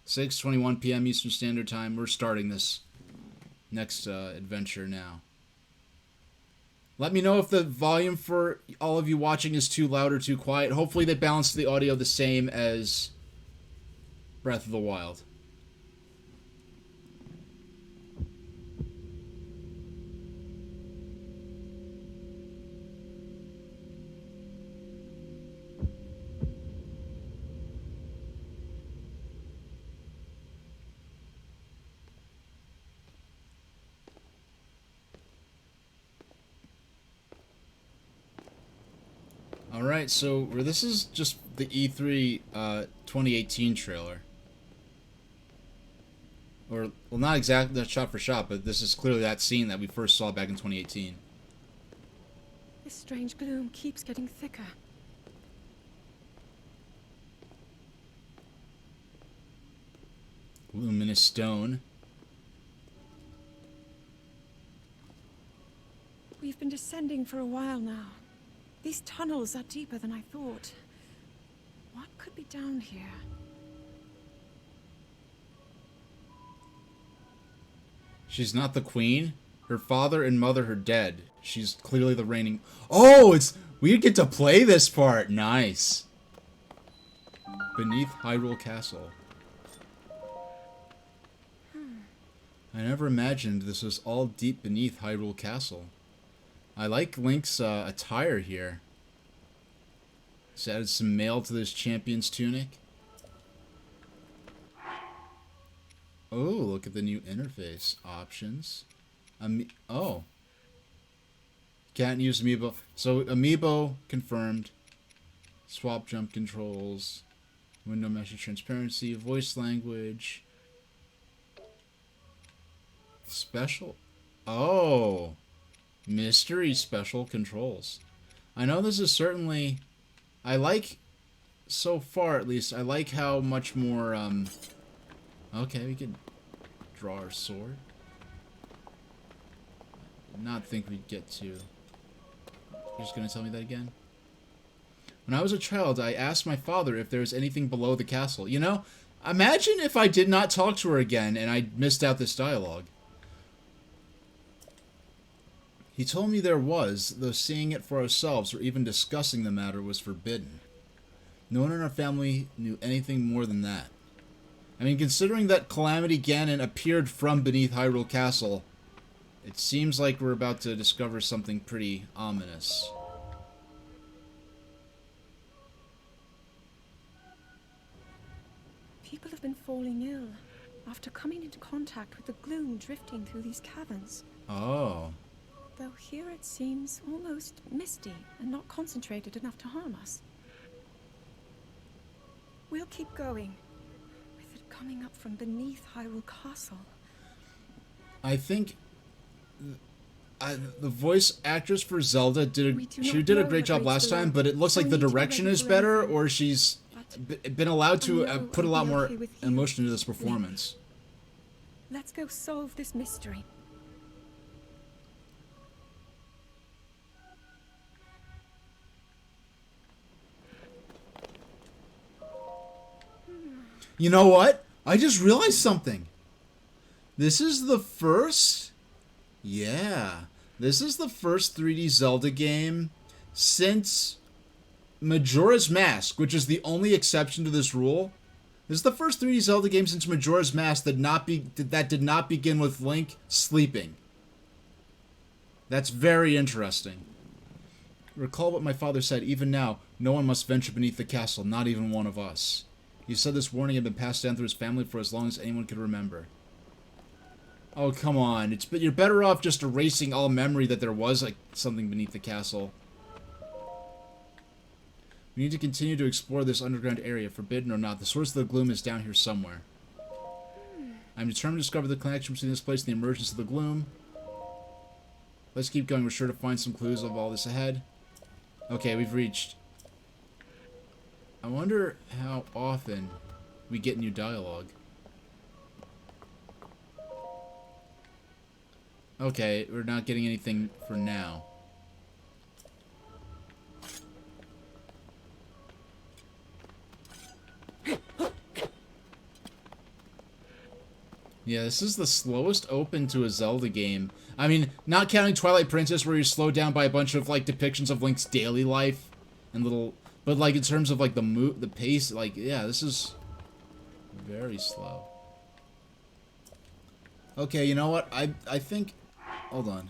6:21 p.m. Eastern Standard Time. We're starting this next adventure now. Let me know if the volume for all of you watching is too loud or too quiet. Hopefully they balance the audio the same as Breath of the Wild. Alright, so this is just the E3 2018 trailer. Or, well, not exactly shot for shot, but this is clearly that scene that we first saw back in 2018. This strange gloom keeps getting thicker. Luminous stone. We've been descending for a while now. These tunnels are deeper than I thought. What could be down here? She's not the queen. Her father and mother are dead. She's clearly the reigning... Oh, we get to play this part. Nice. Beneath Hyrule Castle. I never imagined this was all deep beneath Hyrule Castle. I like Link's attire here. He's added some mail to this champion's tunic. Oh, look at the new interface options. Oh. Can't use amiibo. So, amiibo confirmed. Swap jump controls. Window message transparency. Voice language. Special. Oh. Mystery special controls. I know this is certainly... I like, so far at least, I like how much more, okay, we can draw our sword. Did not think we'd get to... You're just gonna tell me that again? When I was a child, I asked my father if there was anything below the castle. You know, imagine if I did not talk to her again and I missed out this dialogue. He told me there was, though seeing it for ourselves or even discussing the matter was forbidden. No one in our family knew anything more than that. I mean, considering that Calamity Ganon appeared from beneath Hyrule Castle, it seems like we're about to discover something pretty ominous. People have been falling ill after coming into contact with the gloom drifting through these caverns. Oh. Though here it seems almost misty and not concentrated enough to harm us. We'll keep going, with it coming up from beneath Hyrule Castle. I think the voice actress for Zelda did a great job last time, but it looks like the direction is better, or she's been allowed to put a lot more emotion into this performance. Let's go solve this mystery. You know what? I just realized something. This is the first... Yeah. This is the first 3D Zelda game since Majora's Mask, which is the only exception to this rule. This is the first 3D Zelda game since Majora's Mask that did not begin with Link sleeping. That's very interesting. Recall what my father said. Even now, no one must venture beneath the castle, not even one of us. He said this warning had been passed down through his family for as long as anyone could remember. Oh, come on. You're better off just erasing all memory that there was like something beneath the castle. We need to continue to explore this underground area, forbidden or not. The source of the gloom is down here somewhere. I'm determined to discover the connection between this place and the emergence of the gloom. Let's keep going. We're sure to find some clues of all this ahead. Okay, we've reached... I wonder how often we get new dialogue. Okay, we're not getting anything for now. Yeah, this is the slowest open to a Zelda game. I mean, not counting Twilight Princess, where you're slowed down by a bunch of like depictions of Link's daily life and little, but like in terms of like the pace, like yeah, this is very slow. Okay, you know what? I think. Hold on,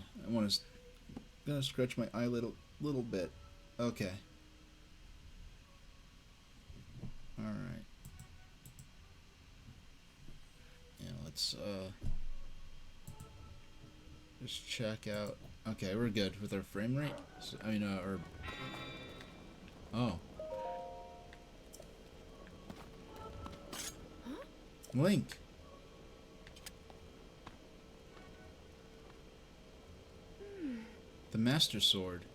gonna stretch my eyelid a little bit. Okay. All right. Yeah, let's just check out. Okay, we're good with our frame rate. So, I mean, oh, Link. The Master Sword.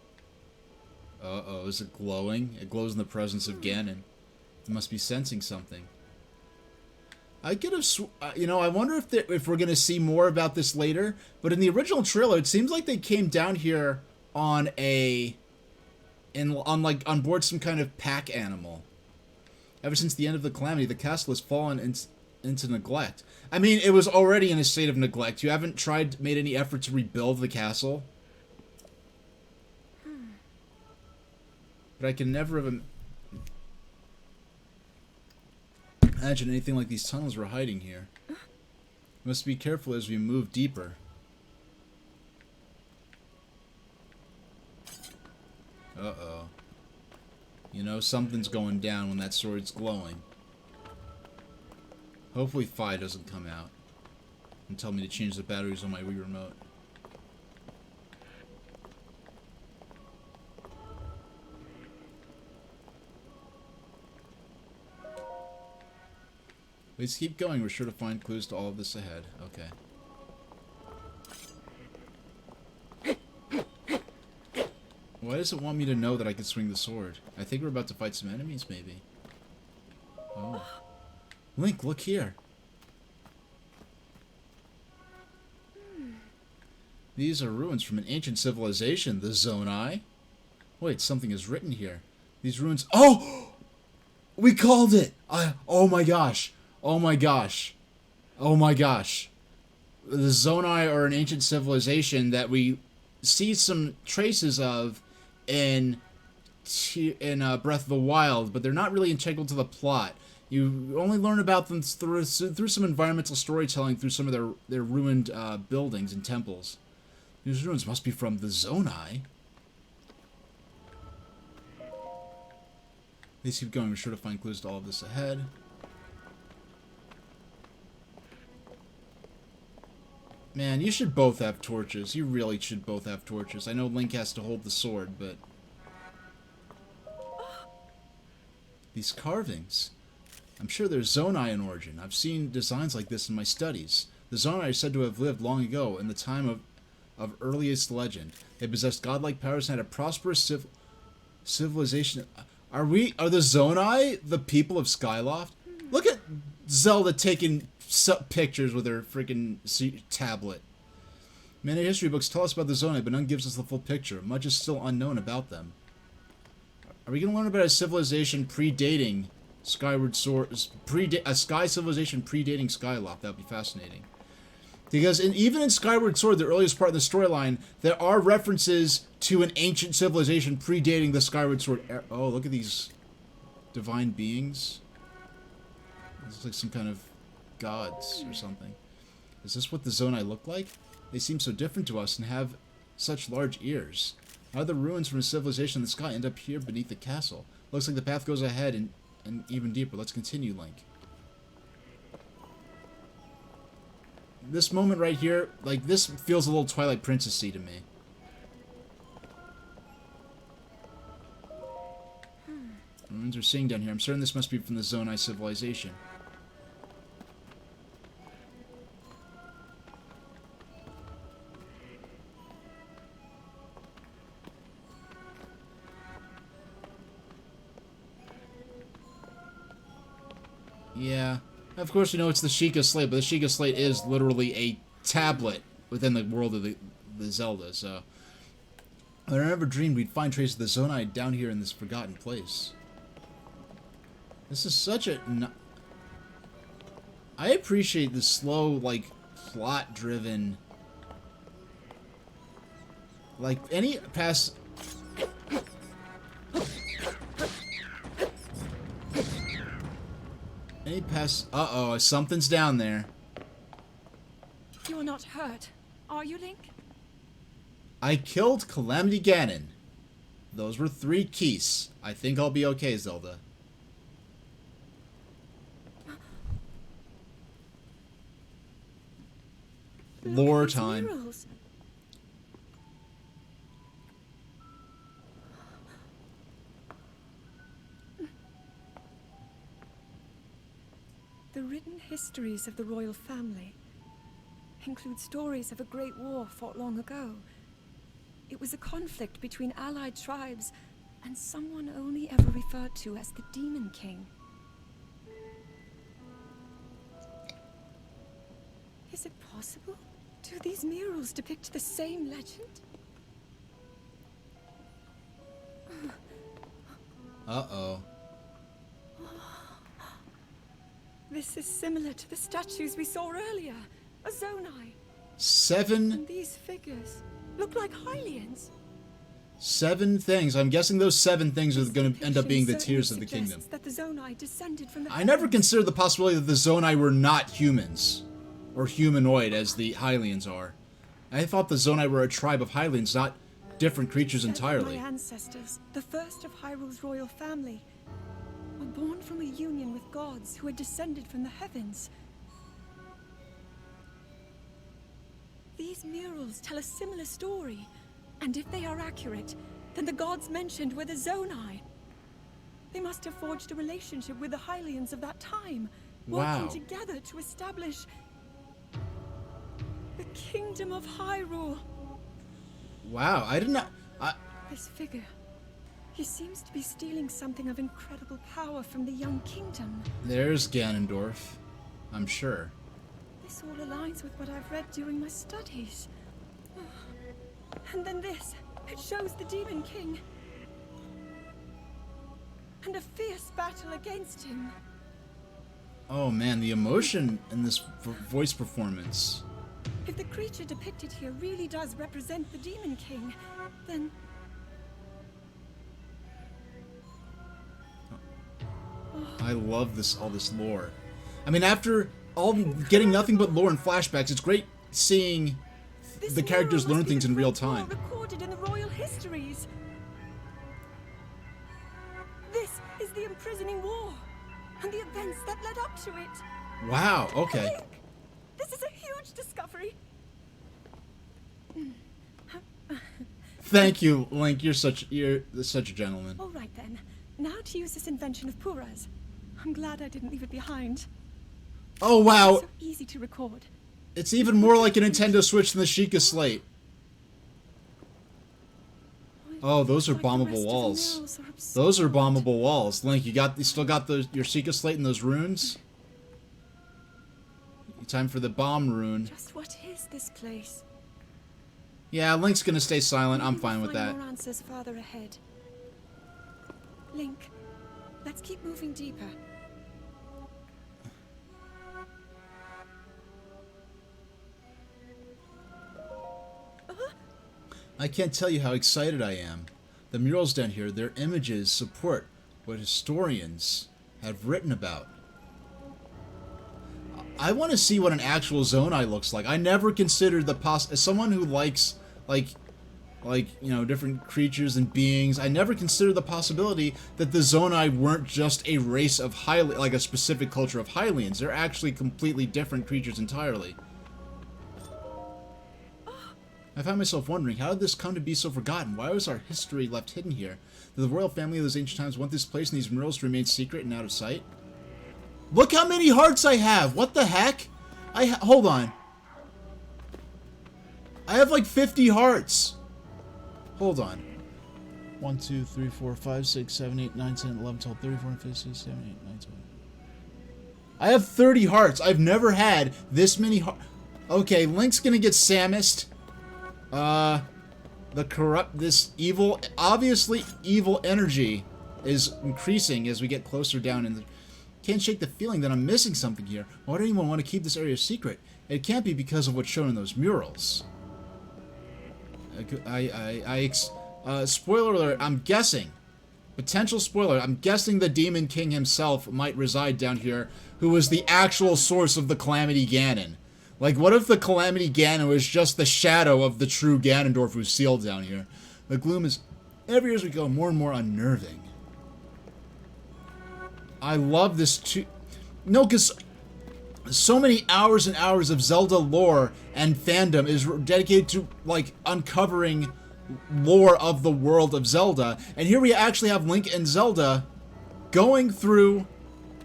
Uh-oh, is it glowing? It glows in the presence of Ganon. It must be sensing something. I could have, you know, I wonder if we're gonna see more about this later. But in the original trailer, it seems like they came down here on on board some kind of pack animal. Ever since the end of the calamity, the castle has fallen into neglect. I mean, it was already in a state of neglect. You haven't made any effort to rebuild the castle. But I can never have imagined anything like these tunnels were hiding here. We must be careful as we move deeper. Uh-oh. You know, something's going down when that sword's glowing. Hopefully Fi doesn't come out and tell me to change the batteries on my Wii remote. Let's keep going. We're sure to find clues to all of this ahead. Okay. Why does it want me to know that I can swing the sword? I think we're about to fight some enemies, maybe. Oh. Link, look here. These are ruins from an ancient civilization, the Zonai. Wait, something is written here. These ruins... Oh! We called it! Oh my gosh. Oh my gosh. Oh my gosh. The Zonai are an ancient civilization that we see some traces of in Breath of the Wild, but they're not really integral to the plot. You only learn about them through some environmental storytelling, through some of their ruined buildings and temples. These ruins must be from the Zonai. Let's keep going. We're sure to find clues to all of this ahead. Man, you should both have torches. You really should both have torches. I know Link has to hold the sword, but... These carvings. I'm sure they're Zonai in origin. I've seen designs like this in my studies. The Zonai are said to have lived long ago, in the time of earliest legend. They possessed godlike powers and had a prosperous civilization. Are the Zonai the people of Skyloft? Look at Zelda taking pictures with her freaking tablet. Many history books tell us about the Zonai, but none gives us the full picture. Much is still unknown about them. Are we going to learn about a civilization predating Skyward Sword? A sky civilization predating Skyloft? That would be fascinating. Because even in Skyward Sword, the earliest part of the storyline, there are references to an ancient civilization predating the Skyward Sword. Oh, look at these divine beings. This looks like some kind of gods or something. Is this what the Zonai look like? They seem so different to us and have such large ears. How do the ruins from a civilization in the sky end up here beneath the castle? Looks like the path goes ahead and even deeper. Let's continue, Link. This moment right here, like, this feels a little Twilight Princess-y to me. Ruins we're seeing down here. I'm certain this must be from the Zonai civilization. Yeah. Of course, you know it's the Sheikah Slate, but the Sheikah Slate is literally a tablet within the world of the Zelda, so... I never dreamed we'd find traces of the Zonai down here in this forgotten place. This is such a... I appreciate the slow, like, plot-driven. Like, any past... Any past... Uh-oh, something's down there. You're not hurt, are you, Link? I killed Calamity Ganon. Those were 3 keys. I think I'll be okay, Zelda. Lore time. Murals. The written histories of the royal family include stories of a great war fought long ago. It was a conflict between allied tribes and someone only ever referred to as the Demon King. Is it possible? Do these murals depict the same legend? Uh-oh. This is similar to the statues we saw earlier. A Zonai. 7... And these figures look like Hylians. 7 things. I'm guessing those 7 things are going to end up being the Tears of the Kingdom. That the Zonai descended from the I never considered the possibility that the Zonai were not humans. Or humanoid, as the Hylians are. I thought the Zonai were a tribe of Hylians, not different creatures entirely. My ancestors, the first of Hyrule's royal family, were born from a union with gods who had descended from the heavens. These murals tell a similar story, and if they are accurate, then the gods mentioned were the Zonai. They must have forged a relationship with the Hylians of that time, working together to establish the Kingdom of Hyrule. Wow, I did not... This figure, he seems to be stealing something of incredible power from the young kingdom. There's Ganondorf, I'm sure. This all aligns with what I've read during my studies. And then this, it shows the Demon King. And a fierce battle against him. Oh man, the emotion in this voice performance. If the creature depicted here really does represent the Demon King, then... I love this, all this lore. I mean, after getting nothing but lore and flashbacks, it's great seeing the characters learn things in real time. Recorded in the royal histories. This is the imprisoning war and the events that led up to it. Wow, okay. Link, this is a huge discovery. Thank you, Link. You're such a gentleman. All right then. Now to use this invention of Pura's. I'm glad I didn't leave it behind. Oh wow. It's so easy to record. It's even more like a Nintendo Switch than the Sheikah Slate. Oh, those are bombable walls. Those are bombable walls. Link, you still got your Sheikah Slate and those runes? Time for the bomb rune. Just what is this place? Yeah, Link's gonna stay silent. I'm fine with that. More answers farther ahead. Link, let's keep moving deeper. I can't tell you how excited I am. The murals down here, their images support what historians have written about. I want to see what an actual Zonai looks like. I never considered as someone who likes, like, you know, different creatures and beings, I never considered the possibility that the Zonai weren't just a race of like a specific culture of Hylians. They're actually completely different creatures entirely. I find myself wondering, how did this come to be so forgotten? Why was our history left hidden here? Did the royal family of those ancient times want this place and these murals to remain secret and out of sight? Look how many hearts I have! What the heck? Hold on. I have like 50 hearts. Hold on. 1, 2, 3, 4, 5, 6, 7, 8, 9, 10, 11, 12, 13, 14, 15, 16, 17, 18, 19, 20. I have 30 hearts. I've never had this many hearts. Okay, Link's gonna get Samused. This obviously evil energy is increasing as we get closer down Can't shake the feeling that I'm missing something here. Why would anyone want to keep this area secret? It can't be because of what's shown in those murals. Spoiler alert, I'm guessing. Potential spoiler, I'm guessing the Demon King himself might reside down here, who was the actual source of the Calamity Ganon. Like, what if the Calamity Ganon was just the shadow of the true Ganondorf who's sealed down here? The gloom is, every year as we go, more and more unnerving. I love this too. No, because so many hours and hours of Zelda lore and fandom is dedicated to, like, uncovering lore of the world of Zelda. And here we actually have Link and Zelda going through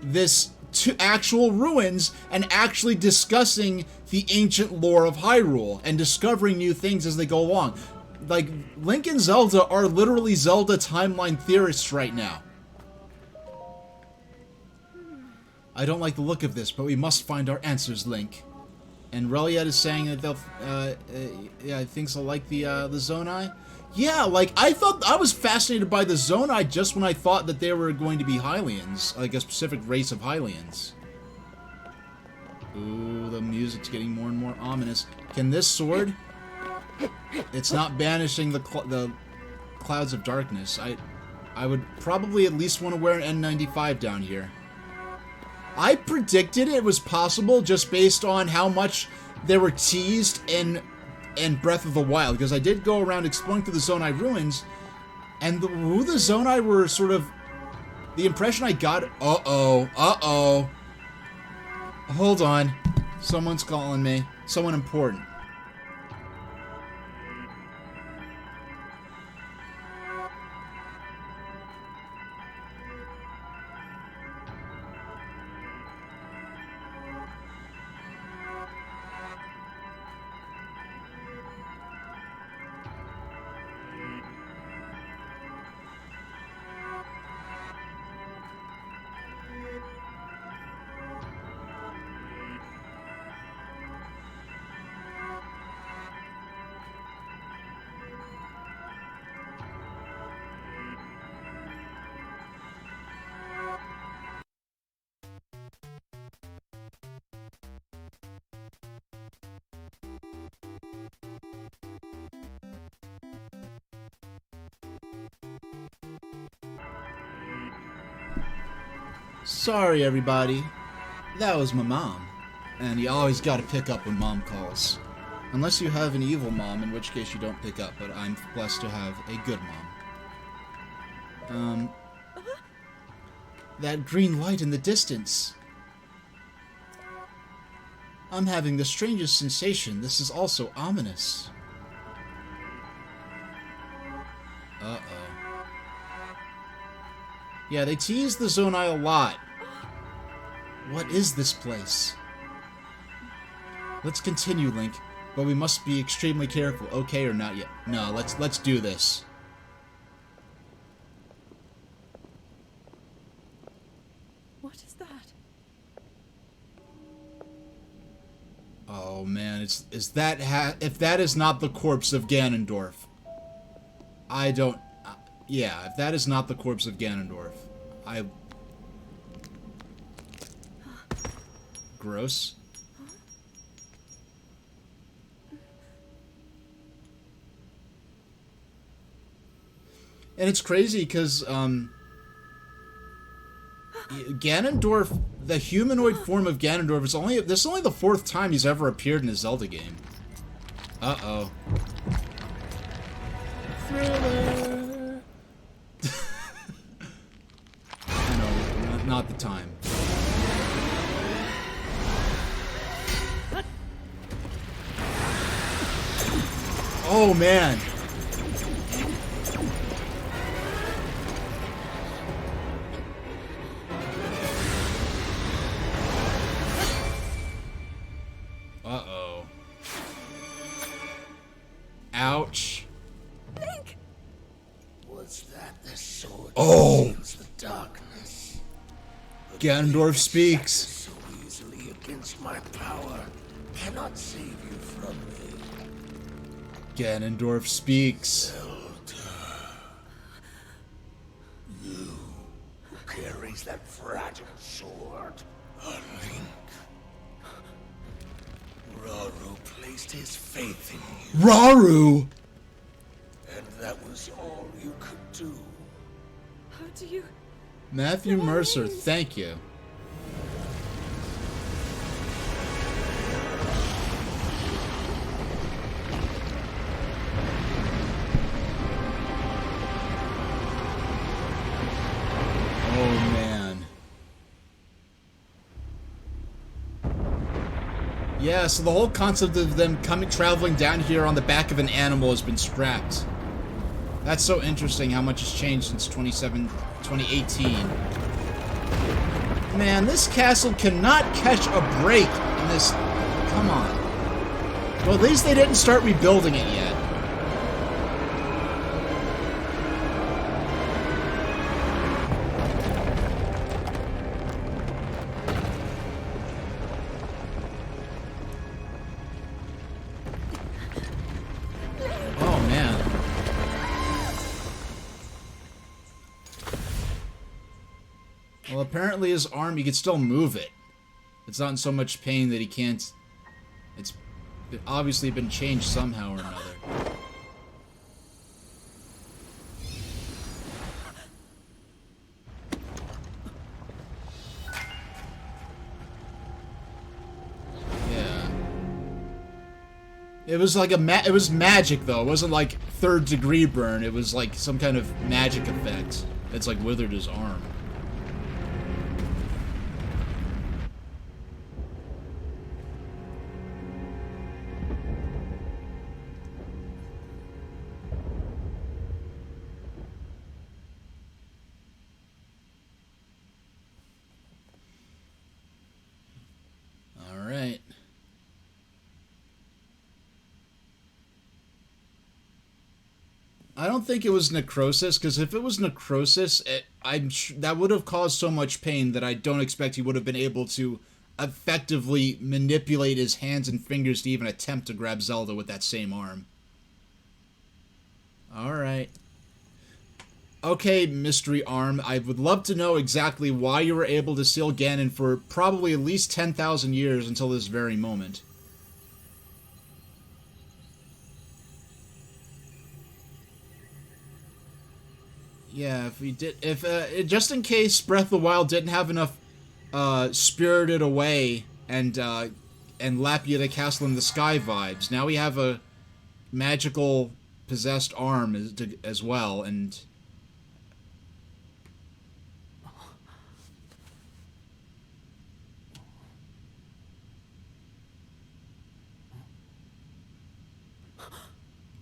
this actual ruins and actually discussing the ancient lore of Hyrule and discovering new things as they go along. Like, Link and Zelda are literally Zelda timeline theorists right now. I don't like the look of this, but we must find our answers, Link. And Reliet is saying that they'll, yeah, thinks they'll like the Zonai. Yeah, like, I was fascinated by the Zonai just when I thought that they were going to be Hylians, like a specific race of Hylians. Ooh, the music's getting more and more ominous. Can this sword? It's not banishing the clouds of darkness. I would probably at least want to wear an N95 down here. I predicted it was possible just based on how much they were teased in Breath of the Wild, because I did go around exploring through the Zonai ruins, and who the Zonai were sort of, the impression I got, uh-oh, hold on, someone's calling me, someone important. Sorry, everybody. That was my mom. And you always gotta pick up when mom calls. Unless you have an evil mom, in which case you don't pick up, but I'm blessed to have a good mom. That green light in the distance. I'm having the strangest sensation. This is also ominous. Uh-oh. Yeah, they tease the Zonai a lot. What is this place? Let's continue, Link, but we must be extremely careful. Okay, or not yet? No, let's do this. What is that? Oh man, if that is not the corpse of Ganondorf, I don't. Yeah, if that is not the corpse of Ganondorf, gross. And it's crazy because Ganondorf, the humanoid form of Ganondorf, this is only the 4th time he's ever appeared in a Zelda game. Uh-oh. Thriller. I know, not the time. Oh man. Uh-oh. Ouch. Link! Was that the sword Oh! that seals the darkness? Ganondorf speaks. So easily against my power cannot save you from me. Ganondorf speaks. Zelda. You who carry use that fragile sword? A link. Raru placed his faith in you, Raru! and that was all you could do. How do you... Matthew Mercer, thank you. Oh, man. Yeah, so the whole concept of them traveling down here on the back of an animal has been scrapped. That's so interesting how much has changed since 2018. Man, this castle cannot catch a break in this... Come on. Well, at least they didn't start rebuilding it yet. Oh, man. Well, apparently his arm, he can still move it. It's not in so much pain that he can't... It's obviously been changed somehow or another. Yeah. It was like it was magic, though. It wasn't like third-degree burn. It was like some kind of magic effect. It's like withered his arm. Alright. I don't think it was necrosis, because if it was necrosis, that would have caused so much pain that I don't expect he would have been able to effectively manipulate his hands and fingers to even attempt to grab Zelda with that same arm. Alright. Okay, mystery arm, I would love to know exactly why you were able to seal Ganon for probably at least 10,000 years until this very moment. Yeah, just in case Breath of the Wild didn't have enough Spirited Away and Laputa Castle in the Sky vibes, now we have a magical possessed arm as well, and...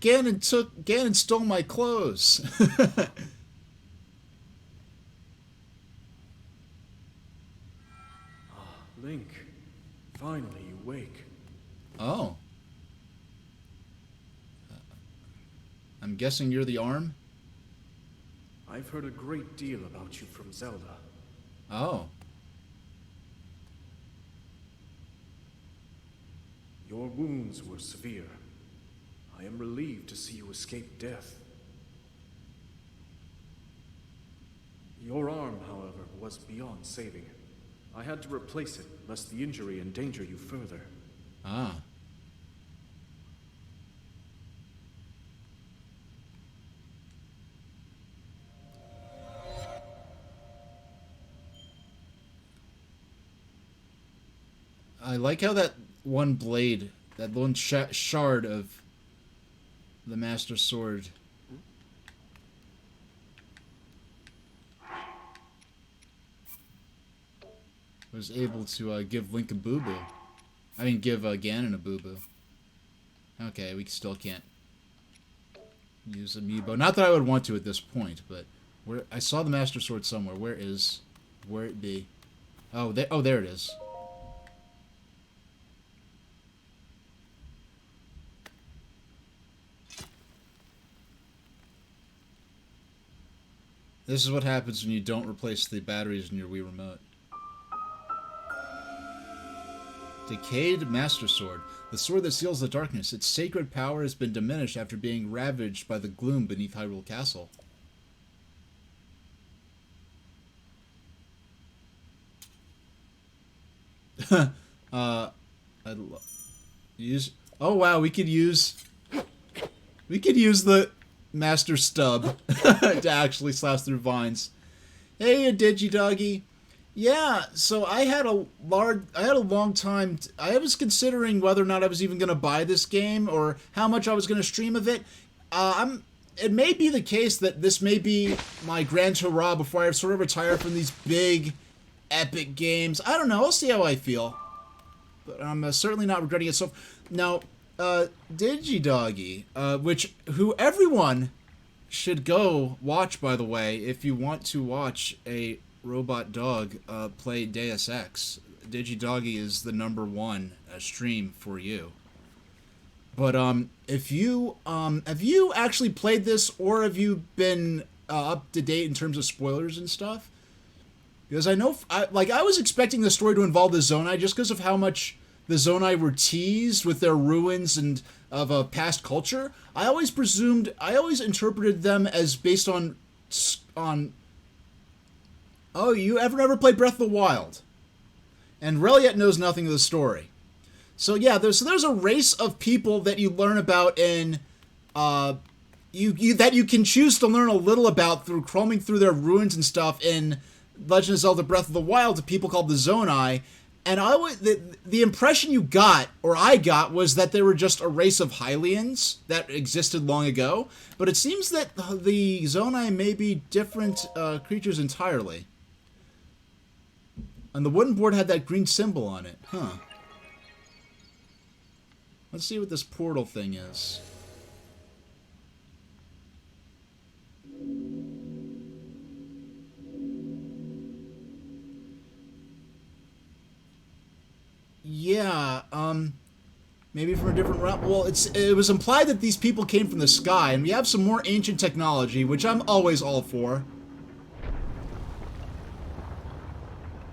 Ganon stole my clothes. Link, finally you wake. Oh. I'm guessing you're the arm? I've heard a great deal about you from Zelda. Oh. Your wounds were severe. I am relieved to see you escape death. Your arm, however, was beyond saving. I had to replace it, lest the injury endanger you further. Ah. I like how that one blade, that one shard of the Master Sword was able to give Link a boo-boo. I mean, give Ganon a boo-boo. Okay, we still can't use Amiibo. Not that I would want to at this point, but I saw the Master Sword somewhere. Where it be? Oh, there it is. This is what happens when you don't replace the batteries in your Wii Remote. Decayed Master Sword. The sword that seals the darkness. Its sacred power has been diminished after being ravaged by the gloom beneath Hyrule Castle. I'd use. Oh wow, we could use the master stub to actually slash through vines. Hey, Digidoggy. Yeah, so I had a long time. I was considering whether or not I was even going to buy this game or how much I was going to stream of it. It may be the case that this may be my grand hurrah before I sort of retire from these big, epic games. I don't know. I'll see how I feel. But I'm certainly not regretting it. So now, Digidoggy, who everyone should go watch, by the way, if you want to watch a robot dog play Deus Ex. Digidoggy is the #1 stream for you. But if you have you actually played this, or have you been up to date in terms of spoilers and stuff? Because I know, I was expecting the story to involve the Zonai just because of how much the Zonai were teased with their ruins and of a past culture. I always interpreted them as based on. Oh, you ever played Breath of the Wild? And Reliet knows nothing of the story. So yeah, there's a race of people that you learn about in, that you can choose to learn a little about through combing through their ruins and stuff in Legend of Zelda Breath of the Wild to people called the Zonai. And the impression I got, was that they were just a race of Hylians that existed long ago. But it seems that the Zonai may be different creatures entirely. And the wooden board had that green symbol on it. Huh. Let's see what this portal thing is. Yeah, maybe from a different realm. Well, it was implied that these people came from the sky, and we have some more ancient technology, which I'm always all for.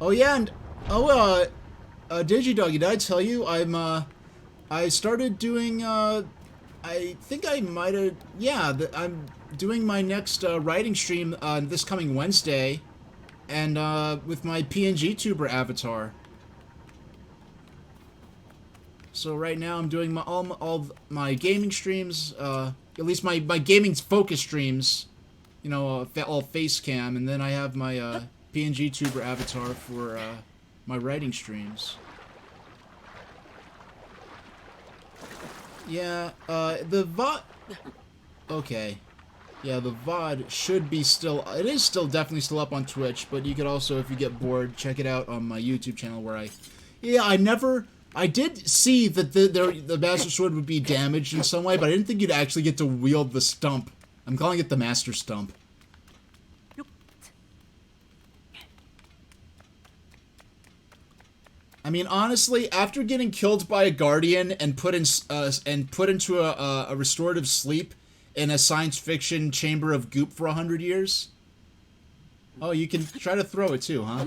Oh yeah, and Digidoggy, did I tell you I started doing I think I might have, yeah, I'm doing my next writing stream this coming Wednesday, and with my PNG tuber avatar. So right now I'm doing all my gaming streams, at least my gaming focus streams, you know, all face cam, and then I have my PNG tuber avatar for my writing streams. Yeah, the VOD... Okay. Yeah, the VOD should be still... It is definitely still up on Twitch, but you could also, if you get bored, check it out on my YouTube channel where I did see that the Master Sword would be damaged in some way, but I didn't think you'd actually get to wield the stump. I'm calling it the Master Stump. I mean, honestly, after getting killed by a guardian and put into a restorative sleep in a science fiction chamber of goop for 100 years. Oh, you can try to throw it too, huh?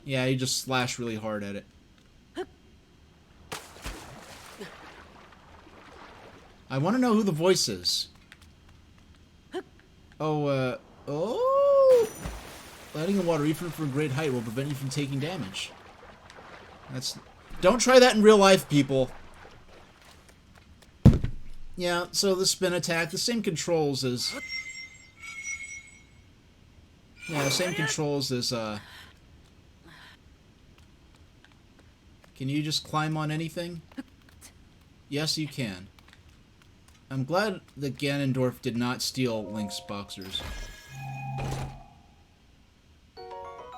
Yeah, you just slash really hard at it. I want to know who the voice is. Oh, oh! Landing in water, even from a great height, will prevent you from taking damage. Don't try that in real life, people. Yeah, so the spin attack, the same controls as... Yeah, the same controls as, Can you just climb on anything? Yes, you can. I'm glad that Ganondorf did not steal Link's boxers.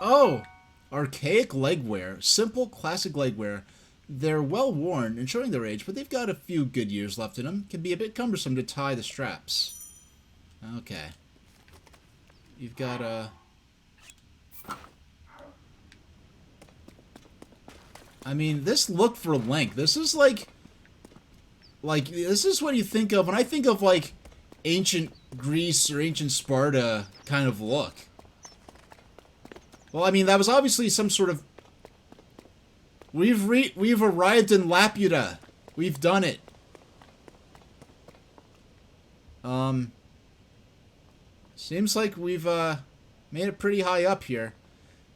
Oh! Archaic legwear. Simple, classic legwear. They're well worn and showing their age, but they've got a few good years left in them. Can be a bit cumbersome to tie the straps. Okay. You've got I mean, this look for Link. This is like this is what you think of when I think of like ancient Greece or ancient Sparta kind of look. Well, I mean, that was obviously some sort of... We've arrived in Laputa. We've done it. Seems like we've made it pretty high up here.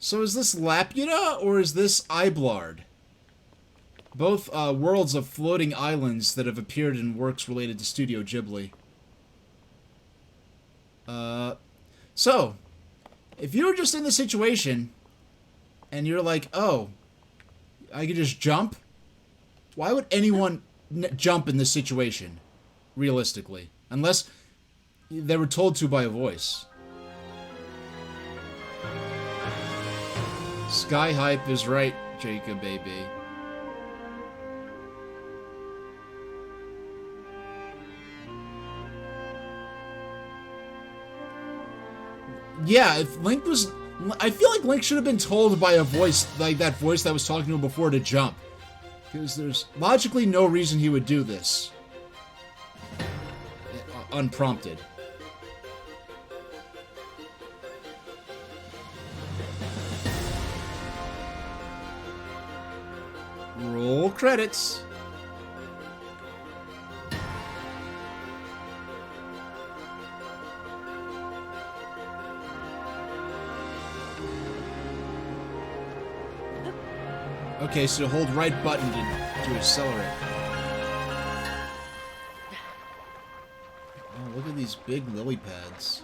So is this Laputa or is this Iblard? Both worlds of floating islands that have appeared in works related to Studio Ghibli. So, if you were just in the situation, and you're like, oh, I could just jump, why would anyone jump in this situation, realistically? Unless they were told to by a voice. Sky Hype is right, Jacob, baby. Yeah, if Link was... I feel like Link should have been told by a voice, like that voice that was talking to him before, to jump. Because there's logically no reason he would do this. Unprompted. Roll credits. Okay, so hold right button to accelerate. Oh, look at these big lily pads.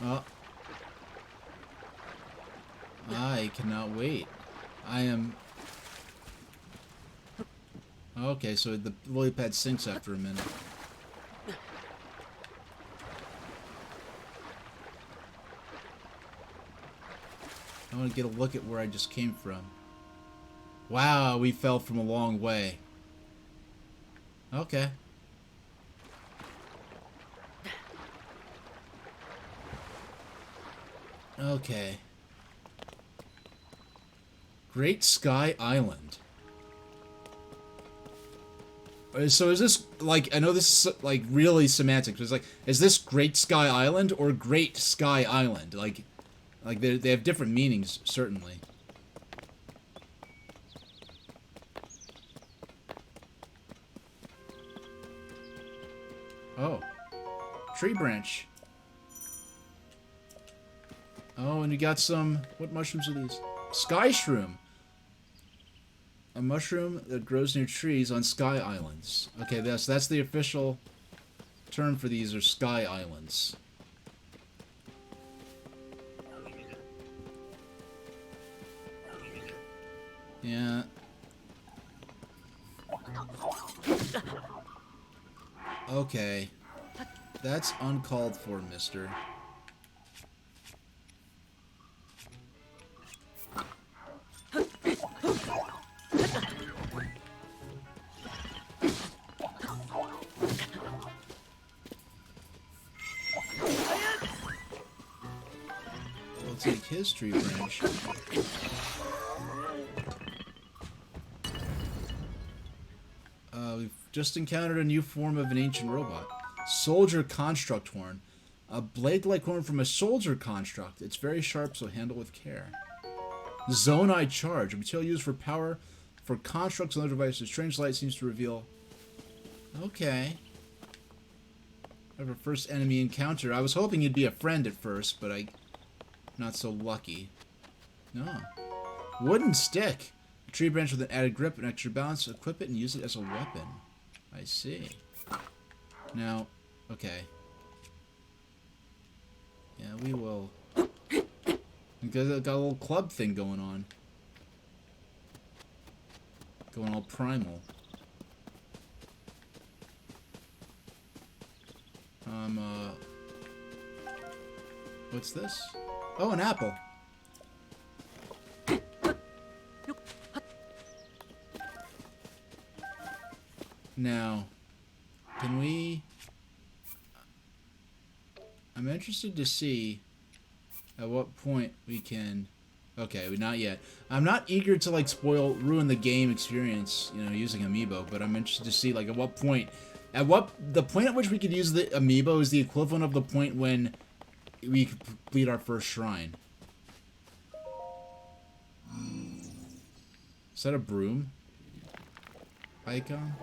Oh. I cannot wait. I am... Okay, so the lily pad sinks after a minute. I want to get a look at where I just came from. Wow, we fell from a long way. Okay. Okay. Great Sky Island. So is this, like, I know this is, like, really semantic, but it's like, is this Great Sky Island or Great Sky Island? Like they have different meanings, certainly. Oh. Tree branch. Oh, and you got some... What mushrooms are these? Sky shroom. A mushroom that grows near trees on sky islands. Okay, that's the official term for these, are sky islands. Yeah. Okay. That's uncalled for, mister. We'll take his tree branch. We've just encountered a new form of an ancient robot. Soldier construct horn. A blade-like horn from a soldier construct. It's very sharp, so handle with care. Zonai charge. A material used for power for constructs and other devices. Strange light seems to reveal... Okay. I have our first enemy encounter. I was hoping you'd be a friend at first, but not so lucky. No. Wooden stick. A tree branch with an added grip and extra balance. Equip it and use it as a weapon. I see. Now, okay. Yeah, we will. Got a little club thing going on. Going all primal. What's this? Oh, an apple. Now, can we... I'm interested to see at what point we can... Okay, not yet. I'm not eager to, like, ruin the game experience, you know, using Amiibo, but I'm interested to see, like, at what point... The point at which we could use the Amiibo is the equivalent of the point when we complete our first shrine. Is that a broom icon?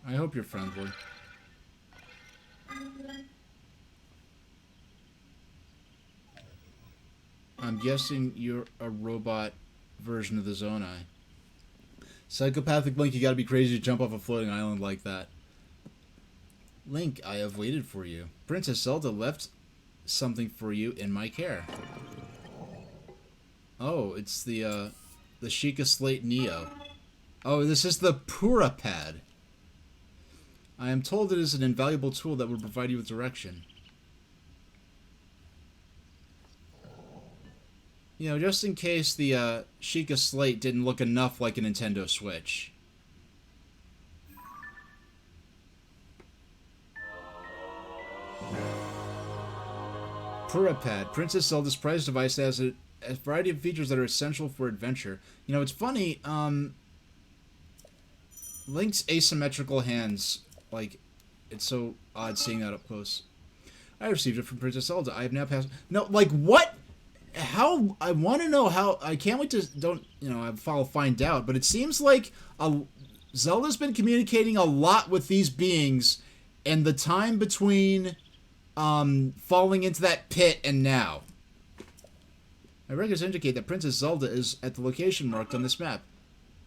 I hope you're friendly. I'm guessing you're a robot version of the Zonai. Psychopathic Link, you gotta be crazy to jump off a floating island like that. Link, I have waited for you. Princess Zelda left something for you in my care. Oh, it's the Sheikah Slate Neo. Oh, this is the Pura Pad. I am told it is an invaluable tool that will provide you with direction. You know, just in case the Sheikah Slate didn't look enough like a Nintendo Switch. Pura Pad, Princess Zelda's prized device, has a variety of features that are essential for adventure. You know, it's funny, Link's asymmetrical hands, like, it's so odd seeing that up close. I received it from Princess Zelda. I have now passed... No, like, what? How? I want to know how... I can't wait to... I'll find out, but it seems like Zelda's been communicating a lot with these beings in the time between falling into that pit and now. My records indicate that Princess Zelda is at the location marked on this map.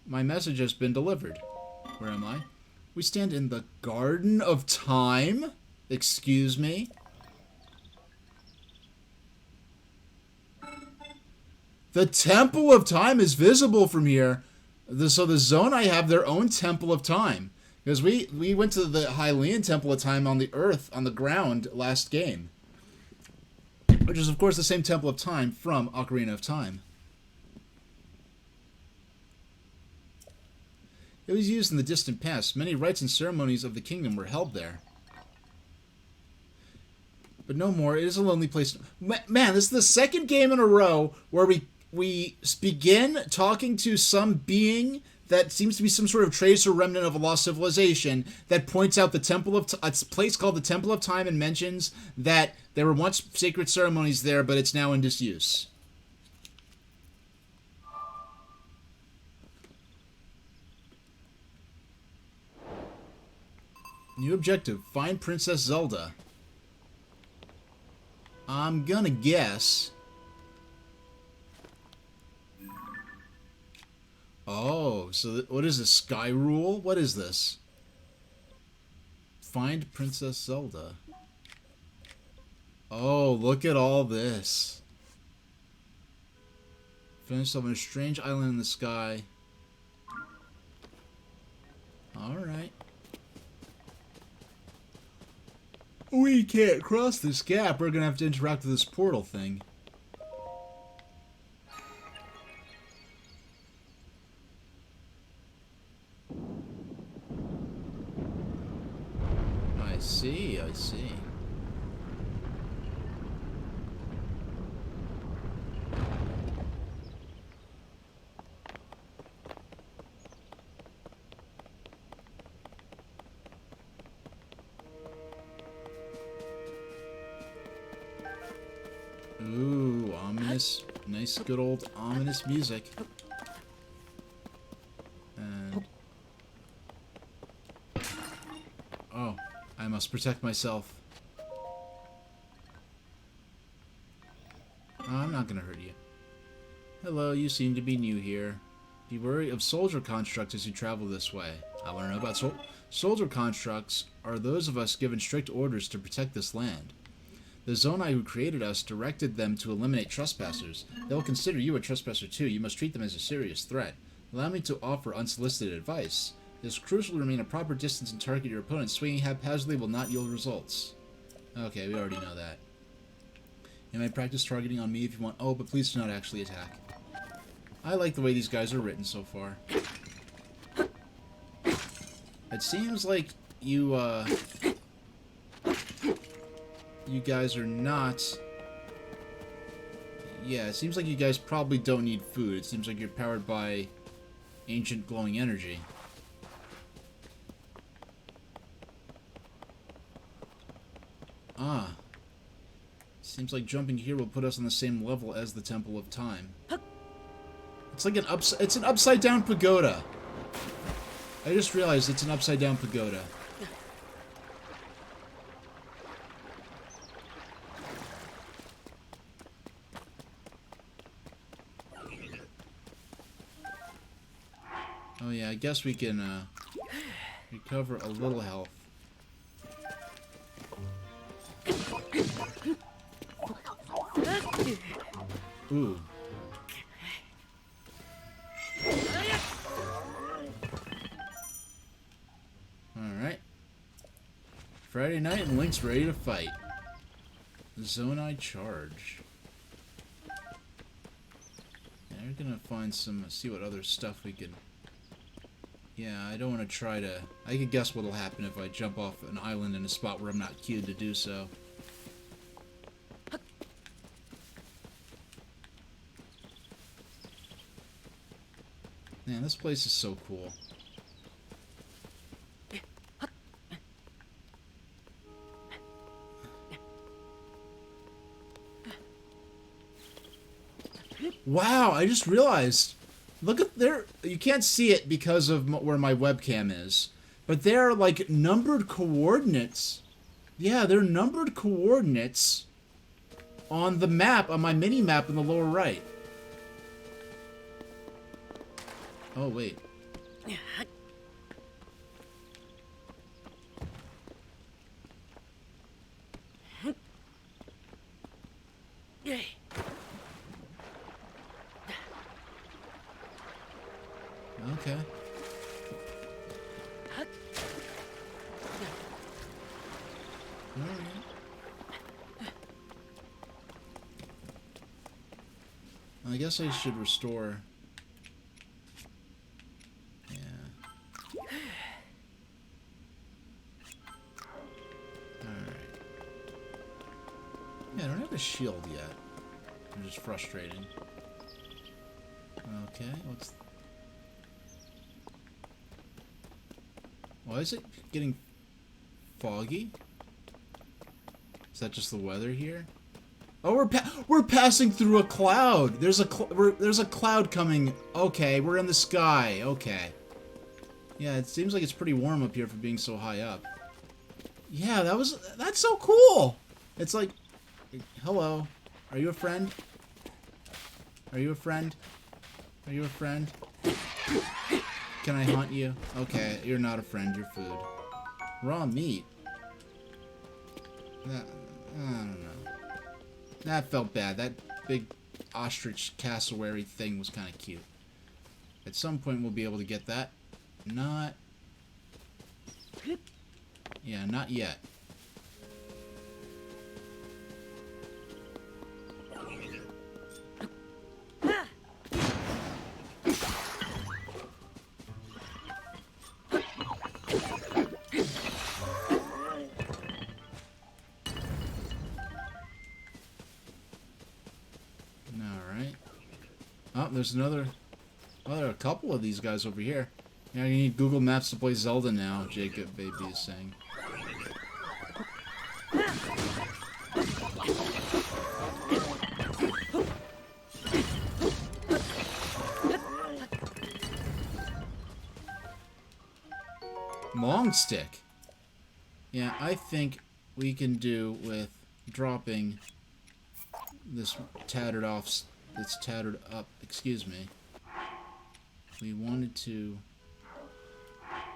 My message has been delivered. Where am I? We stand in the Garden of Time? Excuse me? The Temple of Time is visible from here. So the Zonai have their own Temple of Time. Because we went to the Hylian Temple of Time on the Earth, on the ground, last game. Which is, of course, the same Temple of Time from Ocarina of Time. It was used in the distant past. Many rites and ceremonies of the kingdom were held there. But no more. It is a lonely place. Man, this is the second game in a row where we begin talking to some being that seems to be some sort of trace or remnant of a lost civilization that points out the Temple of... a place called the Temple of Time and mentions that there were once sacred ceremonies there, but it's now in disuse. New objective. Find Princess Zelda. I'm gonna guess... Oh, so what is this? Sky Rule? What is this? Find Princess Zelda. Oh, look at all this. Find yourself on a strange island in the sky. Alright. We can't cross this gap. We're gonna have to interact with this portal thing. I see. Ooh, ominous. Nice, good old ominous music. And... oh, I must protect myself. I'm not gonna hurt you. Hello, you seem to be new here. Be wary of soldier constructs as you travel this way. I want to know about soldier constructs are those of us given strict orders to protect this land. The Zonai who created us directed them to eliminate trespassers. They will consider you a trespasser too. You must treat them as a serious threat. Allow me to offer unsolicited advice. It is crucial to remain a proper distance and target your opponent. Swinging haphazardly will not yield results. Okay, we already know that. You may practice targeting on me if you want. Oh, but please do not actually attack. I like the way these guys are written so far. It seems like you guys are not... yeah, it seems like you guys probably don't need food. It seems like you're powered by ancient glowing energy. Ah. Seems like jumping here will put us on the same level as the Temple of Time. It's like an upside down pagoda. I just realized it's an upside down pagoda. Oh yeah, I guess we can recover a little health. Ooh. Alright. Friday night and Link's ready to fight. Zonai charge. Yeah, we're gonna find some, see what other stuff we can... Yeah, I don't want to try to... I can guess what'll happen if I jump off an island in a spot where I'm not queued to do so. Man, this place is so cool. Wow, I just realized. Look at there. You can't see it because of where my webcam is. But they're like numbered coordinates. Yeah, they're numbered coordinates on the map, on my mini map in the lower right. Oh, wait. Okay. Alright. I guess I should restore. Yeah. Alright. Yeah, I don't have a shield yet. Which is frustrating. Okay, what's... Why is it getting foggy? Is that just the weather here? Oh, we're passing through a cloud. There's a cloud coming. Okay, we're in the sky. Okay. Yeah, it seems like it's pretty warm up here for being so high up. Yeah, that's so cool. It's like, hello, are you a friend? Are you a friend? Are you a friend? Can I hunt you? Okay, you're not a friend, you're food. Raw meat? I don't know. That felt bad. That big ostrich cassowary thing was kind of cute. At some point we'll be able to get that. Not... Yeah, not yet. There's another... Oh, there are a couple of these guys over here. Yeah, you need Google Maps to play Zelda now, Jacob Baby is saying. Long stick. Yeah, I think we can do with dropping this tattered off... It's tattered up, excuse me. We wanted to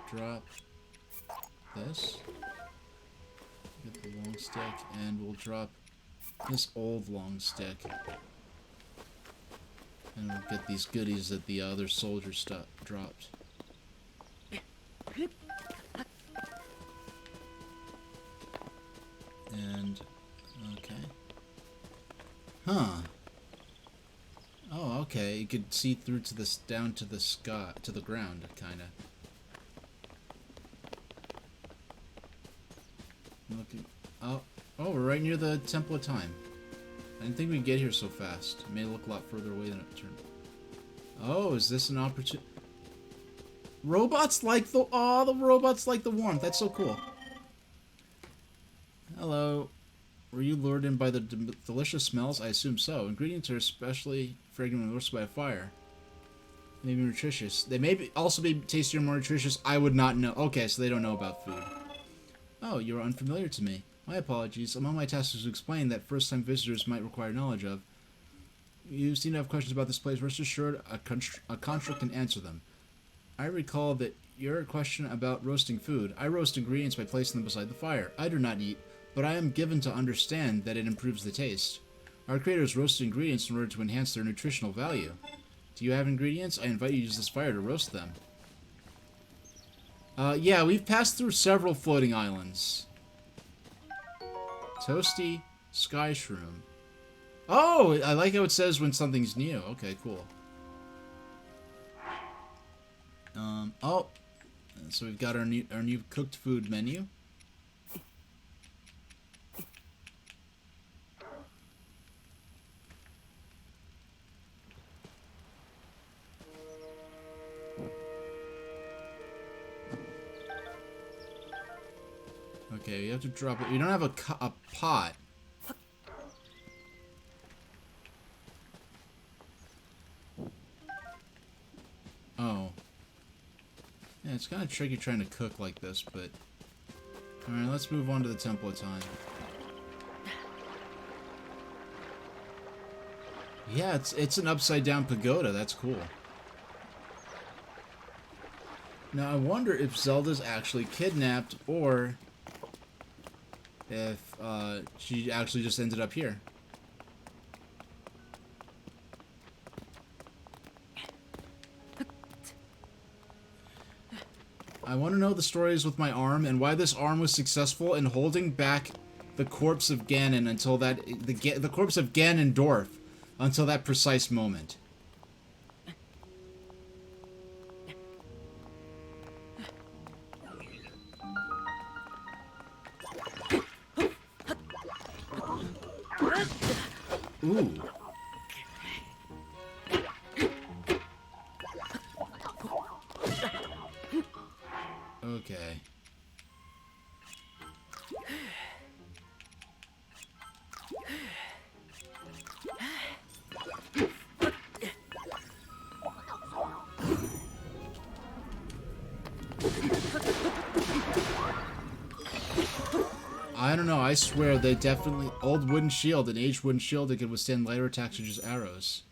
drop this, get the long stick, and we'll drop this old long stick. And we'll get these goodies that the other soldier dropped. And, okay. Huh. Oh, okay. You could see through to this, down to the sky, to the ground, kind of. Looking. Oh, we're right near the Temple of Time. I didn't think we'd get here so fast. It may look a lot further away than it turned. Oh, is this an opportunity? Robots like the... Oh, the robots like the warmth. That's so cool. Hello. Were you lured in by the delicious smells? I assume so. Ingredients are especially fragrant when roasted by a fire. Maybe nutritious. They may also be tastier and more nutritious. I would not know. Okay, so they don't know about food. Oh, you're unfamiliar to me. My apologies. Among my tasks is to explain that first-time visitors might require knowledge of. You seem to have questions about this place. Rest assured, a construct can answer them. I recall that your question about roasting food. I roast ingredients by placing them beside the fire. I do not eat, but I am given to understand that it improves the taste. Our creators roast ingredients in order to enhance their nutritional value. Do you have ingredients? I invite you to use this fire to roast them. Yeah, we've passed through several floating islands. Toasty Sky Shroom. Oh, I like how it says when something's new. Okay, cool. Oh, so we've got our new cooked food menu. Okay, you have to drop it. You don't have a pot. Oh. Yeah, it's kind of tricky trying to cook like this, but... Alright, let's move on to the Temple of Time. Yeah, it's an upside-down pagoda. That's cool. Now, I wonder if Zelda's actually kidnapped, or... if, she actually just ended up here. I want to know the stories with my arm and why this arm was successful in holding back the corpse of Ganon until that the corpse of Ganondorf until that precise moment. Ooh. Okay. I don't know, I swear they definitely... Old wooden shield, an aged wooden shield that can withstand lighter attacks such as arrows.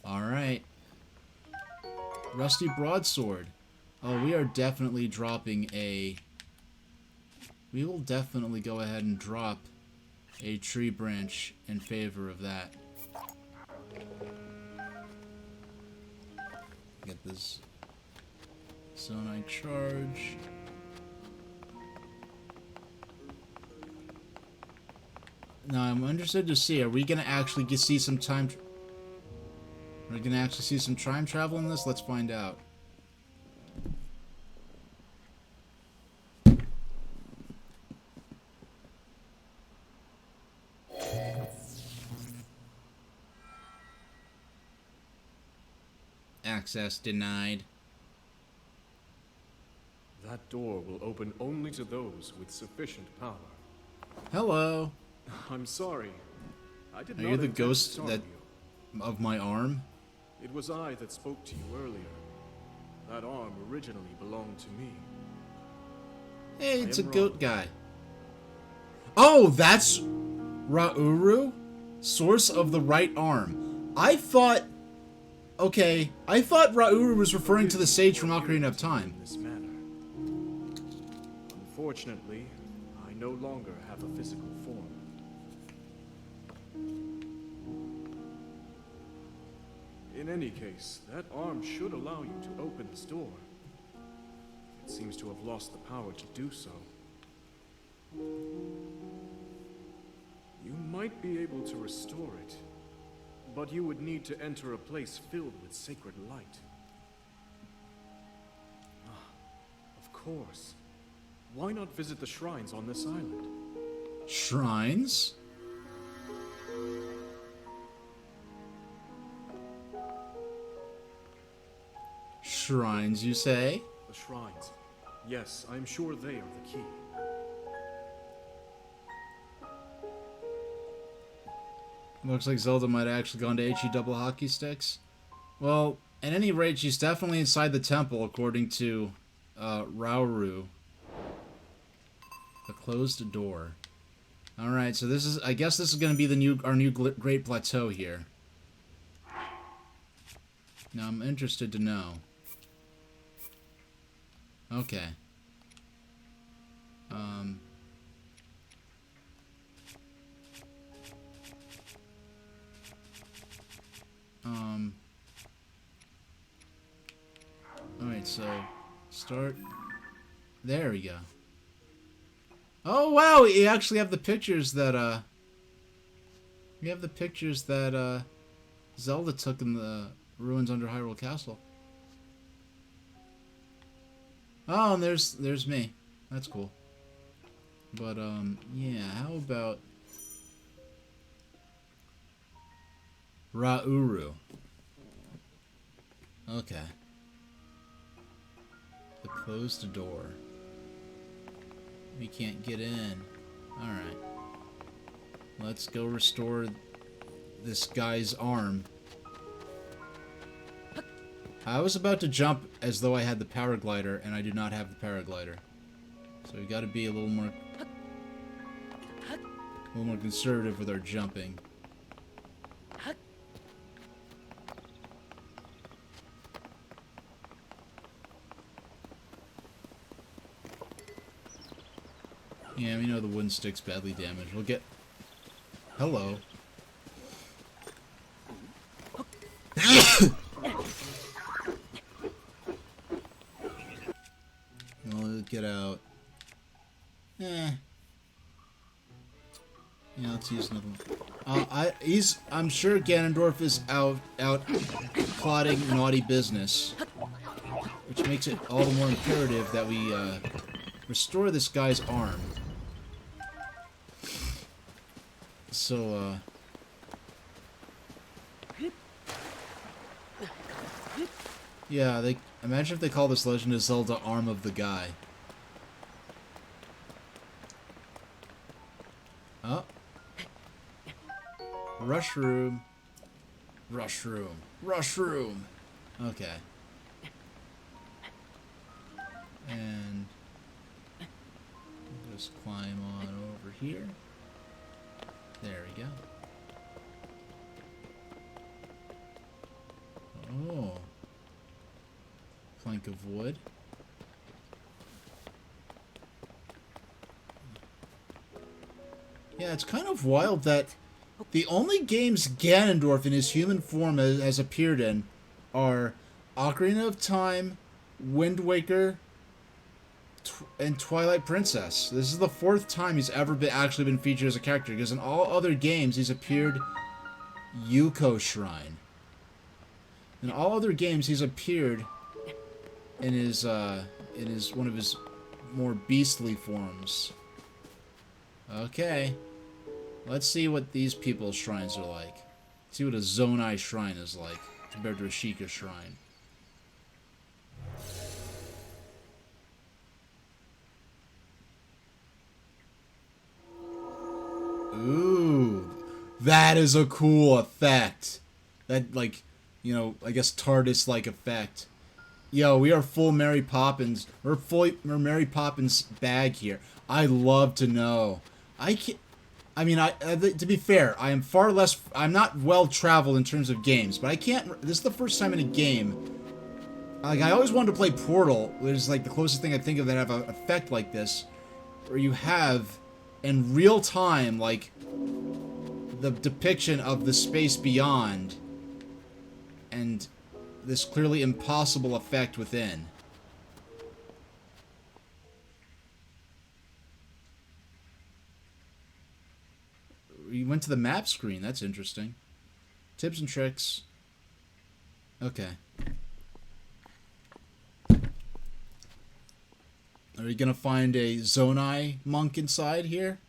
Alright. Rusty broadsword. Oh, we are definitely dropping a... We will definitely go ahead and drop a tree branch in favor of that. Get this Zonai charge. Now, I'm interested to see, are we going to actually see some time... Are we going to actually see some time travel in this? Let's find out. Access denied. That door will open only to those with sufficient power. Hello. I'm sorry. I did Are not you the intend to ghost startle that you. of my arm? It was I that spoke to you earlier. That arm originally belonged to me. Hey, it's a am goat wrong. guy. Oh, that's Rauru? Source of the right arm. I thought... Okay, I thought Rauru was referring to the sage from Ocarina of Time. In this manner. Unfortunately, I no longer have a physical form. In any case, that arm should allow you to open this door. It seems to have lost the power to do so. You might be able to restore it, but you would need to enter a place filled with sacred light. Of course. Why not visit the shrines on this island? Shrines? Shrines, you say? The shrines. Yes, I'm sure they are the key. Looks like Zelda might have actually gone to HE double hockey sticks. Well, At any rate, she's definitely inside the temple, according to Rauru. A closed door. All right, so this is. I guess this is going to be our new Great Plateau here. Now I'm interested to know. Okay. Alright, so start. There we go. Oh wow, we actually have the pictures that Zelda took in the ruins under Hyrule Castle. Oh, and there's me. That's cool. But yeah, how about Rauru? Okay. The closed door. We can't get in. Alright. Let's go restore this guy's arm. I was about to jump as though I had the paraglider, and I do not have the paraglider. So we gotta be a little more conservative with our jumping. Yeah, we know the wooden stick's badly damaged. We'll get... Hello. We'll get out. Yeah, let's use another one. I'm sure Ganondorf is out plotting naughty business. Which makes it all the more imperative that we, restore this guy's arm. So, yeah, imagine if they call this Legend of Zelda Arm of the Guy. Oh. Rush room. Rush room. Rush room. Okay. And just climb on over here. There we go. Oh. Plank of wood. Yeah, it's kind of wild that the only games Ganondorf in his human form has appeared in are Ocarina of Time, Wind Waker, and Twilight Princess. This is the 4th time he's ever actually been featured as a character, because in all other games he's appeared Yuko Shrine. In all other games he's appeared in his one of his more beastly forms. Okay. Let's see what these people's shrines are like. See what a Zonai shrine is like compared to a Sheikah shrine. Ooh, that is a cool effect. That, like, you know, I guess TARDIS-like effect. Yo, we are full Mary Poppins. We're Mary Poppins bag here. I love to know. To be fair, I'm not well-traveled in terms of games, but this is the first time in a game, like, I always wanted to play Portal, which is, like, the closest thing I think of that have an effect like this, where you have, in real time, like, the depiction of the space beyond, and this clearly impossible effect within. We went to the map screen. That's interesting. Tips and tricks. Okay. Are we gonna find a Zonai monk inside here?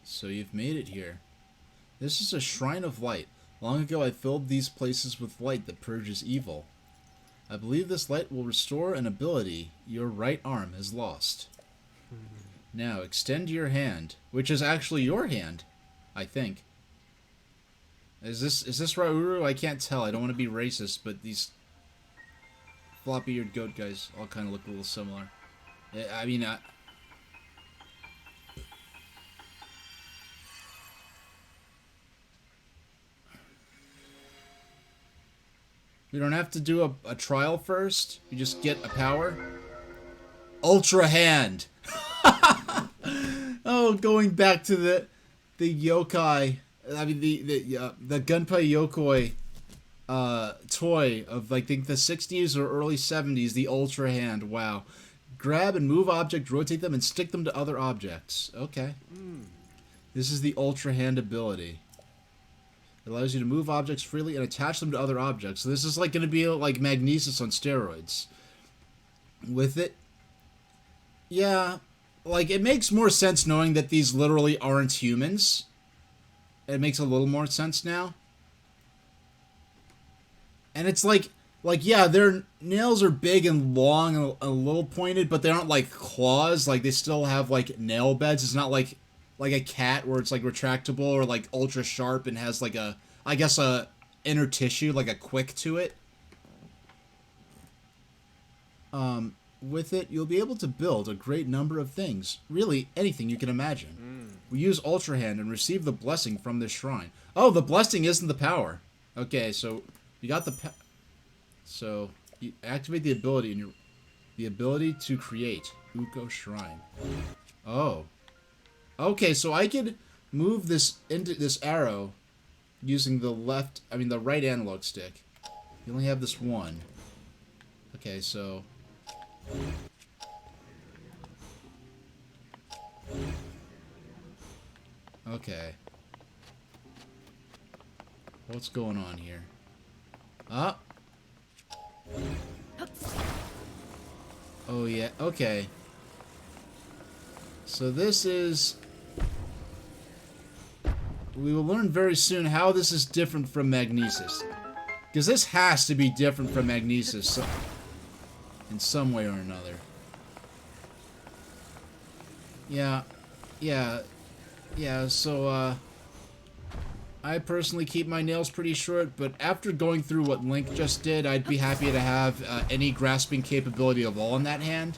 So you've made it here. This is a shrine of light. Long ago I filled these places with light that purges evil. I believe this light will restore an ability your right arm has lost. Now extend your hand, which is actually your hand, I think. Is this Rauru? I can't tell. I don't want to be racist, but these floppy-eared goat guys all kind of look a little similar. I mean, we don't have to do a trial first. You just get a power. Ultra Hand. Oh, going back to the yokai. I mean the Gunpei Yokoi toy of I think the 60s or early 70s. The Ultra Hand. Wow. Grab and move objects, rotate them, and stick them to other objects. Okay. This is the Ultra Hand ability. It allows you to move objects freely and attach them to other objects. So this is like going to be like Magnesis on steroids. With it, yeah, like it makes more sense knowing that these literally aren't humans. It makes a little more sense now. And it's like yeah, their nails are big and long and a little pointed, but they aren't like claws. Like they still have like nail beds. It's not like a cat where it's like retractable or like ultra sharp and has like a, I guess, a inner tissue, like a quick to it. With it, you'll be able to build a great number of things. Really, anything you can imagine. We use Ultra Hand and receive the blessing from this shrine. Oh, the blessing isn't the power. Okay, so you got the so you activate the ability and the ability to create Uko Shrine. Oh. Okay, so I could move this into this arrow using the right analog stick. You only have this one. Okay, so okay. What's going on here? Ah. Oh yeah, okay. So this is... We will learn very soon how this is different from Magnesis. Because this has to be different from Magnesis in some way or another. Yeah, so, I personally keep my nails pretty short, but after going through what Link just did, I'd be happy to have any grasping capability of all in that hand.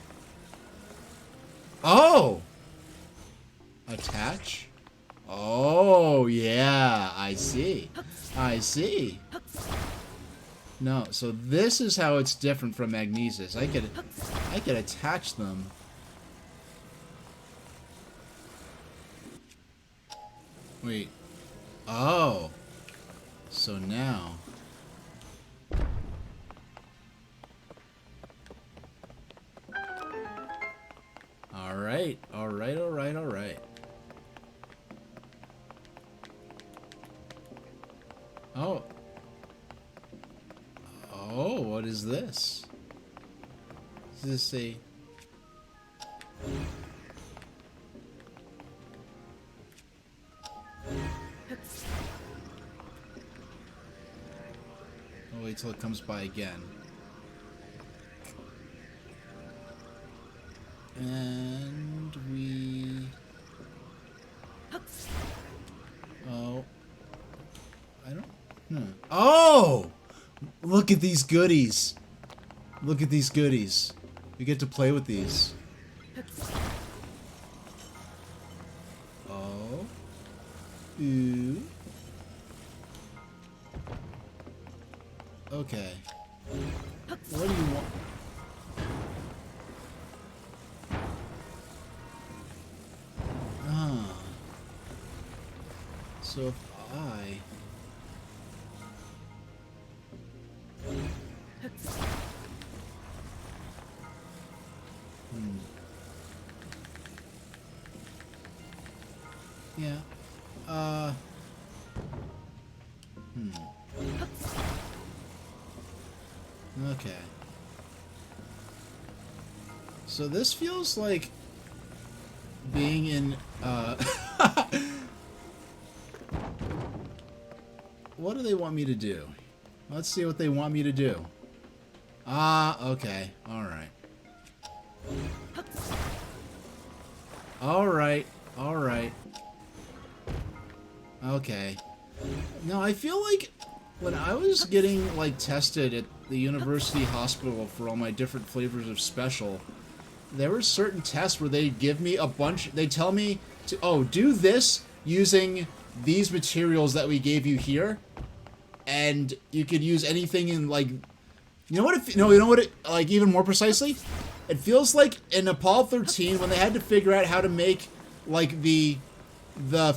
Oh! Attach? Oh, yeah, I see. I see. No, so this is how it's different from Magnesis. I could attach them. Wait. Oh. So now. Alright, alright, alright, alright. Oh. Oh, what is this? Is this a... I'll wait till it comes by again. And we... Oh. I don't... Oh! Look at these goodies. Look at these goodies. We get to play with these. Oh. Ooh. Okay. What do you want? Ah. So if I... Yeah. Okay. So this feels like being in, What do they want me to do? Let's see what they want me to do. Ah, okay. Alright. Alright. Alright. Okay. No, I feel like when I was getting, like, tested at the university hospital for all my different flavors of special, there were certain tests where they'd give me a bunch, they'd tell me to, oh, do this using these materials that we gave you here, and you could use anything in, like, you know what it, no, you know what it, like, even more precisely? It feels like in Apollo 13 when they had to figure out how to make, like, the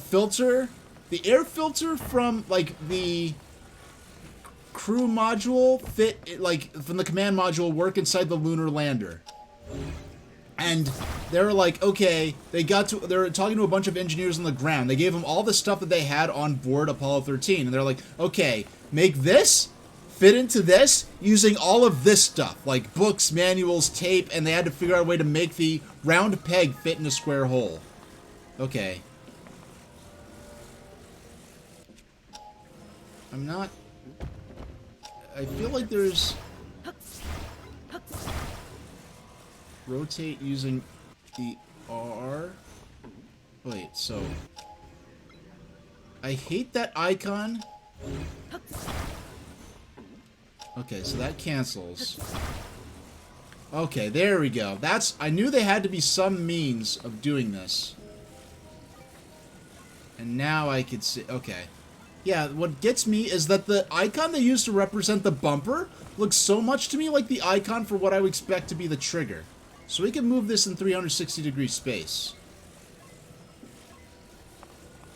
filter, the air filter from, like, the crew module fit, like, from the command module work inside the lunar lander. And they were like, okay, they were talking to a bunch of engineers on the ground. They gave them all the stuff that they had on board Apollo 13. And they're like, okay, make this fit into this using all of this stuff, like books, manuals, tape, and they had to figure out a way to make the round peg fit in a square hole. Okay. I feel like there's... Rotate using the R. Wait, so... I hate that icon. Okay, so that cancels. Okay, there we go. I knew there had to be some means of doing this. And now I could see... Okay. Yeah, what gets me is that the icon they used to represent the bumper looks so much to me like the icon for what I would expect to be the trigger. So we can move this in 360-degree space.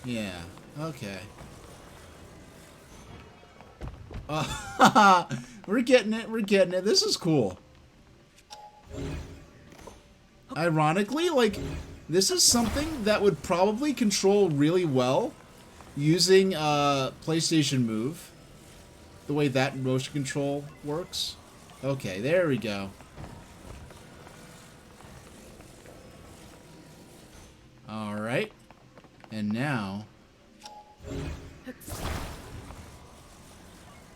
Yeah, okay. We're getting it, we're getting it. This is cool. Ironically, like, this is something that would probably control really well using PlayStation Move. The way that motion control works. Okay, there we go. Alright. And now...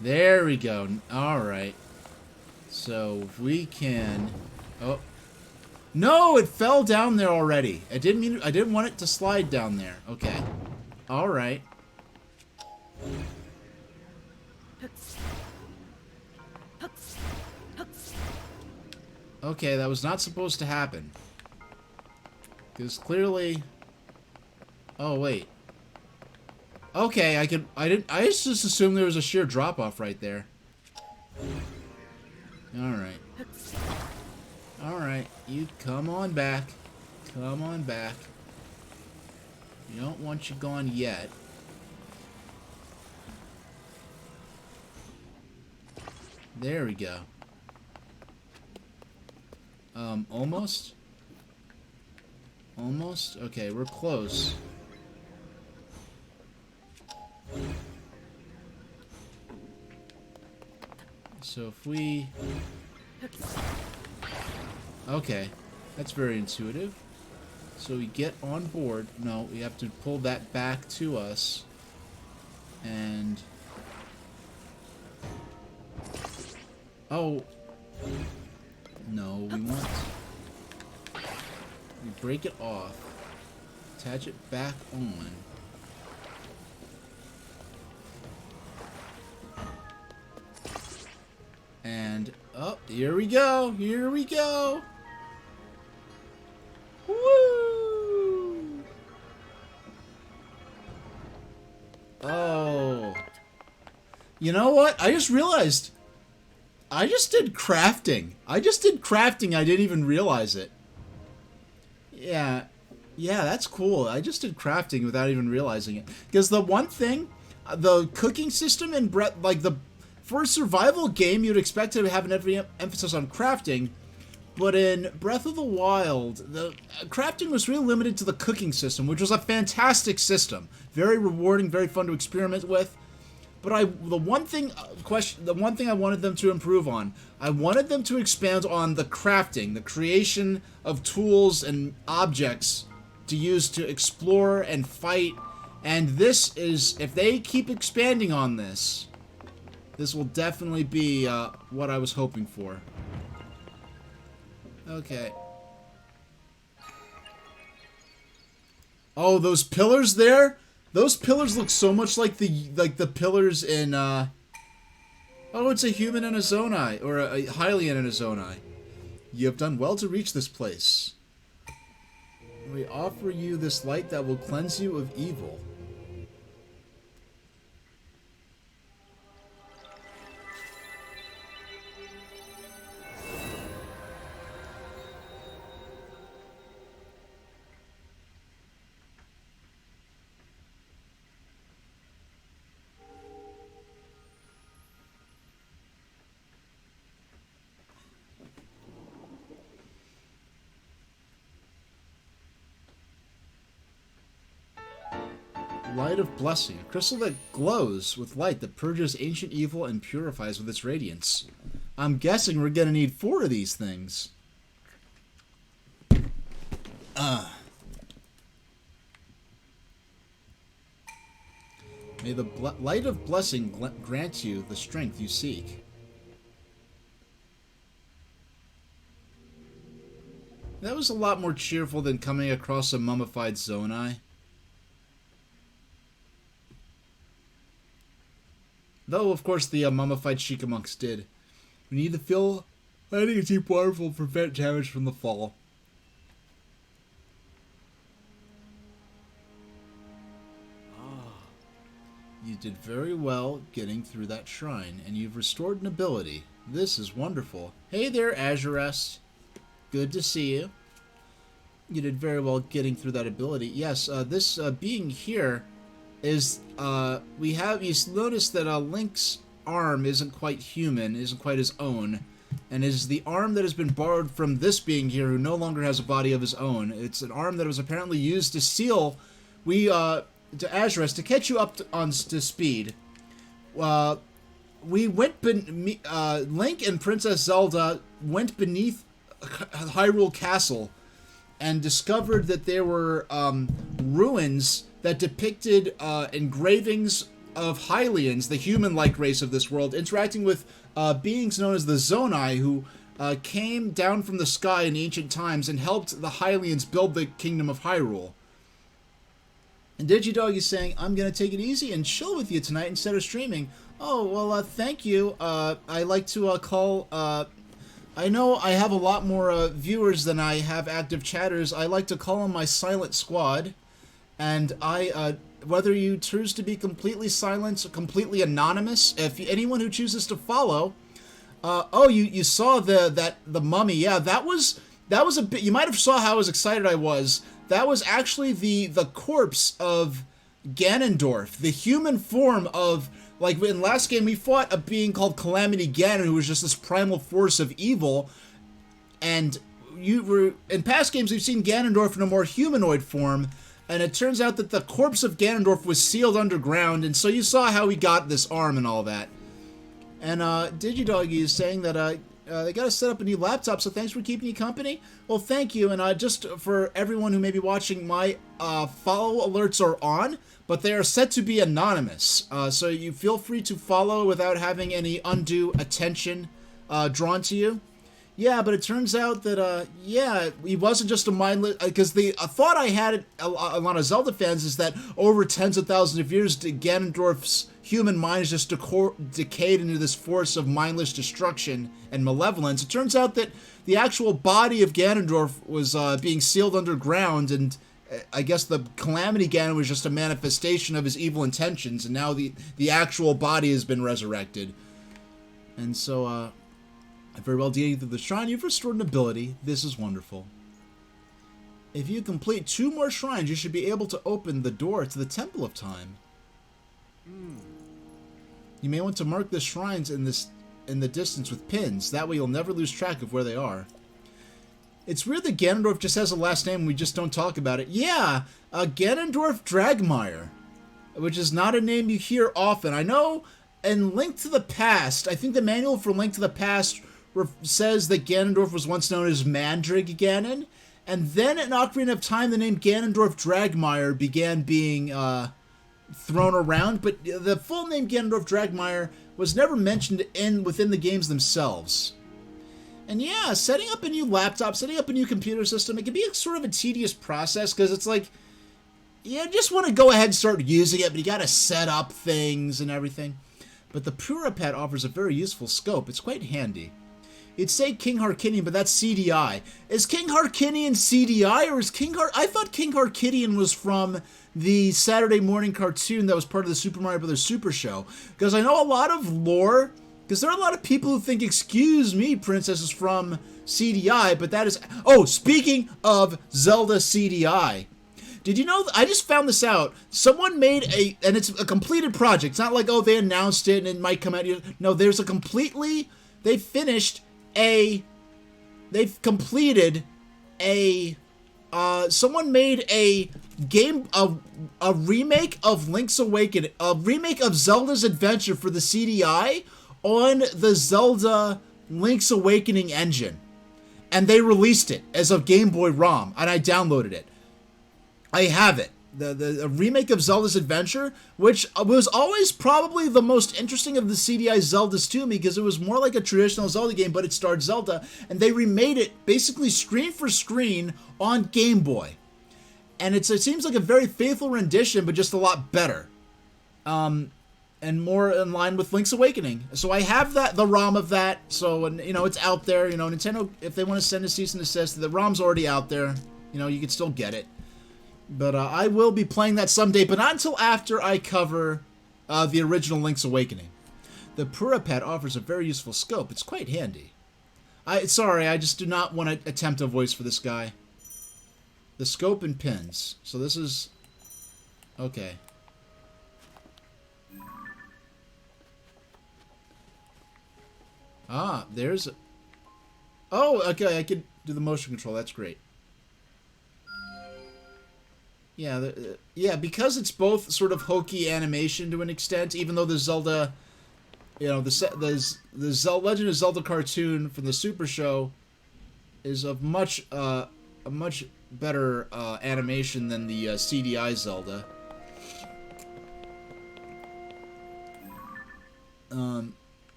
There we go. Alright. So, if we can... Oh. No! It fell down there already. I didn't want it to slide down there. Okay. Alright. Okay, that was not supposed to happen. Because clearly... Oh, wait. Okay, I just assumed there was a sheer drop-off right there. Alright. Alright, you come on back. Come on back. We don't want you gone yet. There we go. Almost? Almost? Okay, we're close. So if we... Okay, that's very intuitive. So we get on board. No, we have to pull that back to us. And... Oh. No, we want... We break it off. Attach it back on. And, oh, here we go. Here we go. Woo! Oh. You know what? I just realized. I just did crafting. I didn't even realize it. Yeah. Yeah, that's cool. I just did crafting without even realizing it. Because the one thing, the cooking system in for a survival game, you'd expect to have an emphasis on crafting, but in Breath of the Wild, the crafting was really limited to the cooking system, which was a fantastic system. Very rewarding, very fun to experiment with. But the one thing I wanted them to improve on, I wanted them to expand on the crafting, the creation of tools and objects to use to explore and fight. And this is, if they keep expanding on this, this will definitely be what I was hoping for. Okay. Oh, those pillars there? Those pillars look so much like the pillars in oh, it's a human and a Zonai, or a Hylian and a Zonai. You have done well to reach this place. We offer you this light that will cleanse you of evil. Light of Blessing, a crystal that glows with light that purges ancient evil and purifies with its radiance. I'm guessing we're gonna need 4 of these things. May the light of blessing grant you the strength you seek. That was a lot more cheerful than coming across a mummified Zonai. Though, of course, the mummified Sheikah monks did. We need to fill lighting a deep waterfall to prevent damage from the fall. You did very well getting through that shrine, and you've restored an ability. This is wonderful. Hey there, Azurest. Good to see you. You did very well getting through that ability. Yes, this being here is, you notice that Link's arm isn't quite human, isn't quite his own, and is the arm that has been borrowed from this being here who no longer has a body of his own. It's an arm that was apparently used to seal, to Azurest, to catch you up to speed. We went, Link and Princess Zelda went beneath Hyrule Castle and discovered that there were ruins that depicted engravings of Hylians, the human-like race of this world, interacting with beings known as the Zonai, who came down from the sky in ancient times and helped the Hylians build the kingdom of Hyrule. And Digidog is saying, I'm going to take it easy and chill with you tonight instead of streaming. Oh, well, thank you. I like to call... I know I have a lot more viewers than I have active chatters. I like to call them my silent squad. And whether you choose to be completely silent or completely anonymous, if anyone who chooses to follow... oh, you saw the mummy. Yeah, that was a bit... You might have saw how excited I was. That was actually the corpse of Ganondorf, the human form of, like, in last game we fought a being called Calamity Ganon, who was just this primal force of evil, and in past games we've seen Ganondorf in a more humanoid form, and it turns out that the corpse of Ganondorf was sealed underground, and so you saw how he got this arm and all that. And Digidoggy is saying that they got to set up a new laptop, so thanks for keeping you company. Well, thank you, and just for everyone who may be watching, my follow alerts are on, but they are set to be anonymous. So you feel free to follow without having any undue attention drawn to you. Yeah, but it turns out that, yeah, he wasn't just a mindless... Because the thought I had, a lot of Zelda fans, is that over tens of thousands of years, Ganondorf's human mind is just decayed into this force of mindless destruction and malevolence. It turns out that the actual body of Ganondorf was being sealed underground, and I guess the Calamity Ganon was just a manifestation of his evil intentions, and now the actual body has been resurrected. And so, very well dealing through the shrine, you've restored an ability. This is wonderful. If you complete 2 more shrines, you should be able to open the door to the Temple of Time. You may want to mark the shrines in the distance with pins. That way you'll never lose track of where they are. It's weird that Ganondorf just has a last name and we just don't talk about it. Yeah, Ganondorf Dragmire, which is not a name you hear often. I know in Link to the Past, I think the manual for Link to the Past says that Ganondorf was once known as Mandrig Ganon, and then in Ocarina of Time the name Ganondorf Dragmire began being thrown around, but the full name Ganondorf Dragmire was never mentioned within the games themselves. And yeah, setting up a new laptop, setting up a new computer system, it can be sort of a tedious process, because it's like, you just want to go ahead and start using it, but you got to set up things and everything. But the Purapet offers a very useful scope. It's quite handy. It'd say King Harkinian, but that's CDI. Is King Harkinian CDI, or is King I thought King Harkinian was from the Saturday morning cartoon that was part of the Super Mario Bros. Super Show. Because I know a lot of lore, because there are a lot of people who think, excuse me, Princess is from CDI, but that is... Oh, speaking of Zelda CDI, did you know, I just found this out, someone made and it's a completed project. It's not like, oh, they announced it and it might come out. No, there's a completely, they've completed a, someone made a game, a remake of Link's Awakening, a remake of Zelda's Adventure for the CDI on the Zelda Link's Awakening engine. And they released it as a Game Boy ROM, and I downloaded it. I have it. The remake of Zelda's Adventure, which was always probably the most interesting of the CDI Zeldas to me, because it was more like a traditional Zelda game, but it starred Zelda, and they remade it basically screen for screen on Game Boy. And it seems like a very faithful rendition, but just a lot better. And more in line with Link's Awakening. So I have the ROM of that, so, and, you know, it's out there. You know, Nintendo, if they want to send a cease and desist, the ROM's already out there. You know, you can still get it. But I will be playing that someday, but not until after I cover the original Link's Awakening. The Purapet offers a very useful scope. It's quite handy. Sorry, I just do not want to attempt a voice for this guy. The scope and pins. So this is... Okay. Ah, there's... Oh, okay, I can do the motion control. That's great. Yeah, yeah, because it's both sort of hokey animation to an extent, even though the Zelda, you know, the Legend of Zelda cartoon from the Super Show is of a much better animation than the CDI Zelda.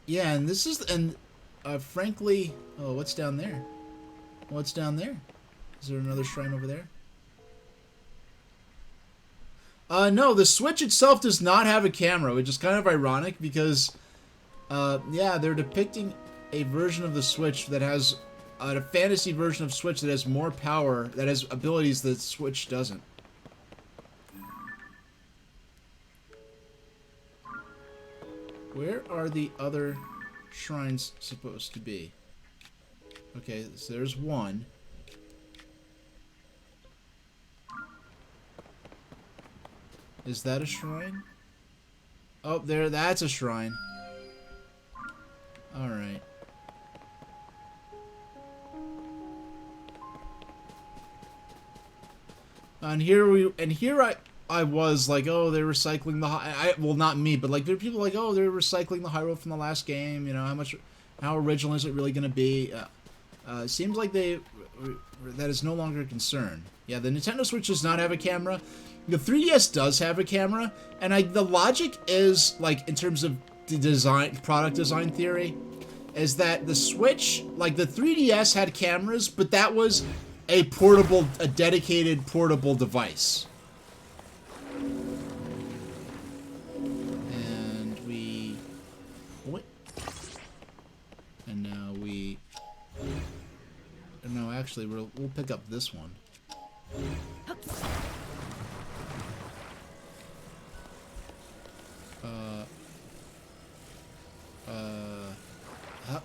Yeah, and this is, and frankly, oh, what's down there? What's down there? Is there another shrine over there? No, the Switch itself does not have a camera, which is kind of ironic because, yeah, they're depicting a version of the Switch that has, a fantasy version of Switch that has more power, that has abilities that Switch doesn't. Where are the other shrines supposed to be? Okay, so there's one. Is that a shrine? Oh, that's a shrine. Alright. And here I was like, oh, they're recycling the well, not me, but like there are people like, oh, they're recycling the Hyrule from the last game. You know, how original is it really going to be? Seems like that is no longer a concern. Yeah, the Nintendo Switch does not have a camera. The 3DS does have a camera, and the logic is, like, in terms of the product design theory, is that the Switch, like the 3DS had cameras, but that was a dedicated portable device. And we... What? And now we... No, actually, we'll pick up this one.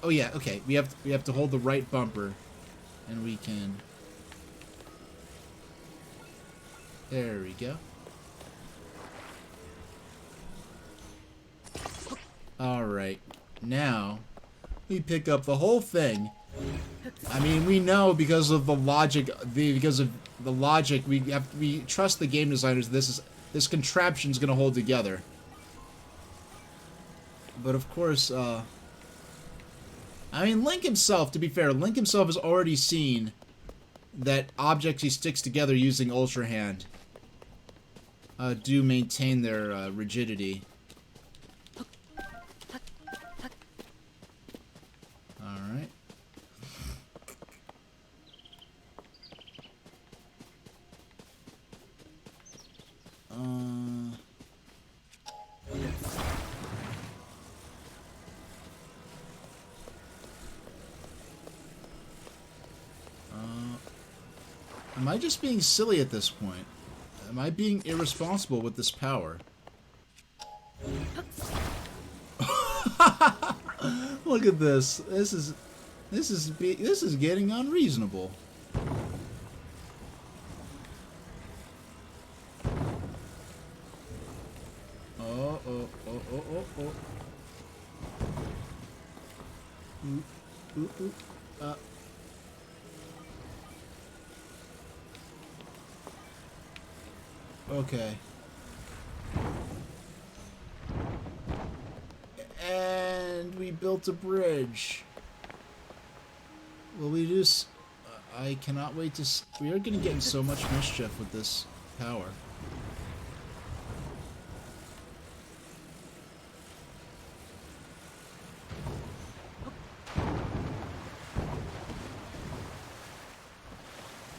Oh yeah, okay. We have to hold the right bumper, and we can. There we go. All right, now we pick up the whole thing. I mean, we know because of the logic, we trust the game designers. This contraption's gonna hold together. But of course, I mean, Link himself, to be fair, Link himself has already seen that objects he sticks together using Ultra Hand do maintain their rigidity. Alright. Am I just being silly at this point? Am I being irresponsible with this power? Look at this. This is getting unreasonable. Oh, oh, oh, oh, oh, oh. Ooh, ooh, ooh. Okay. And we built a bridge. Will we just... I cannot wait to... We are going to get in so much mischief with this power.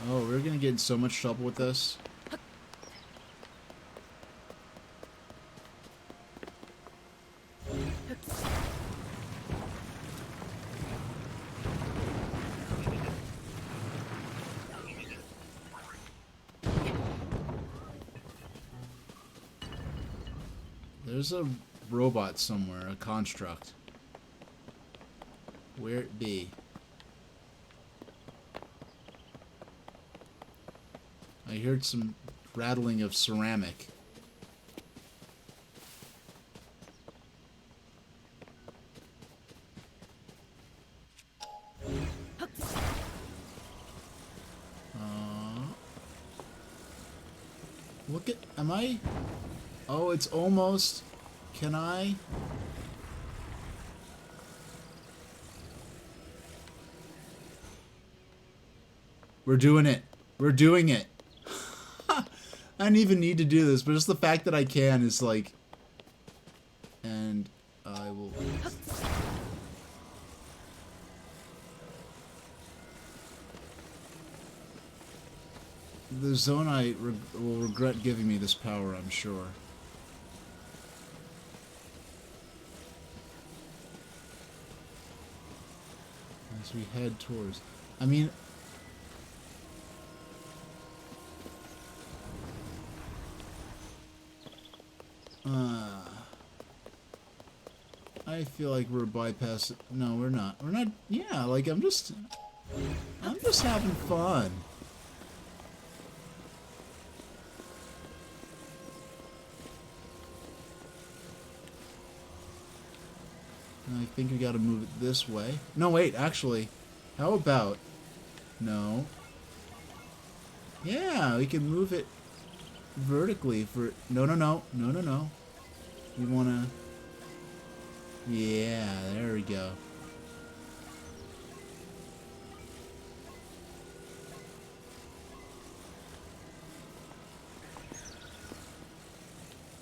Oh, we're going to get in so much trouble with this. There's a robot somewhere, a construct. Where it be? I heard some rattling of ceramic. Look at... Am I... Oh, it's almost... Can I... We're doing it. We're doing it. I didn't even need to do this, but just the fact that I can is like... And I will... The Zonai will regret giving me this power, I'm sure. As we head towards... I mean... I feel like we're bypassing... No, we're not. We're not... Yeah, like, I'm just having fun. I think we gotta move it this way. No, wait, actually. How about... No. Yeah, we can move it vertically for... No, no, no. No, no, no. We wanna... Yeah, there we go.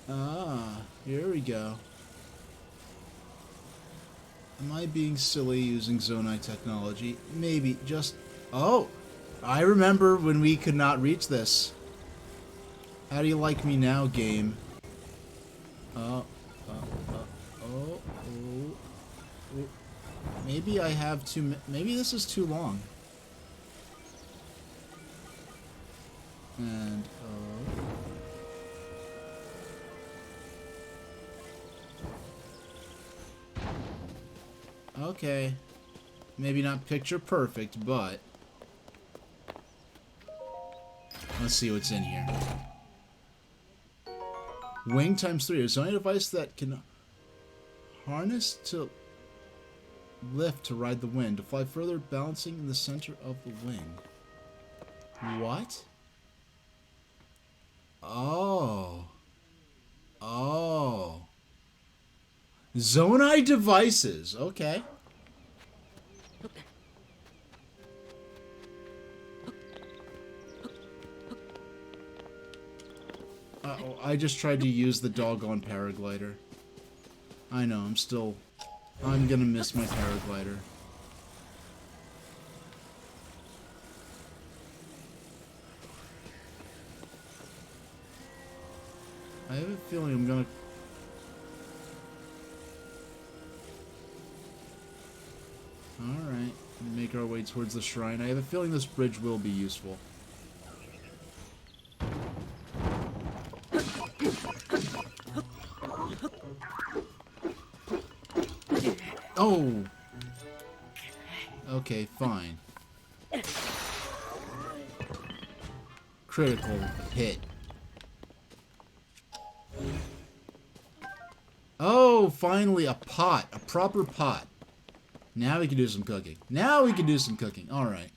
Ah, here we go. Am I being silly using Zonai technology? Maybe, just... Oh! I remember when we could not reach this. How do you like me now, game? Oh. Maybe I have too... Maybe this is too long. And, okay. Maybe not picture perfect, but... Let's see what's in here. Wing times 3. It's the only device that can harness to lift to ride the wind. To fly further, balancing in the center of the wing. What? Oh. Oh. Zonai devices. Okay. Uh-oh, I just tried to use the doggone paraglider. I know, I'm gonna miss my paraglider. I have a feeling I'm gonna... Alright, make our way towards the shrine. I have a feeling this bridge will be useful. Oh! Okay, fine. Critical hit. Oh, finally a pot. A proper pot. Now we can do some cooking. Now we can do some cooking. Alright.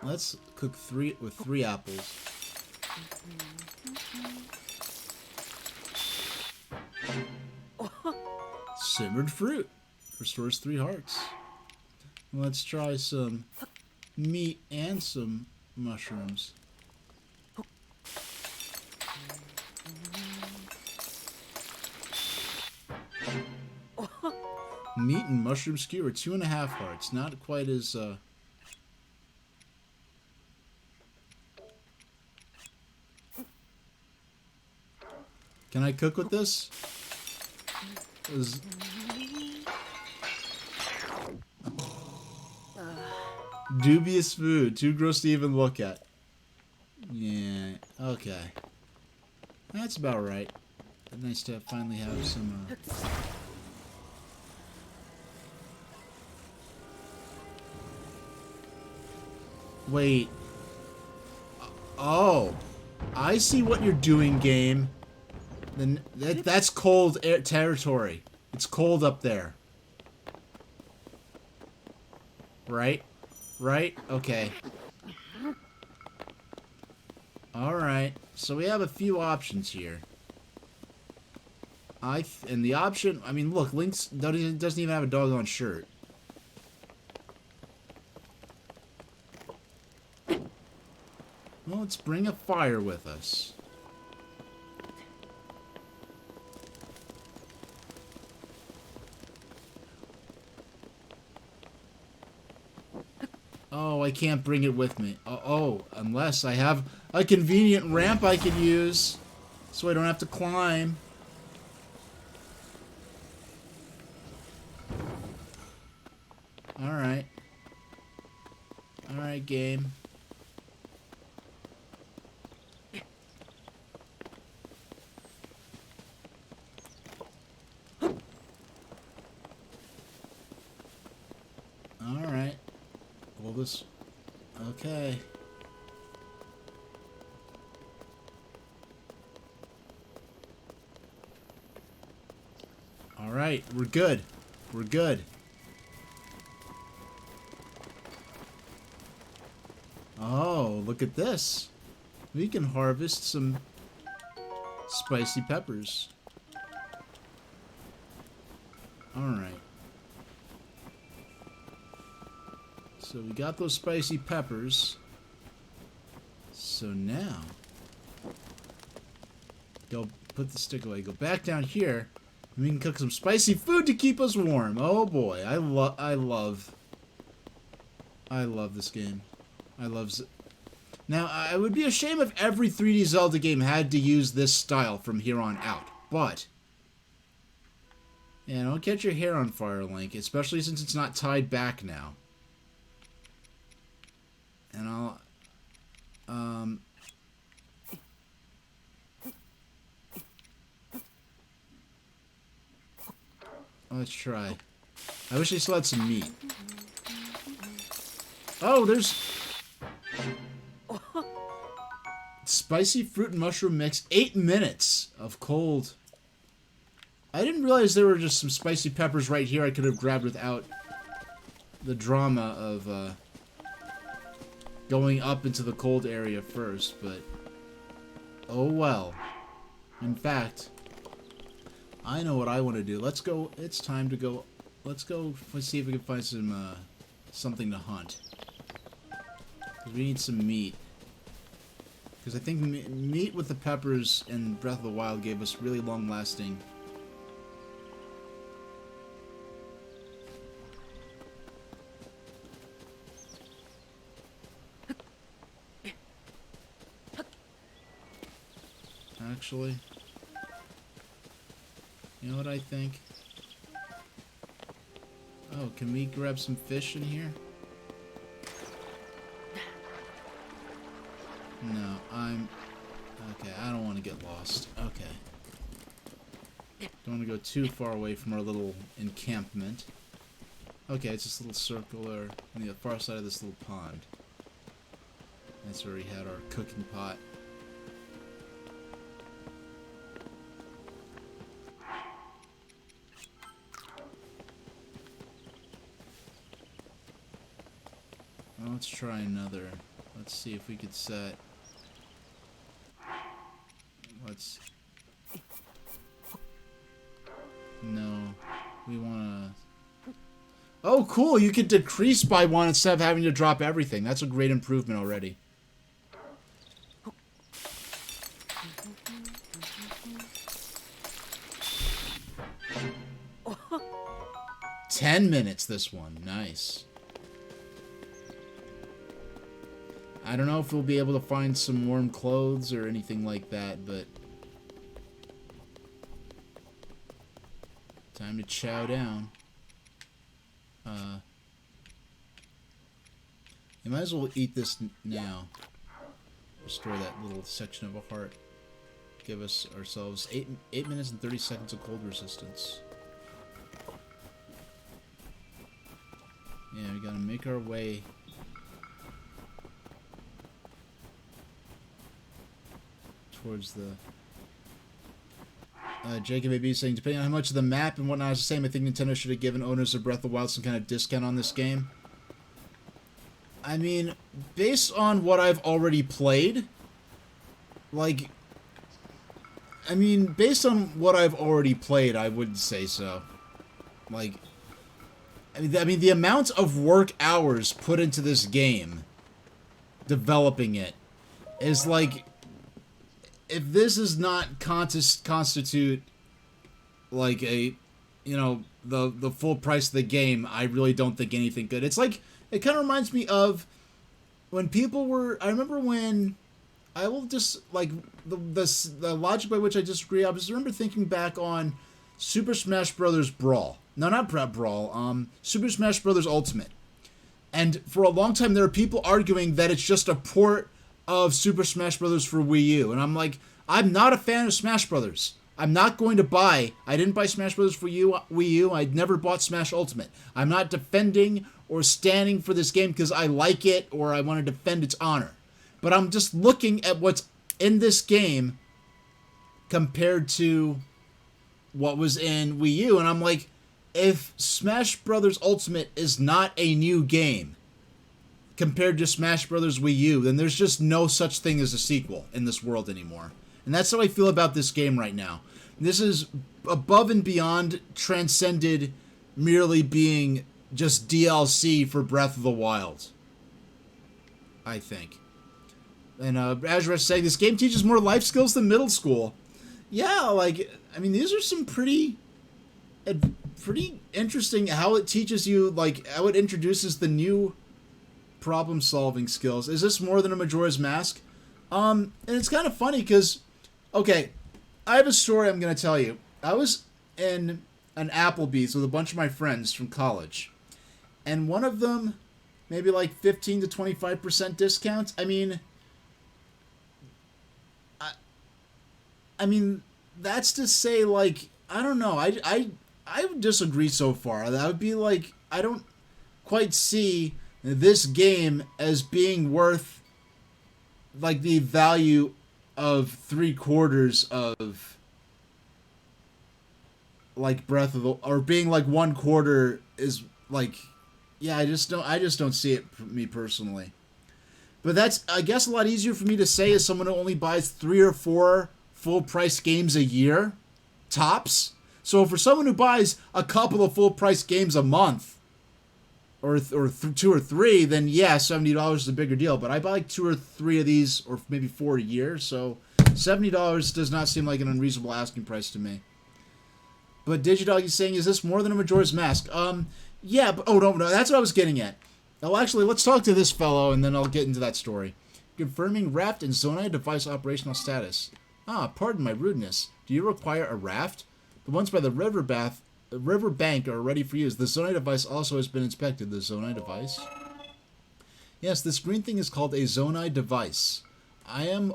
Let's cook with 3 apples. Simmered fruit. Restores 3 hearts. Let's try some meat and some mushrooms. Meat and mushroom skewer, 2.5 hearts. Not quite as, Can I cook with this? Dubious food. Too gross to even look at. Yeah, okay. That's about right. Nice to finally have some, Wait. Oh. I see what you're doing, game. Then that's cold territory. It's cold up there. Right? Right? Okay. Alright. So we have a few options here. And the option... I mean, look, Link's doesn't even have a doggone shirt. Well, let's bring a fire with us. Oh, I can't bring it with me. Oh, unless I have a convenient ramp I could use, so I don't have to climb. Alright. Alright, game. Alright. Well, this... Okay. Alright, we're good. We're good. Oh, look at this. We can harvest some spicy peppers. Alright. So we got those spicy peppers. So now, go put the stick away. Go back down here, and we can cook some spicy food to keep us warm. Oh boy, I love this game. Now, it would be a shame if every 3D Zelda game had to use this style from here on out. But, yeah, don't catch your hair on fire, Link, especially since it's not tied back now. And let's try. I wish they still had some meat. Oh, there's... Spicy fruit and mushroom mix. 8 minutes of cold. I didn't realize there were just some spicy peppers right here I could have grabbed without the drama of going up into the cold area first, but oh well. In fact, I know what I want to do. Let's go. It's time to go. Let's go see if we can find some something to hunt. 'Cause we need some meat. Because I think meat with the peppers in Breath of the Wild gave us really long-lasting. Actually, you know what I think? Oh, can we grab some fish in here? No, okay, I don't want to get lost. Okay. Don't want to go too far away from our little encampment. Okay, it's this little circular on the far side of this little pond. That's where we had our cooking pot. Well, let's try another. Let's see if we could set... Let's... No. We want to... Oh, cool! You can decrease by one instead of having to drop everything. That's a great improvement already. $10 this one. Nice. I don't know if we'll be able to find some warm clothes or anything like that, but... Time to chow down. You might as well eat this now. Restore that little section of a heart. Give us ourselves 8 minutes and 30 seconds of cold resistance. Yeah, we gotta make our way towards the... Jacob AB saying, depending on how much of the map and whatnot is the same, I think Nintendo should have given owners of Breath of the Wild some kind of discount on this game. I mean, based on what I've already played, like... I mean, based on what I've already played, I would say so. Like... I mean, the amount of work hours put into this game, developing it, is like... If this is not constitute, like, a, you know, the full price of the game, I really don't think anything good. It's like, it kind of reminds me of when people were, I remember when, I will just, like, the logic by which I disagree, I just remember thinking back on Super Smash Bros. Brawl. No, not Brawl, Super Smash Bros. Ultimate. And for a long time, there were people arguing that it's just a port of Super Smash Bros. For Wii U. And I'm like, I'm not a fan of Smash Bros. I'm not going to buy... I didn't buy Smash Bros. For Wii U. I never bought Smash Ultimate. I'm not defending or standing for this game because I like it or I want to defend its honor. But I'm just looking at what's in this game compared to what was in Wii U. And I'm like, if Smash Bros. Ultimate is not a new game compared to Smash Bros. Wii U, then there's just no such thing as a sequel in this world anymore. And that's how I feel about this game right now. This is above and beyond transcended merely being just DLC for Breath of the Wild, I think. And Azure saying, this game teaches more life skills than middle school. Yeah, like, I mean, these are some pretty interesting how it teaches you, like, how it introduces the new problem-solving skills. Is this more than a Majora's Mask? And it's kind of funny because, okay, I have a story I'm going to tell you. I was in an Applebee's with a bunch of my friends from college, and one of them, maybe like 15 to 25% discounts. I mean, I mean, that's to say, like, I don't know. I would disagree so far. That would be like, I don't quite see this game as being worth, like, the value of 3/4 of, like, Breath of the... Or being, like, 1/4 is, like... Yeah, I just don't see it, me personally. But that's, I guess, a lot easier for me to say as someone who only buys 3 or 4 full-price games a year. Tops. So for someone who buys a couple of full-price games a month, or 2 or 3, then yeah, $70 is a bigger deal. But I buy like 2 or 3 of these, or maybe 4 a year, so $70 does not seem like an unreasonable asking price to me. But Digidog is saying, is this more than a Majora's Mask? Yeah, but, oh, no, that's what I was getting at. Well, actually, let's talk to this fellow, and then I'll get into that story. Confirming raft and Zonai device operational status. Ah, pardon my rudeness. Do you require a raft? The ones by the river bank are ready for use. The Zonai device also has been inspected. The Zonai device? Yes, this green thing is called a Zonai device. The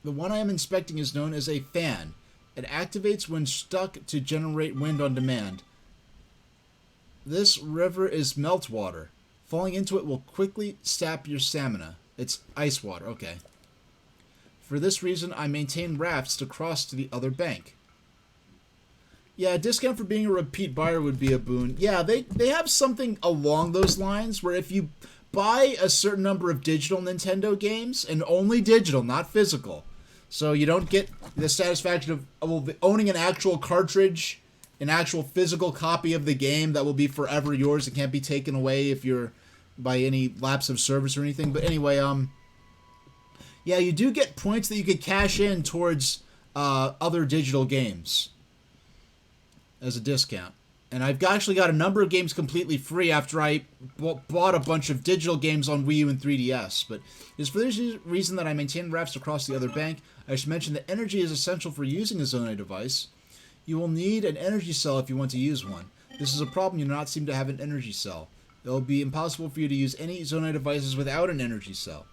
one I am inspecting is known as a fan. It activates when stuck to generate wind on demand. This river is meltwater. Falling into it will quickly sap your stamina. It's ice water, okay. For this reason, I maintain rafts to cross to the other bank. Yeah, a discount for being a repeat buyer would be a boon. Yeah, they have something along those lines where if you buy a certain number of digital Nintendo games, and only digital, not physical, so you don't get the satisfaction of owning an actual cartridge, an actual physical copy of the game that will be forever yours. It can't be taken away if you're by any lapse of service or anything. But anyway, yeah, you do get points that you could cash in towards other digital games as a discount. And I've actually got a number of games completely free after I bought a bunch of digital games on Wii U and 3DS. But it's for this reason that I maintain rafts across the other bank. I should mention that energy is essential for using a Zonai device. You will need an energy cell if you want to use one. This is a problem. You do not seem to have an energy cell. It will be impossible for you to use any Zonai devices without an energy cell.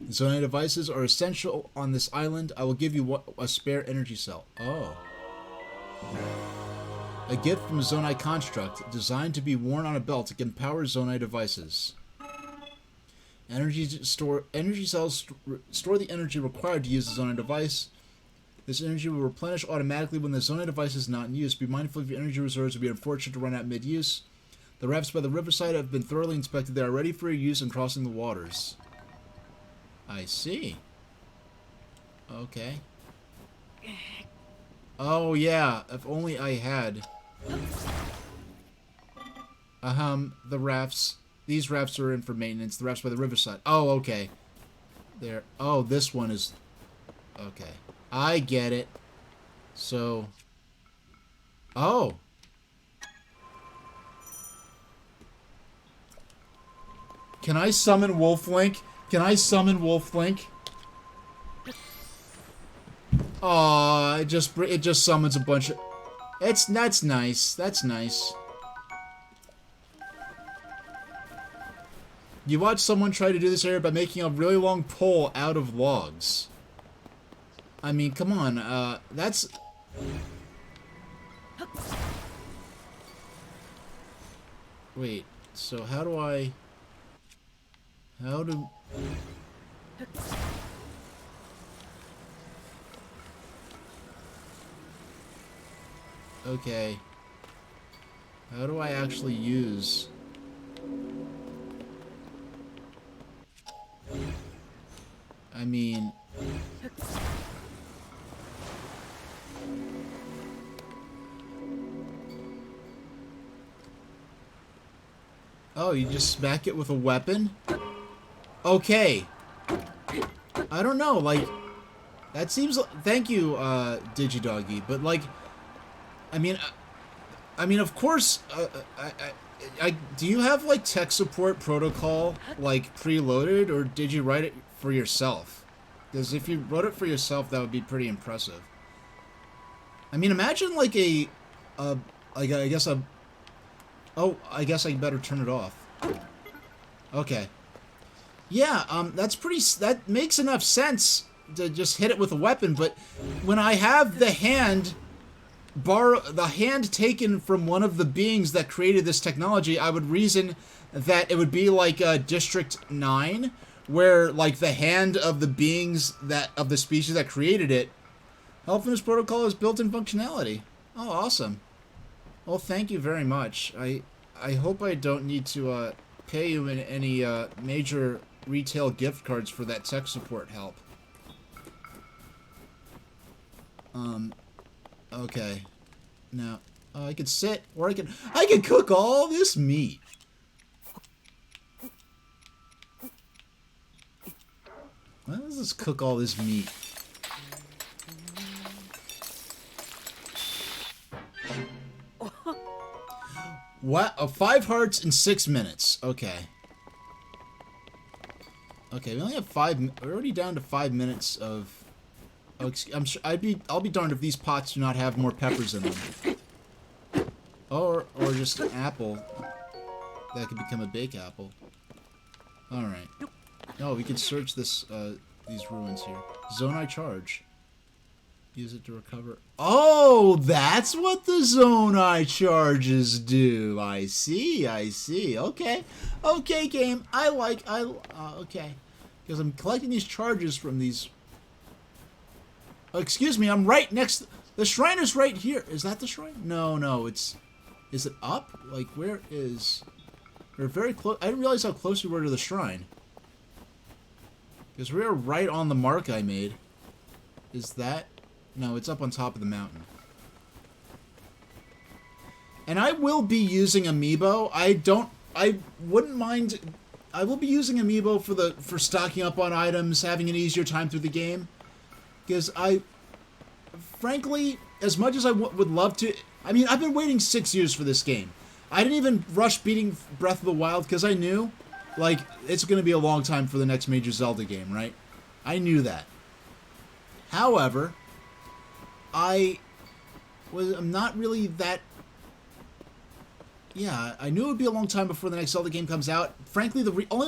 Zonai devices are essential on this island. I will give you a spare energy cell. Oh. A gift from a Zonai construct designed to be worn on a belt. It can power Zonai devices. Energy cells store the energy required to use the Zonai device. This energy will replenish automatically when the Zonai device is not in use. Be mindful of your energy reserves. It would be unfortunate to run out mid-use. The rafts by the riverside have been thoroughly inspected. They are ready for your use in crossing the waters. I see. Okay. Oh, yeah. If only I had... the rafts. These rafts are in for maintenance. The rafts by the riverside. Oh, okay. There. Oh, this one is... Okay. I get it. So... Oh. Can I summon Wolf-Link? Can I summon Wolf-Link? Aw, it just summons a bunch of... That's nice. That's nice. You watch someone try to do this area by making a really long pole out of logs. I mean, come on, that's... Wait, so how do I... How do... Okay. How do I actually use... I mean... Oh, you just smack it with a weapon? Okay. I don't know, like... That seems... Thank you, Digidoggy, but, like... I mean, of course, do you have, like, tech support protocol, like, preloaded, or did you write it for yourself? Because if you wrote it for yourself, that would be pretty impressive. I mean, imagine, like, I guess oh, I guess I better turn it off. Okay. Yeah, that makes enough sense to just hit it with a weapon, but when I have the hand taken from one of the beings that created this technology, I would reason that it would be like District 9, where like the hand of the beings of the species that created it. Helpfulness Protocol has built-in functionality. Oh, awesome. Well, thank you very much. I hope I don't need to pay you in any major retail gift cards for that tech support help. Okay. Now, I could sit, or I could cook all this meat. Why does this cook all this meat? What? 5 hearts in 6 minutes. Okay. Okay, we only have 5. We're already down to 5 minutes of. Oh, I'm sure I'll be darned if these pots do not have more peppers in them. Or just an apple that could become a bake apple. All right. Oh, we can search this these ruins here. Zonai charge. Use it to recover. Oh, that's what the Zonai charges do. I see. I see. Okay. Okay, game. Okay. Because I'm collecting these charges from these... Oh, excuse me, I'm right next... The shrine is right here. Is that the shrine? No, no, it's... Is it up? Like, where is... We're very close. I didn't realize how close we were to the shrine. Because we are right on the mark I made. Is that... No, it's up on top of the mountain. And I will be using Amiibo. I wouldn't mind... I will be using Amiibo for stocking up on items, having an easier time through the game. Because frankly, as much as I would love to... I mean, I've been waiting 6 years for this game. I didn't even rush beating Breath of the Wild because I knew, like, it's going to be a long time for the next major Zelda game, right? I knew that. However, I'm not really that... Yeah, I knew it would be a long time before the next Zelda game comes out. Frankly,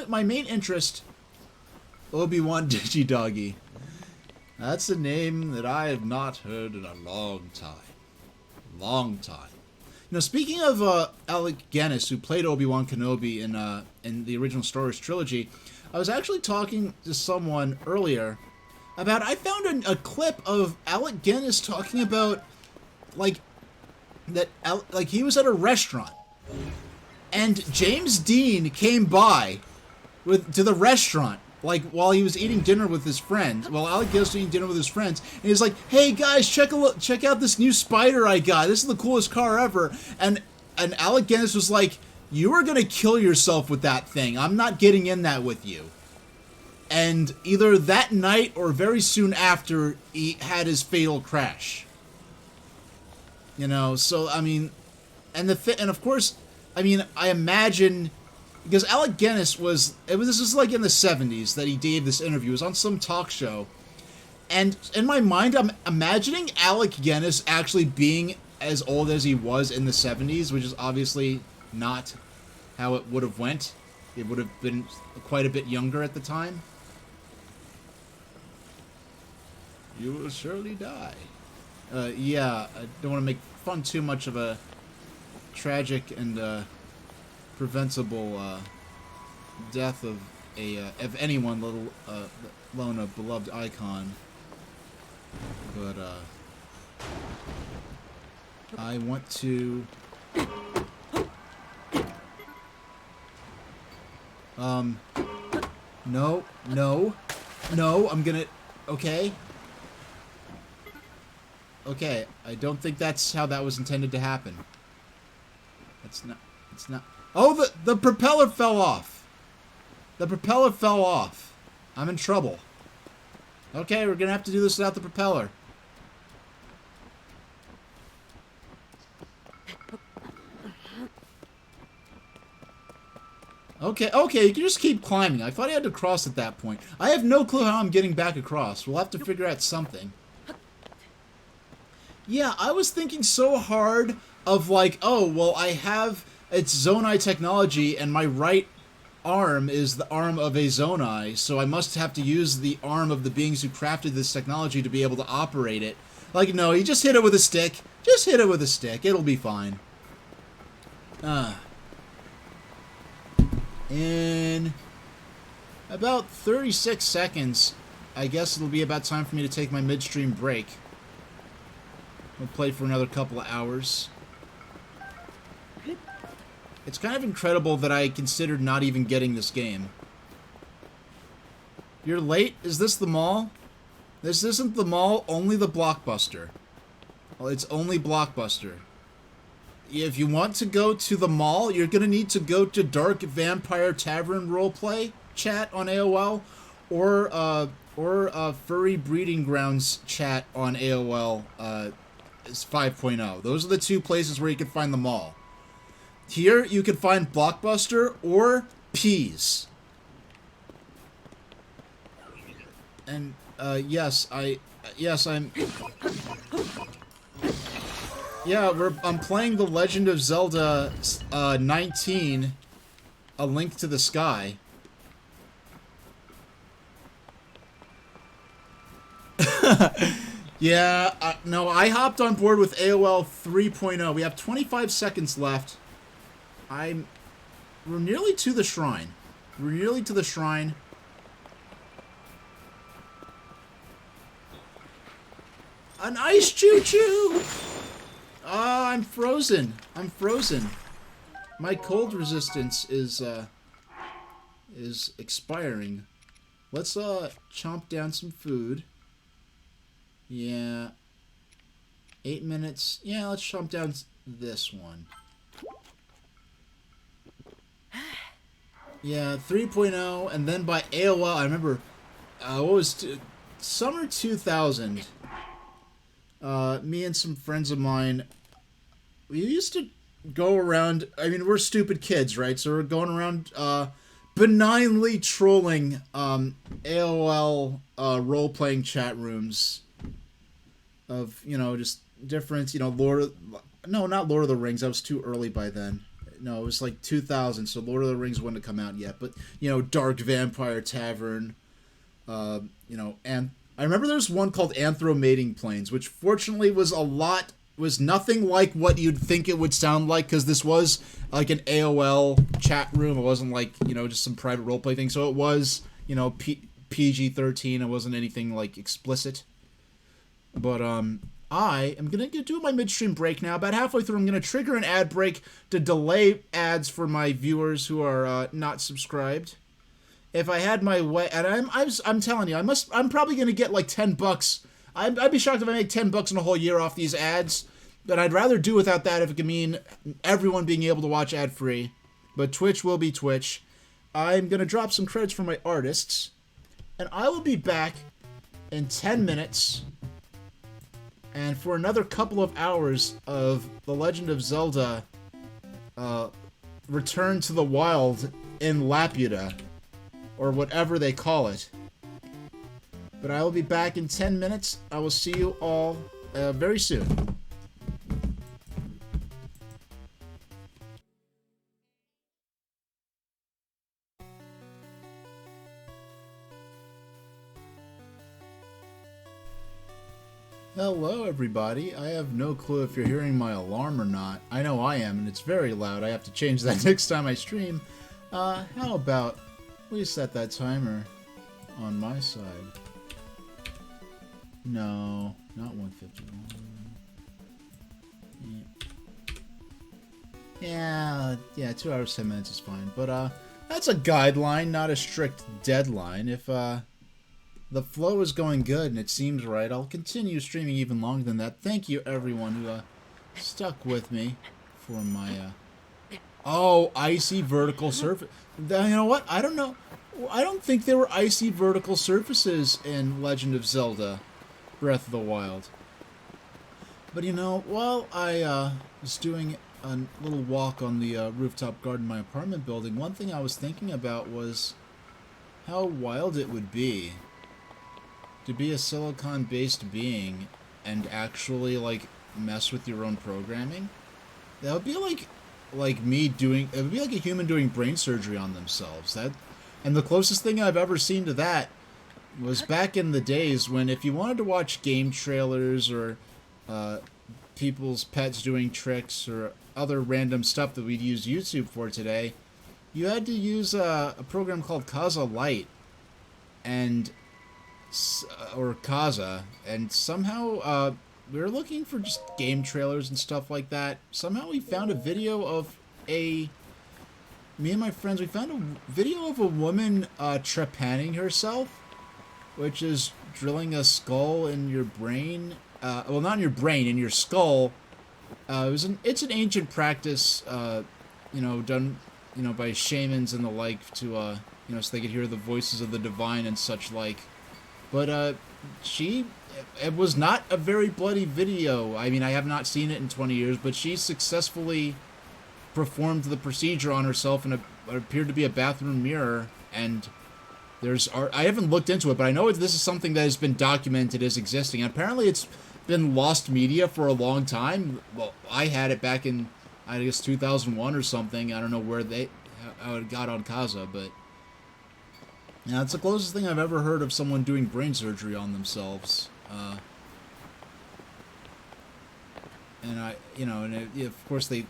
my main interest... Obi-Wan Digidoggy. That's a name that I have not heard in a long time. Long time. You know, speaking of Alec Guinness, who played Obi-Wan Kenobi in the original Star Wars trilogy, I was actually talking to someone earlier about... I found a clip of Alec Guinness talking about, like, like he was at a restaurant, and James Dean came by to the restaurant, like, while he was eating dinner with his friends, while Alec Guinness was eating dinner with his friends, and he's like, "Hey guys, check out this new Spider I got. This is the coolest car ever." And Alec Guinness was like, "You are gonna kill yourself with that thing. I'm not getting in that with you." And either that night or very soon after, he had his fatal crash. You know, so I mean, and of course, I mean, I imagine. Because Alec Guinness this was like in the 70s that he gave this interview. It was on some talk show. And in my mind, I'm imagining Alec Guinness actually being as old as he was in the 70s, which is obviously not how it would have went. It would have been quite a bit younger at the time. You will surely die. Yeah, I don't want to make fun too much of a tragic and, preventable death of anyone, let alone a beloved icon. But I want to no, I'm gonna... Okay, I don't think that's how that was intended to happen. It's not. Oh, the propeller fell off. The propeller fell off. I'm in trouble. Okay, we're gonna have to do this without the propeller. Okay, you can just keep climbing. I thought I had to cross at that point. I have no clue how I'm getting back across. We'll have to figure out something. Yeah, I was thinking so hard of like, oh, well, I have... It's Zonai technology, and my right arm is the arm of a Zonai, so I must have to use the arm of the beings who crafted this technology to be able to operate it. Like, no, you just hit it with a stick. Just hit it with a stick. It'll be fine. In about 36 seconds, I guess it'll be about time for me to take my midstream break. We'll play for another couple of hours. It's kind of incredible that I considered not even getting this game. You're late? Is this the mall? This isn't the mall, only the Blockbuster. Well, it's only Blockbuster. If you want to go to the mall, you're going to need to go to Dark Vampire Tavern Roleplay chat on AOL, or Furry Breeding Grounds chat on AOL 5.0. Those are the two places where you can find the mall. Here, you can find Blockbuster or Peas. And, yes, I'm... Yeah, I'm playing The Legend of Zelda 19, A Link to the Sky. Yeah, no, I hopped on board with AOL 3.0. We have 25 seconds left. We're nearly to the shrine. We're nearly to the shrine. An ice choo-choo! Ah, I'm frozen. I'm frozen. My cold resistance is expiring. Let's chomp down some food. Yeah. 8 minutes. Yeah, let's chomp down this one. Yeah, 3.0, and then by AOL, I remember, what was summer 2000, me and some friends of mine, we used to go around, I mean, we're stupid kids, right? So we're going around, benignly trolling, AOL, role-playing chat rooms of, you know, just different, you know, no, not Lord of the Rings, I was too early by then. No, it was like 2000, so Lord of the Rings wouldn't have come out yet. But, you know, Dark Vampire Tavern, you know, and I remember there was one called Anthro Mating Planes, which fortunately was nothing like what you'd think it would sound like, because this was like an AOL chat room. It wasn't like, you know, just some private roleplay thing. So it was, you know, PG-13. It wasn't anything like explicit. But, I am going to do my midstream break now. About halfway through, I'm going to trigger an ad break to delay ads for my viewers who are not subscribed. If I had my way, and I'm telling you, I'm probably going to get like $10. I'd be shocked if I make $10 in a whole year off these ads. But I'd rather do without that if it could mean everyone being able to watch ad free. But Twitch will be Twitch. I'm going to drop some credits for my artists, and I will be back in 10 minutes. And for another couple of hours of The Legend of Zelda Return to the Wild in Laputa, or whatever they call it. But I will be back in 10 minutes. I will see you all very soon. Hello, everybody. I have no clue if you're hearing my alarm or not. I know I am, and it's very loud. I have to change that next time I stream. How about we set that timer on my side? No, not 151. Yeah, 2 hours, 10 minutes is fine. But, that's a guideline, not a strict deadline. If, the flow is going good and it seems right, I'll continue streaming even longer than that. Thank you, everyone who stuck with me for my icy vertical surface. You know what? I don't know. I don't think there were icy vertical surfaces in Legend of Zelda Breath of the Wild. But you know, while I was doing a little walk on the rooftop garden in my apartment building, one thing I was thinking about was how wild it would be to be a silicon-based being and actually, like, mess with your own programming. That would be like me doing... It would be like a human doing brain surgery on themselves. And the closest thing I've ever seen to that was back in the days when if you wanted to watch game trailers or people's pets doing tricks or other random stuff that we'd use YouTube for today, you had to use a program called Kaza Lite. Or Kaza, and somehow we were looking for just game trailers and stuff like that. Somehow we found a video of me and my friends, we found a video of a woman trepanning herself, which is drilling a skull in your brain. Well, not in your brain, in your skull. It's an ancient practice, you know, done, you know, by shamans and the like to, you know, so they could hear the voices of the divine and such like. But, it was not a very bloody video. I mean, I have not seen it in 20 years, but she successfully performed the procedure on herself in what appeared to be a bathroom mirror, and there's art. I haven't looked into it, but I know this is something that has been documented as existing, and apparently it's been lost media for a long time. Well, I had it back in, I guess, 2001 or something. I don't know how it got on Kaza, but Yeah, that's the closest thing I've ever heard of someone doing brain surgery on themselves. And of course they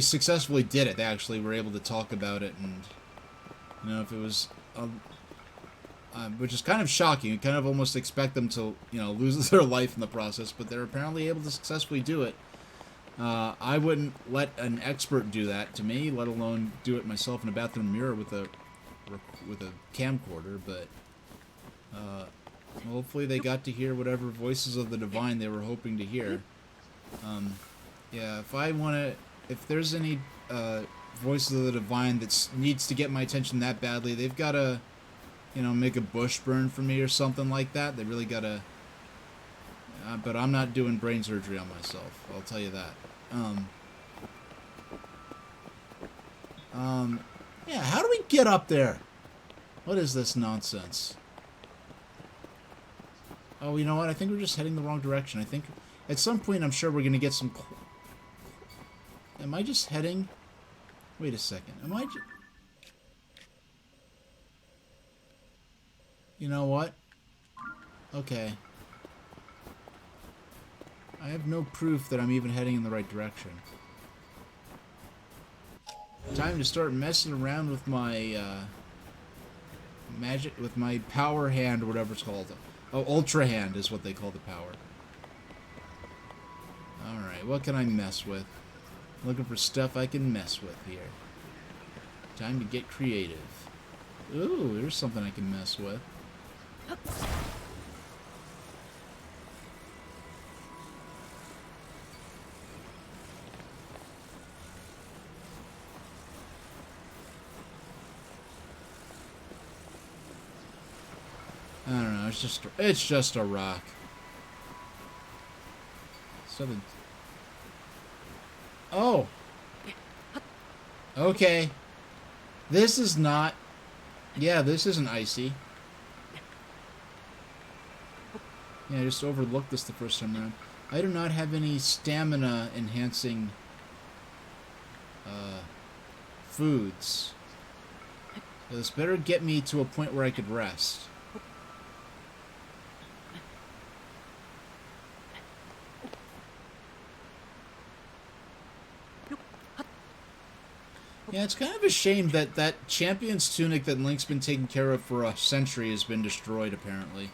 successfully did it. They actually were able to talk about it, and if it was, which is kind of shocking. You kind of almost expect them to, lose their life in the process, but they're apparently able to successfully do it. I wouldn't let an expert do that to me, let alone do it myself in a bathroom mirror with a camcorder. But hopefully they got to hear whatever voices of the divine they were hoping to hear. Yeah, if there's any voices of the divine that needs to get my attention that badly, they've got to, make a bush burn for me or something like that. They really got to. But I'm not doing brain surgery on myself. I'll tell you that. Yeah, how do we get up there? What is this nonsense? Oh, you know what? I think we're just heading the wrong direction. I think at some point I'm sure we're going to get some... Am I just heading... Wait a second. Am I just... You know what? Okay. I have no proof that I'm even heading in the right direction. Time to start messing around with my with my power hand, or whatever it's called. Oh, ultra hand is what they call the power. Alright, what can I mess with? Looking for stuff I can mess with here. Time to get creative. Ooh, there's something I can mess with. I don't know, it's just a rock. Something. Oh. Okay. This is not... Yeah, this isn't icy. Yeah, I just overlooked this the first time around. I do not have any stamina enhancing foods. So this better get me to a point where I could rest. Yeah, it's kind of a shame that that champion's tunic that Link's been taking care of for a century has been destroyed, apparently.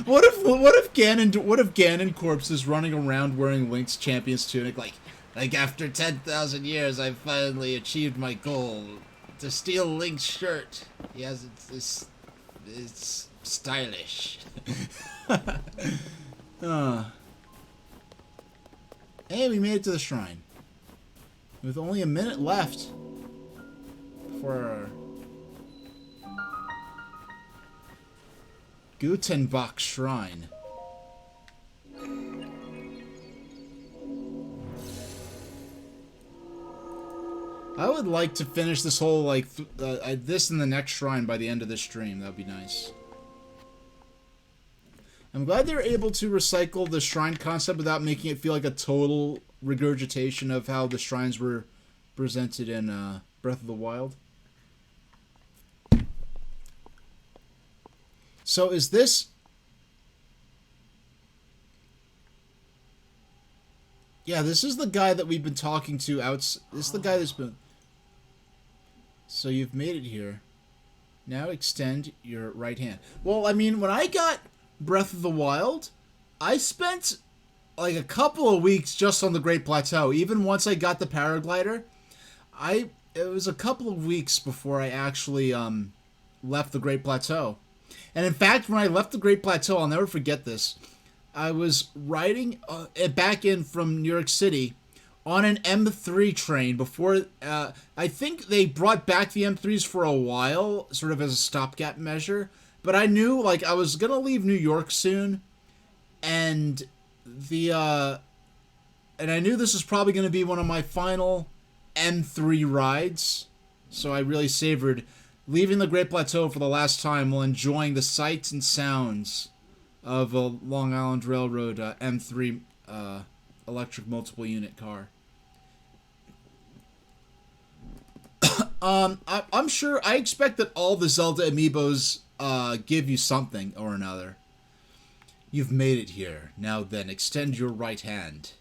what if Ganon Corpse is running around wearing Link's champion's tunic like after 10,000 years I finally achieved my goal to steal Link's shirt. Yes, it's stylish. Hey, we made it to the shrine. With only a minute left for our Gutenbach Shrine. I would like to finish this whole, this and the next shrine by the end of this stream. That would be nice. I'm glad they were able to recycle the shrine concept without making it feel like a total regurgitation of how the shrines were presented in Breath of the Wild. So is this... Yeah, this is the guy that we've been talking to This is the guy that's been... So you've made it here. Now extend your right hand. Well, I mean, when I got Breath of the Wild, I spent like a couple of weeks just on the Great Plateau. Even once I got the paraglider, it was a couple of weeks before I actually left the Great Plateau. And in fact, when I left the Great Plateau, I'll never forget this. I was riding back in from New York City on an M3 train before... I think they brought back the M3s for a while, sort of as a stopgap measure. But I knew, I was going to leave New York soon. And and I knew this was probably going to be one of my final M3 rides. So I really savored leaving the Great Plateau for the last time while enjoying the sights and sounds of a Long Island Railroad M3 electric multiple unit car. I'm sure. I expect that all the Zelda amiibos give you something or another. You've made it here. Now then, extend your right hand.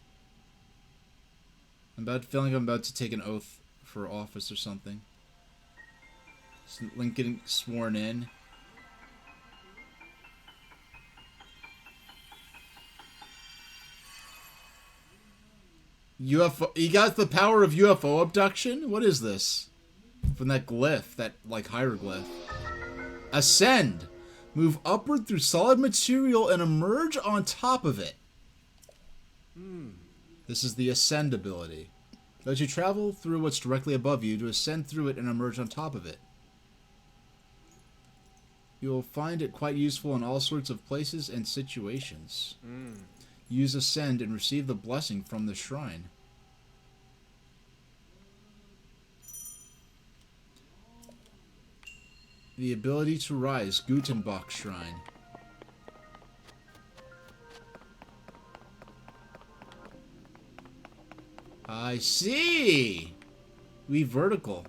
Feeling I'm about to take an oath for office or something. Link getting sworn in. UFO. You got the power of UFO abduction? What is this? From that glyph, that like hieroglyph. Ascend. Move upward through solid material and emerge on top of it. This is the ascend ability. Let you travel through what's directly above you to ascend through it and emerge on top of it. You will find it quite useful in all sorts of places and situations. Use ascend and receive the blessing from the shrine. The ability to rise, Gutenbach Shrine. I see! We vertical.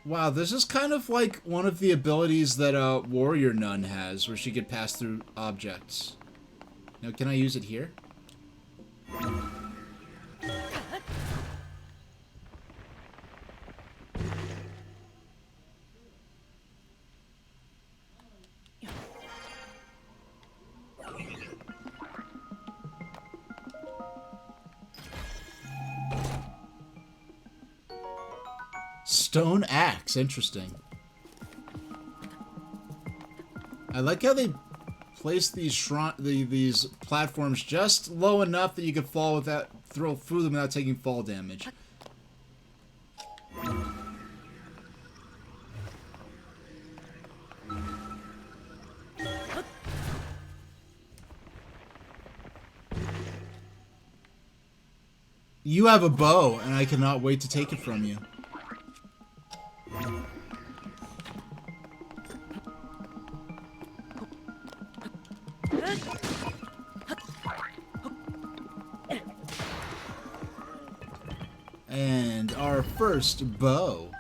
Wow, this is kind of like one of the abilities that Warrior Nun has, where she could pass through objects. Now, can I use it here? Stone axe, interesting. I like how they place these platforms just low enough that you can fall without through them without taking fall damage. You have a bow, and I cannot wait to take it from you. And our first bow.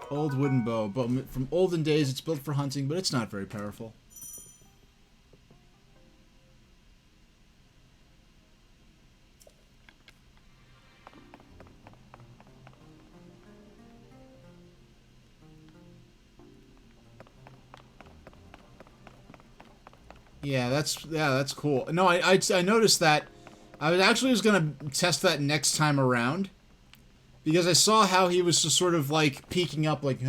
Old wooden bow. But from olden days, it's built for hunting, but it's not very powerful. Yeah, that's cool. No, I noticed that. I was actually gonna test that next time around, because I saw how he was just sort of like peeking up, like,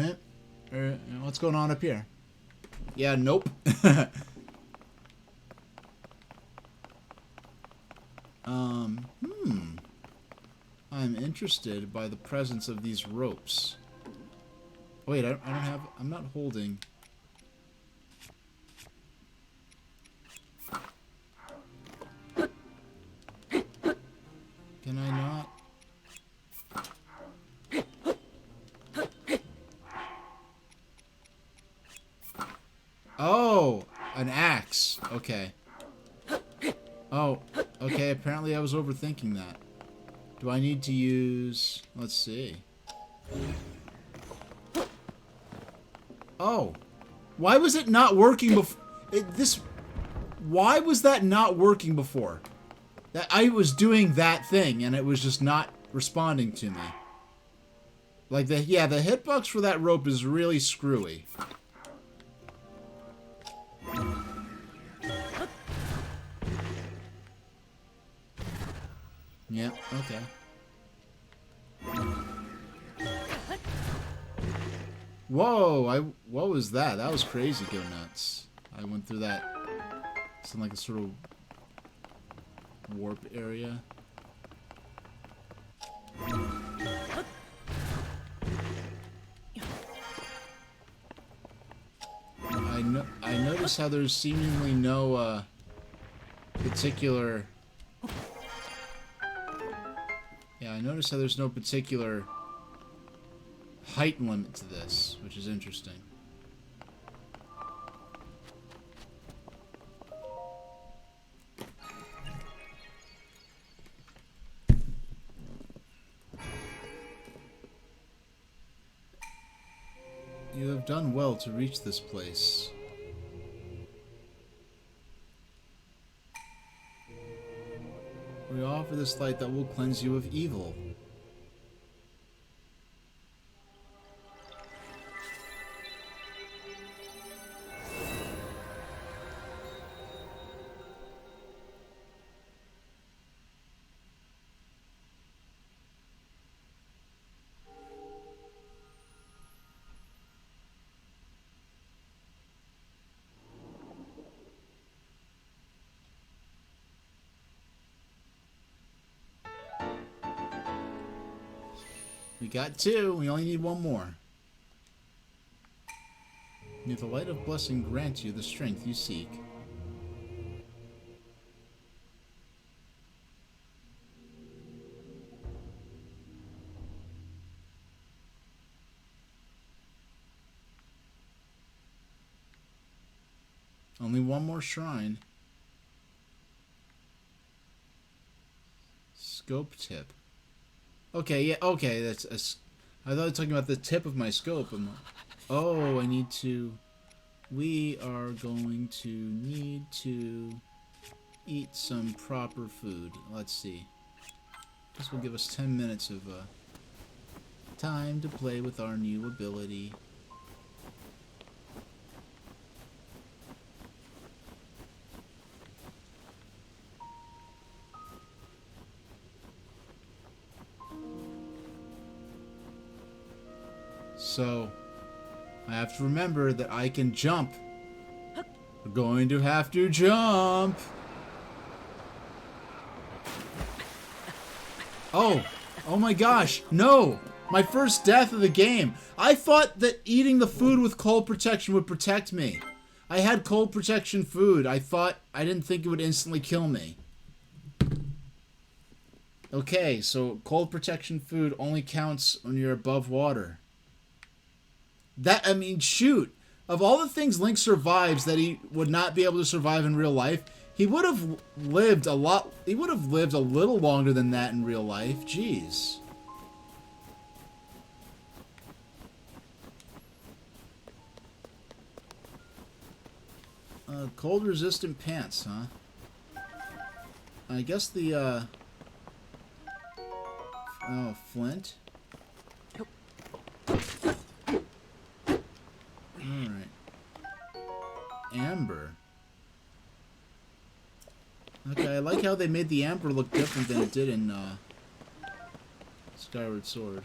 what's going on up here? Yeah, nope. I'm interested by the presence of these ropes. Wait, I don't have. I'm not holding. Can I not? Oh, an axe. Okay. Oh, okay. Apparently I was overthinking that. Do I need to use... Let's see. Oh. Why was it not working before? Why was that not working before? That I was doing that thing and it was just not responding to me. Like the hitbox for that rope is really screwy. Yeah, okay. Whoa, what was that? That was crazy, go nuts. I went through that. Sound like a sort of warp area. I notice how there's seemingly no particular. Yeah, I notice how there's no particular height limit to this, which is interesting. You've done well to reach this place. We offer this light that will cleanse you of evil. We got 2. We only need 1 more. May the light of blessing grant you the strength you seek. Only 1 more shrine. Scope tip. Okay, yeah, okay, I thought I was talking about the tip of my scope. Oh, I need to... We are going to need to eat some proper food. Let's see. This will give us 10 minutes of time to play with our new ability. So, I have to remember that I can jump. We're going to have to jump. Oh, oh my gosh, no. My first death of the game. I thought that eating the food with cold protection would protect me. I had cold protection food. I didn't think it would instantly kill me. Okay, so cold protection food only counts when you're above water. I mean, shoot. Of all the things Link survives that he would not be able to survive in real life, he would have lived a little longer than that in real life. Jeez. Cold resistant pants, huh? I guess the, oh, flint? Alright. Amber. Okay, I like how they made the amber look different than it did in, Skyward Sword.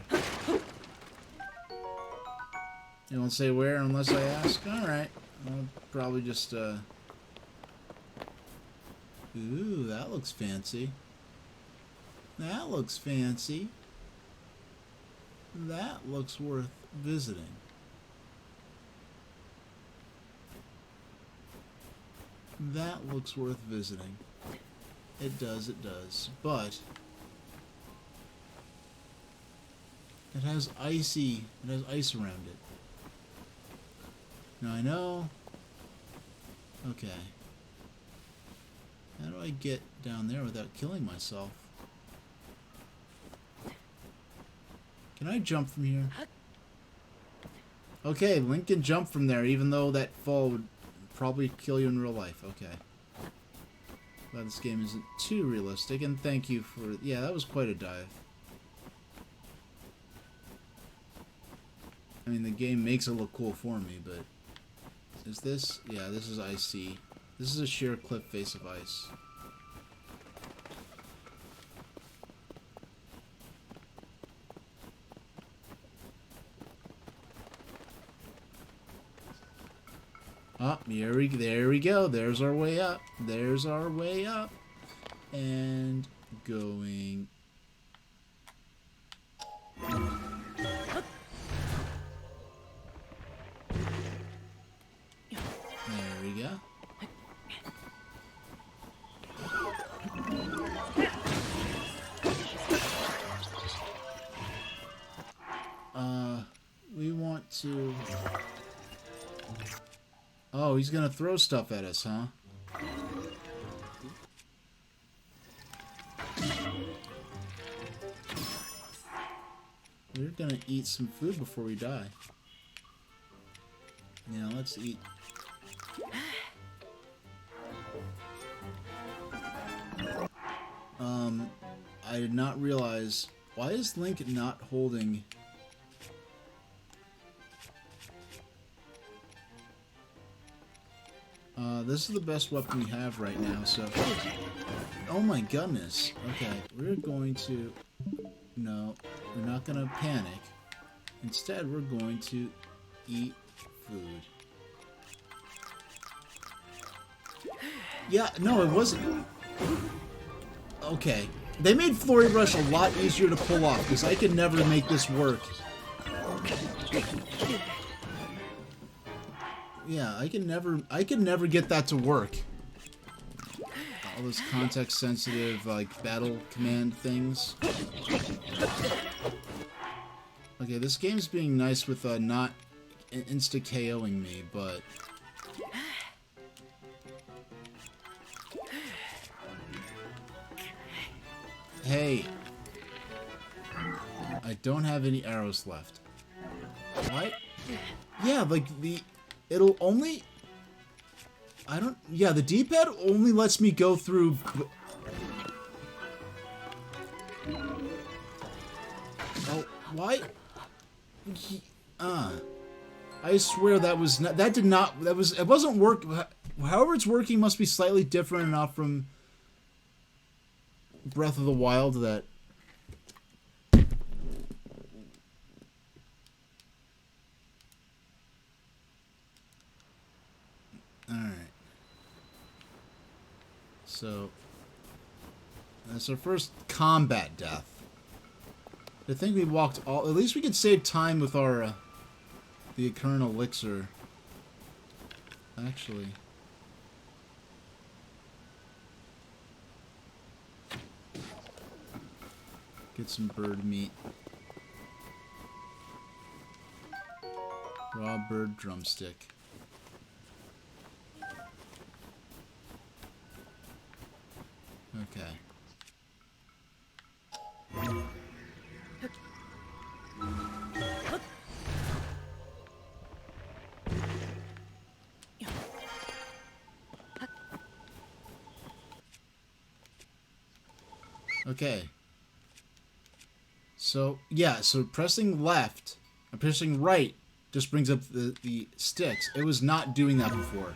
You won't say where unless I ask? Alright. I'll probably just, Ooh, that looks fancy. That looks fancy. That looks worth visiting. That looks worth visiting. It does, but it has ice around it. Now I know. Okay. How do I get down there without killing myself? Can I jump from here? Okay, Link can jump from there, even though that fall would probably kill you in real life. Okay. Glad this game isn't too realistic, and thank you for... Yeah, that was quite a dive. I mean, the game makes it look cool for me, but... Is this? Yeah, this is icy. This is a sheer cliff face of ice. Oh, there we go. There's our way up. There's our way up. And going... There we go. We want to... Oh, he's gonna throw stuff at us, huh? We're gonna eat some food before we die. Now let's eat. I did not realize, why is Link not holding... This is the best weapon we have right now, so... Oh my goodness. Okay, we're going to... No, we're not going to panic. Instead, we're going to eat food. Yeah, no, it wasn't... Okay. They made Flurry Rush a lot easier to pull off, because I could never make this work. Yeah, I can never get that to work. All those context-sensitive, like, battle command things. Okay, this game's being nice with, not insta-KOing me, but... Hey! I don't have any arrows left. What? Yeah, like, it'll only... I don't... Yeah, the D-pad only lets me go through... Oh, why? I swear that was not... That did not... That was... It wasn't work... However it's working must be slightly different enough from Breath of the Wild that... Alright. So... That's our first combat death. I think we walked all... At least we could save time with our... the current elixir. Actually... Get some bird meat. Raw bird drumstick. Okay. Okay. So, yeah, so pressing left, or pressing right, just brings up the sticks. It was not doing that before.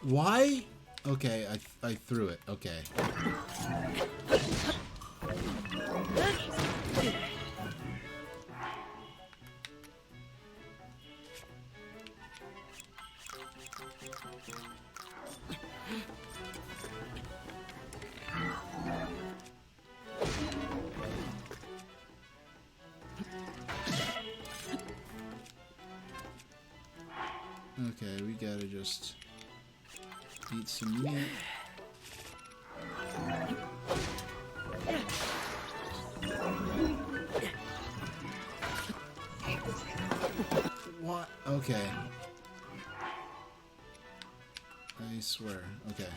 Why? Okay, I threw it. Okay. Okay, we gotta just eat some meat. What? Okay. I swear. Okay.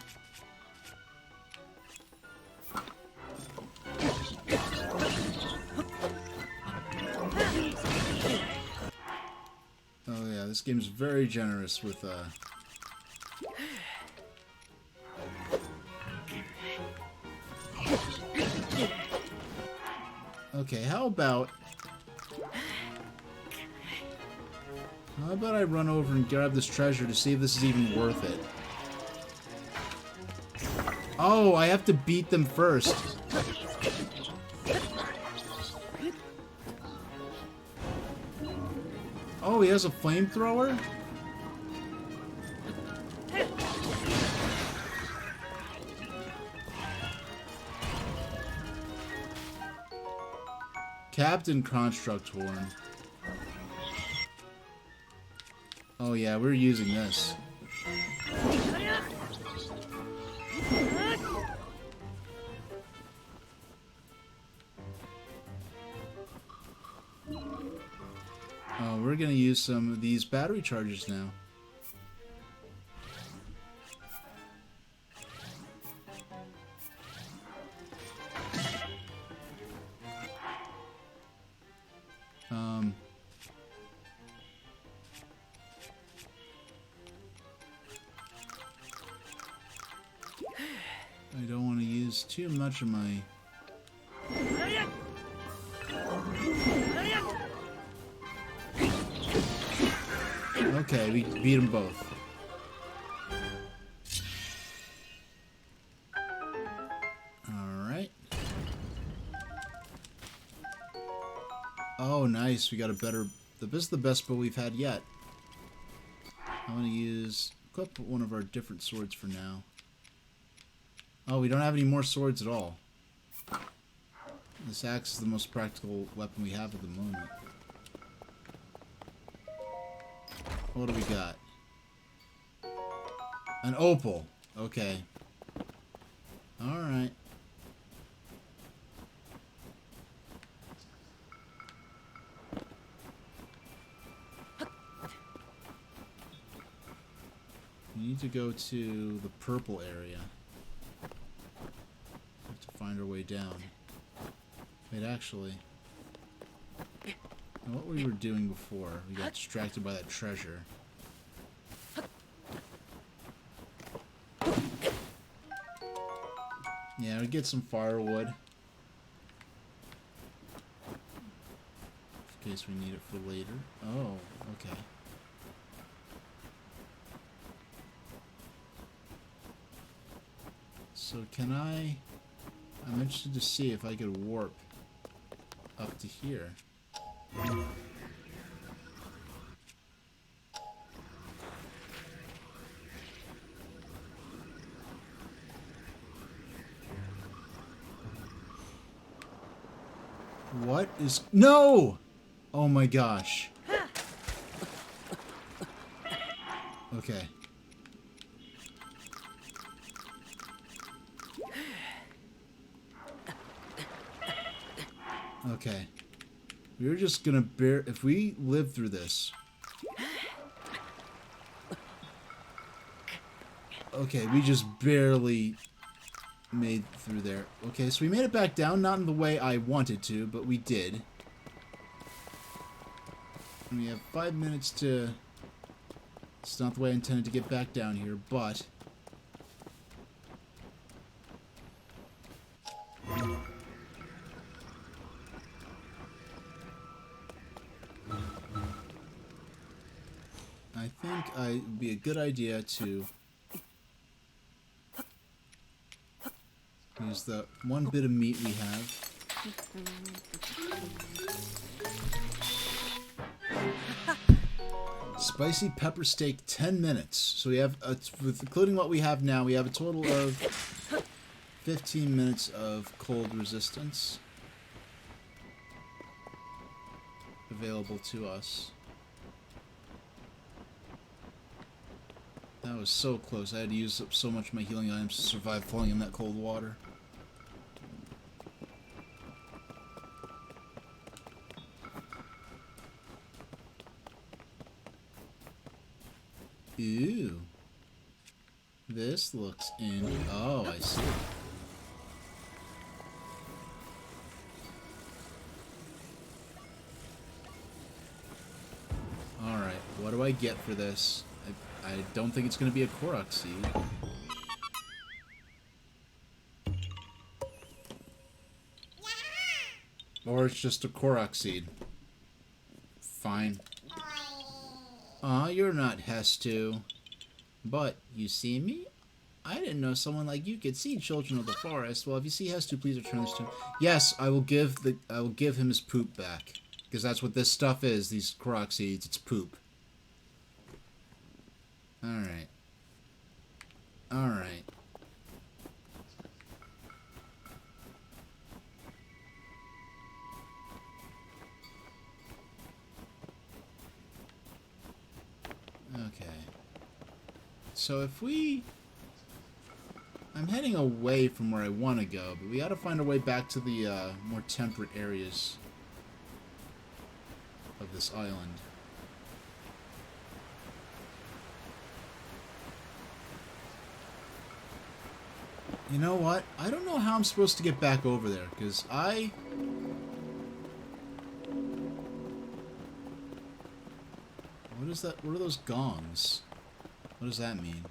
Oh yeah, this game's very generous with Okay, how about I run over and grab this treasure to see if this is even worth it? Oh, I have to beat them first. Oh, he has a flamethrower? Captain Construct Horn. Oh yeah, we're using this. we're gonna use some of these battery chargers now. I don't want to use too much of my... Okay, we beat them both. Alright. Oh, nice. We got a better... This is the best bow we've had yet. I'm going to equip one of our different swords for now. Oh, we don't have any more swords at all. This axe is the most practical weapon we have at the moment. What do we got? An opal. Okay. Alright. We need to go to the purple area. We have to find our way down. Wait, actually... What we were doing before, we got distracted by that treasure. Yeah, we get some firewood. In case we need it for later. Oh, okay. So can I'm interested to see if I could warp up to here. What is... No! Oh my gosh. Okay. Okay. We're just gonna bear... If we live through this... Okay, we just barely made through there. Okay, so we made it back down, not in the way I wanted to, but we did. And we have 5 minutes to... It's not the way I intended to get back down here, but... I think it would be a good idea to use the one bit of meat we have. Spicy pepper steak, 10 minutes. So we have, with including what we have now, we have a total of 15 minutes of cold resistance available to us. That was so close. I had to use up so much of my healing items to survive falling in that cold water. Ooh. This looks Oh, I see. Alright, what do I get for this? I don't think it's going to be a Korok seed. Or it's just a Korok seed. Fine. Aw, you're not Hestu. But, you see me? I didn't know someone like you could see Children of the Forest. Well, if you see Hestu, please return this to him. Yes, I will give him his poop back. Because that's what this stuff is, these Korok seeds. It's poop. Alright. Alright. Okay. So if we... I'm heading away from where I want to go, but we gotta find our way back to the more temperate areas of this island. You know what? I don't know how I'm supposed to get back over there, because I... What is that? What are those gongs? What does that mean?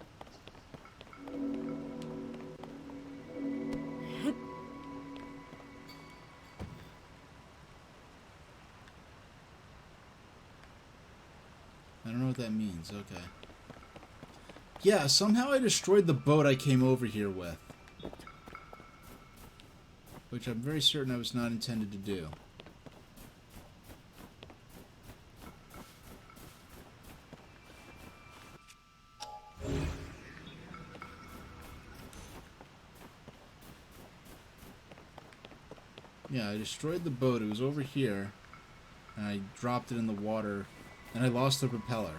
I don't know what that means. Okay. Yeah, somehow I destroyed the boat I came over here with. Which I'm very certain I was not intended to do. Yeah, I destroyed the boat. It was over here. And I dropped it in the water. And I lost the propeller.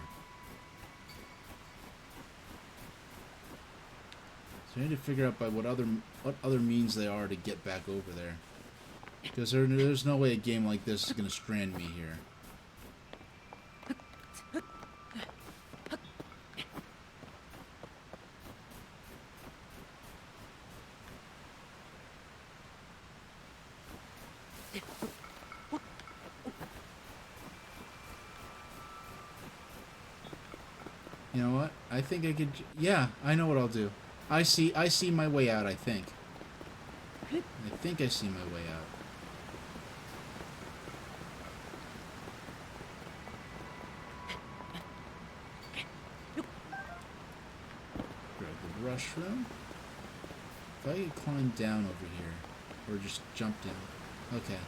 So I need to figure out by what other means they are to get back over there. Because there's no way a game like this is going to strand me here. You know what? I think I could... Yeah, I know what I'll do. I see my way out, I think. I think I see my way out. Grab the mushroom. If I could climb down over here, or just jump down. Okay.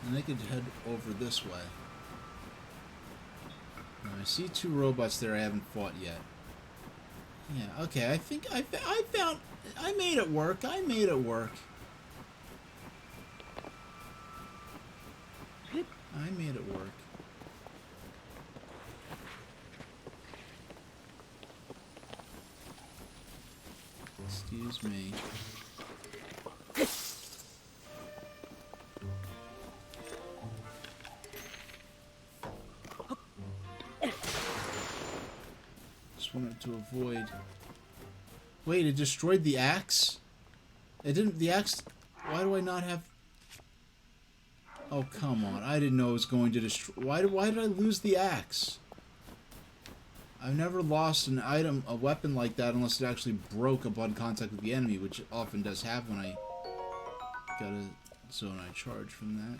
And I could head over this way. Now, I see two robots there I haven't fought yet. Yeah, okay, I think I found... I made it work. I made it work. I made it work. Excuse me. Just wanted to avoid... Wait, it destroyed the axe? It didn't... The axe... Why do I not have... Oh, come on. I didn't know it was going to destroy... Why did I lose the axe? I've never lost an item, a weapon like that, unless it actually broke upon contact with the enemy, which often does happen when I got a Zonai charge from that.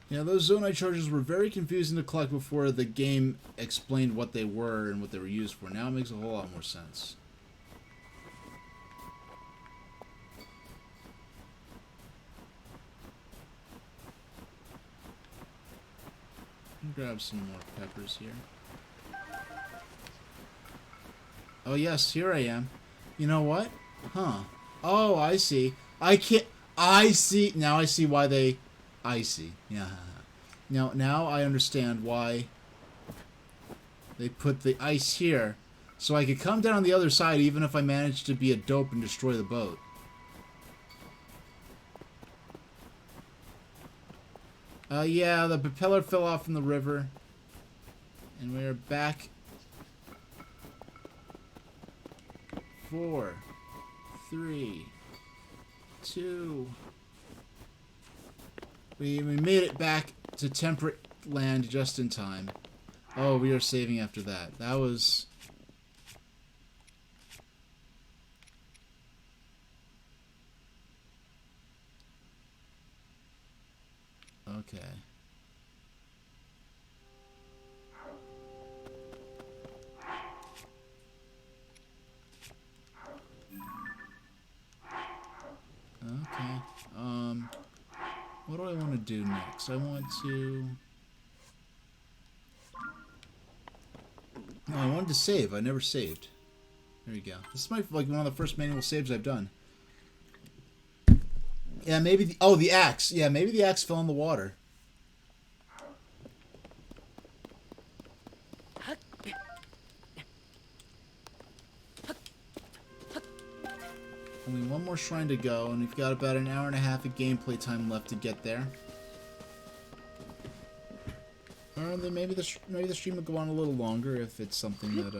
Yeah, those Zonai charges were very confusing to collect before the game explained what they were and what they were used for. Now it makes a whole lot more sense. Grab some more peppers here. Oh yes, here I am. You know what? Huh. Oh, I see. I can't... I see. Now I see why they... I see. Yeah. Now I understand why they put the ice here. So I could come down on the other side even if I managed to be a dope and destroy the boat. Yeah, the propeller fell off in the river. And we're back. 4, 3, 2... We made it back to temperate land just in time. Oh, we are saving after that. That was... Okay. Okay. What do I want to do next? I want to... No, I wanted to save. I never saved. There you go. This is like one of the first manual saves I've done. Yeah, maybe the... Oh, the axe. Yeah, maybe the axe fell in the water. Only one more shrine to go, and we've got about an hour and a half of gameplay time left to get there. Or then maybe the stream will go on a little longer if it's something that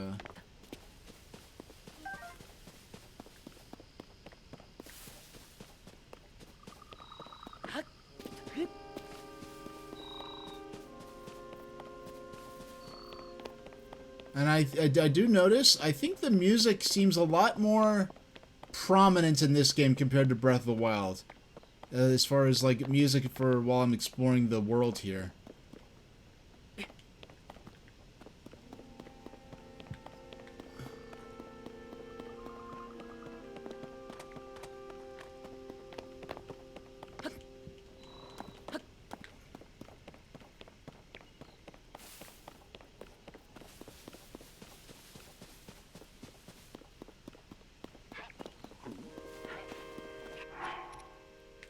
And I do notice, I think the music seems a lot more prominent in this game compared to Breath of the Wild. As far as, like, music for while I'm exploring the world here.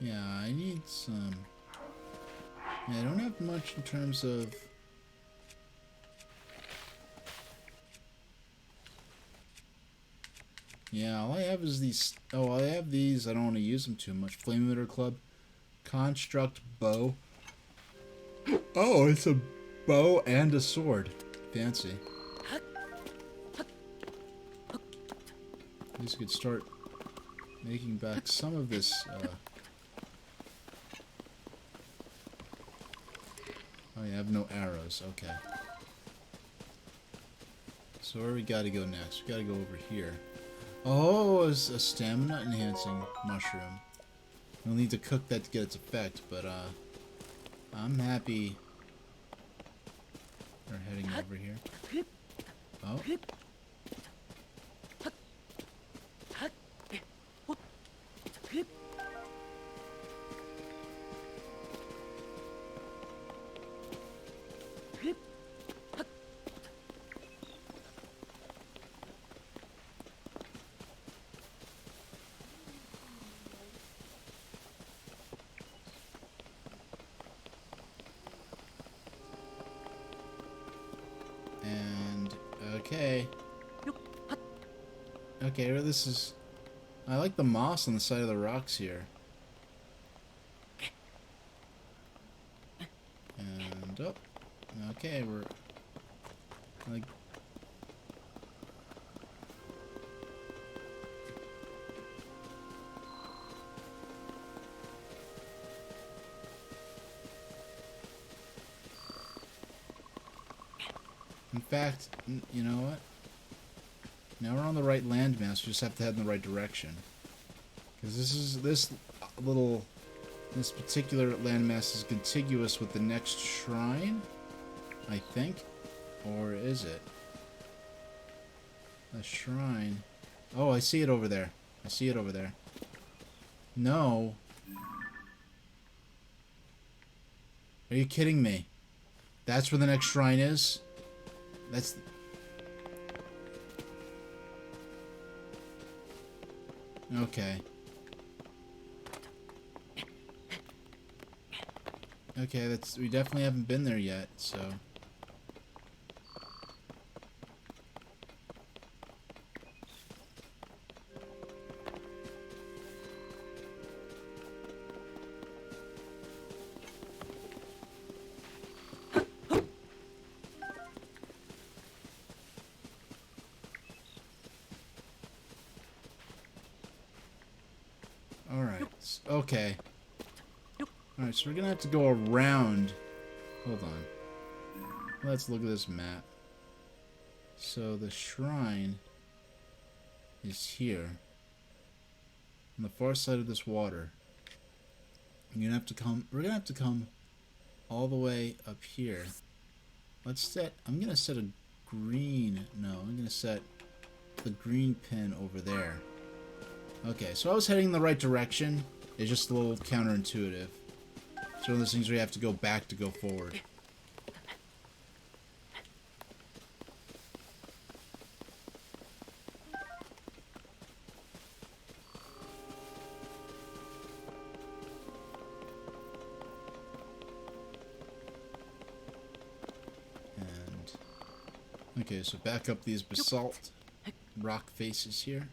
Yeah, I need some... Yeah, I don't have much in terms of... Yeah, all I have is these... Oh, I have these. I don't want to use them too much. Flame Emitter Club. Construct Bow. Oh, it's a bow and a sword. Fancy. At least we could start making back some of this... Oh, you have no arrows. Okay. So where we gotta go next? We gotta go over here. Oh, it's a stamina enhancing mushroom. We'll need to cook that to get its effect, but I'm happy we're heading over here. Oh. And okay. Okay, well, this is... I like the moss on the side of the rocks here. And, oh. Okay, we're... Like... In fact, you know what? Now we're on the right landmass, we just have to head in the right direction. Because this particular landmass is contiguous with the next shrine, I think. Or is it? A shrine. Oh, I see it over there. I see it over there. No. Are you kidding me? That's where the next shrine is? That's... Okay. Okay, that's... We definitely haven't been there yet, so... Alright, okay. Alright, so we're gonna have to go around. Hold on. Let's look at this map. So the shrine is here. On the far side of this water. We're gonna have to come all the way up here. I'm gonna set a green, I'm gonna set the green pin over there. Okay, so I was heading in the right direction. It's just a little counterintuitive. It's one of those things where you have to go back to go forward. And okay, so back up these basalt rock faces here.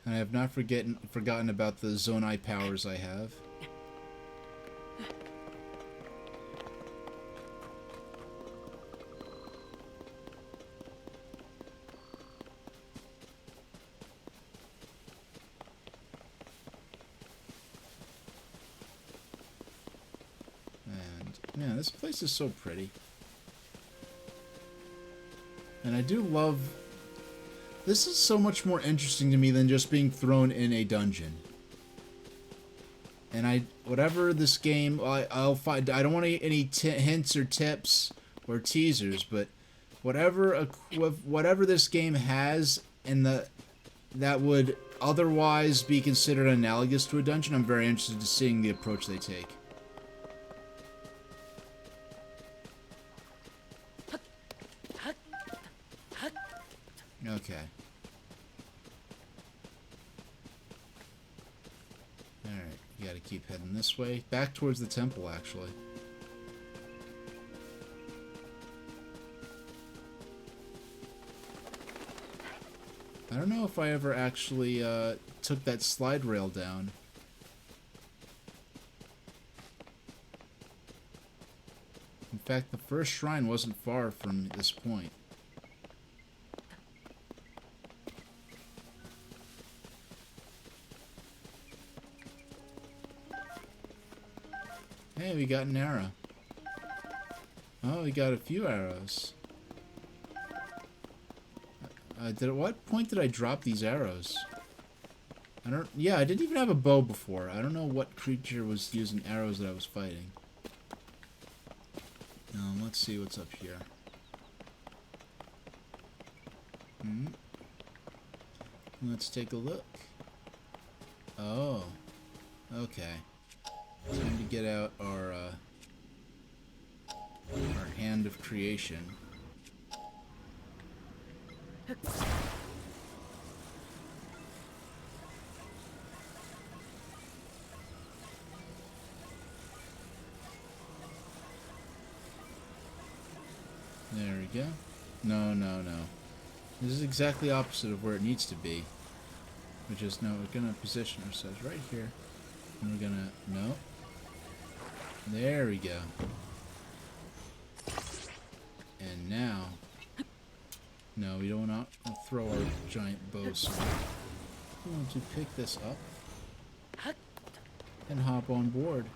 And I have not forgotten about the Zonai powers I have. And, man, this place is so pretty. And I do love... This is so much more interesting to me than just being thrown in a dungeon. And whatever this game, I'll find. I don't want any hints or tips or teasers, but whatever this game has, that would otherwise be considered analogous to a dungeon, I'm very interested in seeing the approach they take. Okay. Alright, you gotta keep heading this way. Back towards the temple, actually. I don't know if I ever actually took that slide rail down. In fact, the first shrine wasn't far from this point. Hey, we got an arrow. Oh, we got a few arrows. At what point did I drop these arrows? Yeah, I didn't even have a bow before. I don't know what creature was using arrows that I was fighting. Let's see what's up here. Let's take a look. Oh. Okay. Time to get out our hand of creation. There we go. No, no, no. This is exactly opposite of where it needs to be. Which is, no, we're gonna position ourselves right here. And we're gonna, no. There we go. And now, no, we don't want to throw our giant bow sword. We want to pick this up and hop on board.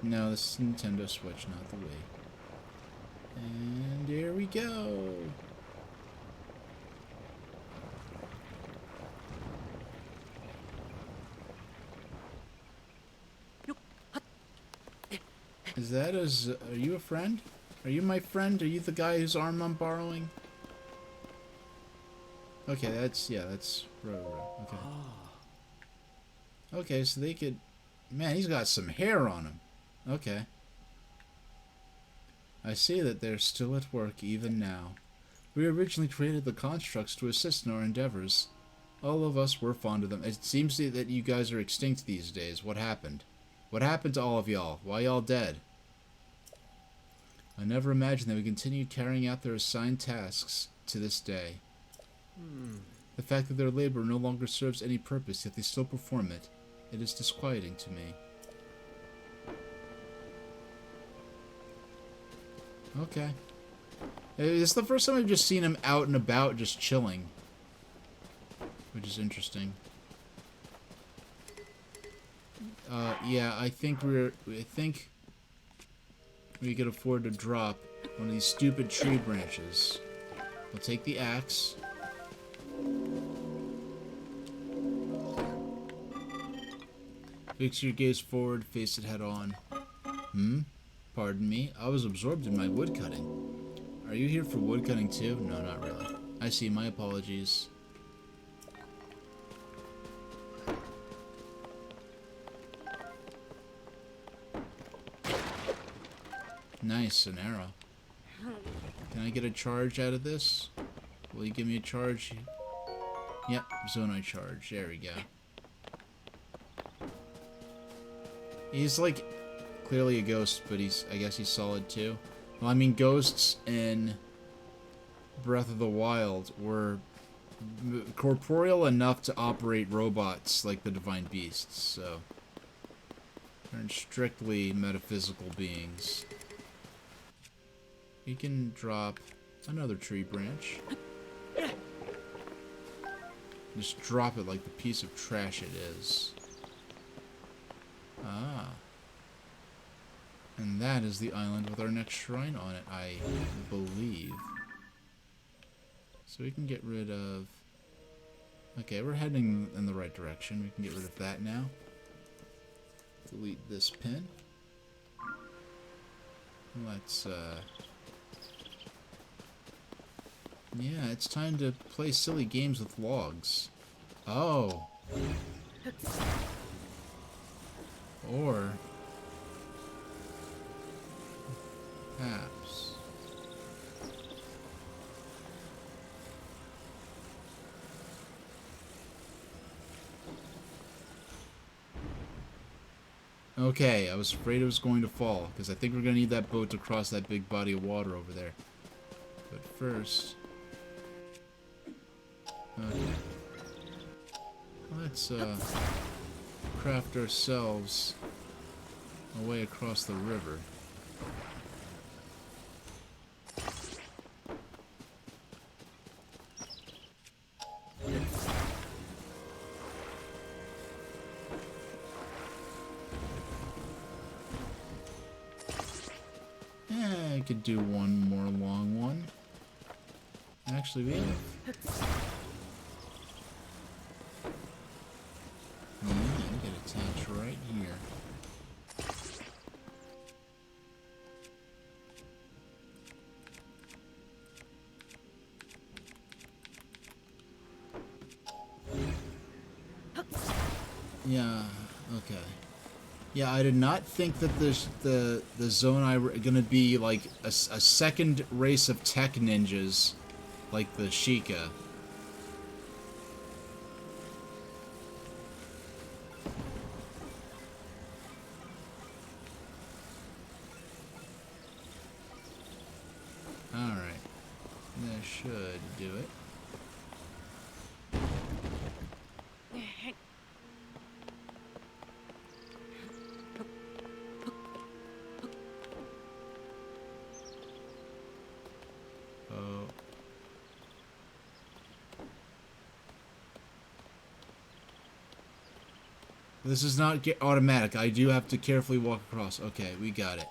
No, this is Nintendo Switch, not the Wii. And there we go. Are you a friend? Are you my friend? Are you the guy whose arm I'm borrowing? Okay, that's okay. Okay, so they could... Man, he's got some hair on him. Okay. I see that they're still at work even now. We originally created the constructs to assist in our endeavors. All of us were fond of them. It seems that you guys are extinct these days. What happened? What happened to all of y'all? Why y'all dead? I never imagined they would continue carrying out their assigned tasks to this day. The fact that their labor no longer serves any purpose, yet they still perform it, it is disquieting to me. Okay. This is the first time I've just seen him out and about, just chilling. Which is interesting. Yeah, I think we could afford to drop one of these stupid tree branches. We'll take the axe. Fix your gaze forward, face it head on. Pardon me, I was absorbed in my woodcutting. Are you here for woodcutting too? No, not really. I see, my apologies. Nice, an arrow. Can I get a charge out of this? Will you give me a charge? Yep, Zonai charge. There we go. He's like clearly a ghost, but I guess he's solid too. Well, I mean, ghosts in Breath of the Wild were corporeal enough to operate robots like the divine beasts, so they're strictly metaphysical beings. You can drop another tree branch. Just drop it like the piece of trash it is. Ah. And that is the island with our next shrine on it, I believe. So we can get rid of... Okay, we're heading in the right direction. We can get rid of that now. Delete this pin. Let's, yeah, it's time to play silly games with logs. Oh. Or... perhaps... Okay, I was afraid it was going to fall, because I think we're going to need that boat to cross that big body of water over there. But first... Okay. Let's, craft ourselves a way across the river. I could do one more long one. Actually, we have... Yeah, we get attached right here. Yeah, okay. Yeah, I did not think that the Zonai were gonna be like a second race of tech ninjas, like the Sheikah. Alright. That should do it. Oh. This is not automatic. I do have to carefully walk across. Okay, we got it.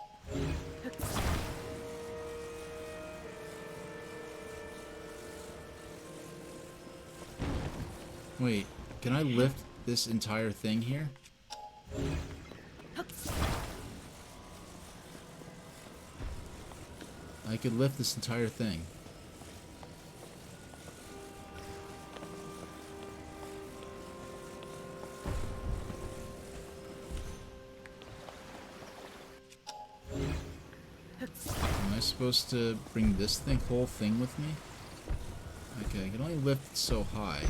Wait, can I lift this entire thing here? I could lift this entire thing. Am I supposed to bring this whole thing with me? Okay, I can only lift it so high.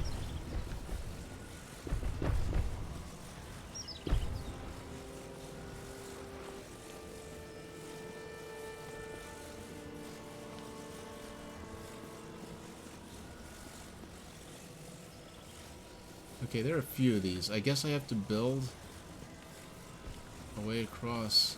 Okay, there are a few of these. I guess I have to build a way across.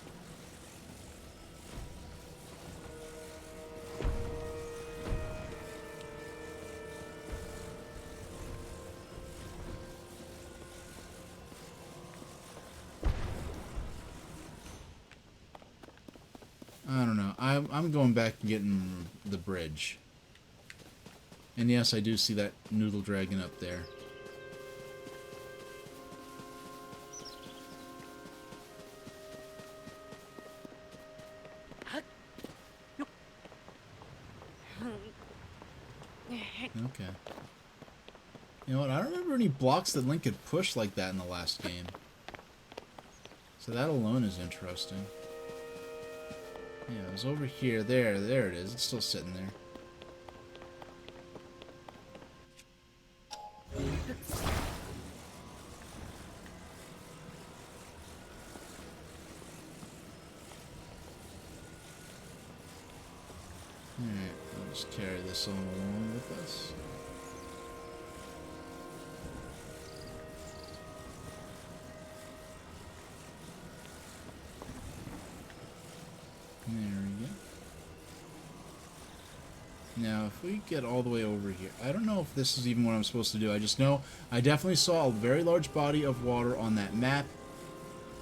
I don't know. I'm going back and getting the bridge. And yes, I do see that noodle dragon up there. Okay. You know what? I don't remember any blocks that Link could push like that in the last game. So that alone is interesting. Yeah, it was over here. There it is. It's still sitting there. Alright, we'll just carry this on along with us. There we go. Now, if we get all the way over here, I don't know if this is even what I'm supposed to do. I just know I definitely saw a very large body of water on that map,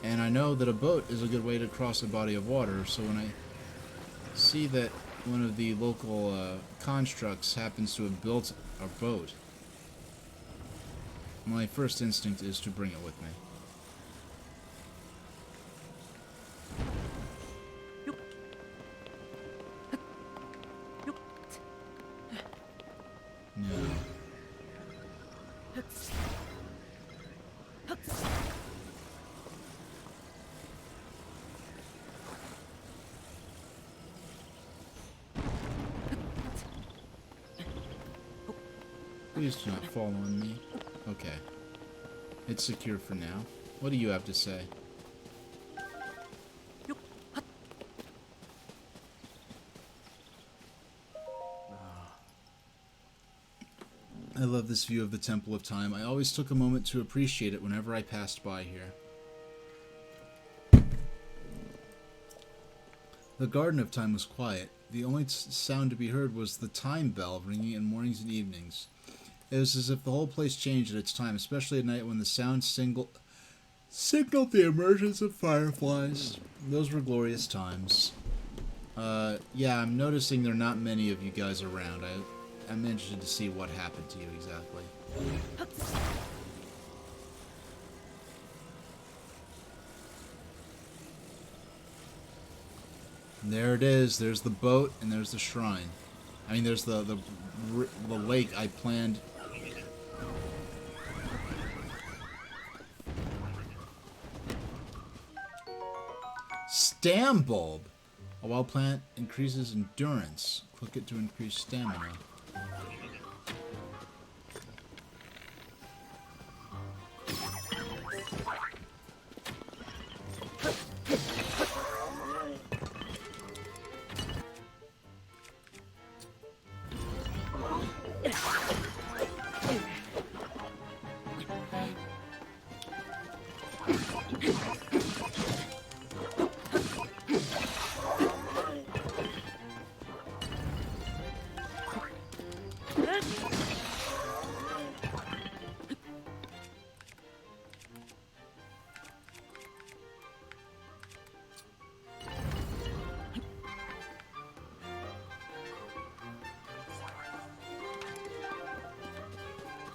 And I know that a boat is a good way to cross a body of water, so when I see that one of the local constructs happens to have built a boat, my first instinct is to bring it with me. No. Please do not fall on me. Okay. It's secure for now. What do you have to say? I love this view of the Temple of Time. I always took a moment to appreciate it whenever I passed by here. The Garden of Time was quiet. The only sound to be heard was the time bell ringing in mornings and evenings. It was as if the whole place changed at its time, especially at night when the sound signaled the emergence of fireflies. Those were glorious times. Yeah, I'm noticing there are not many of you guys around. I'm interested to see what happened to you exactly. There it is. There's the boat and there's the shrine. I mean, there's the lake I planned. Stam bulb. A wild plant increases endurance. Click it to increase stamina.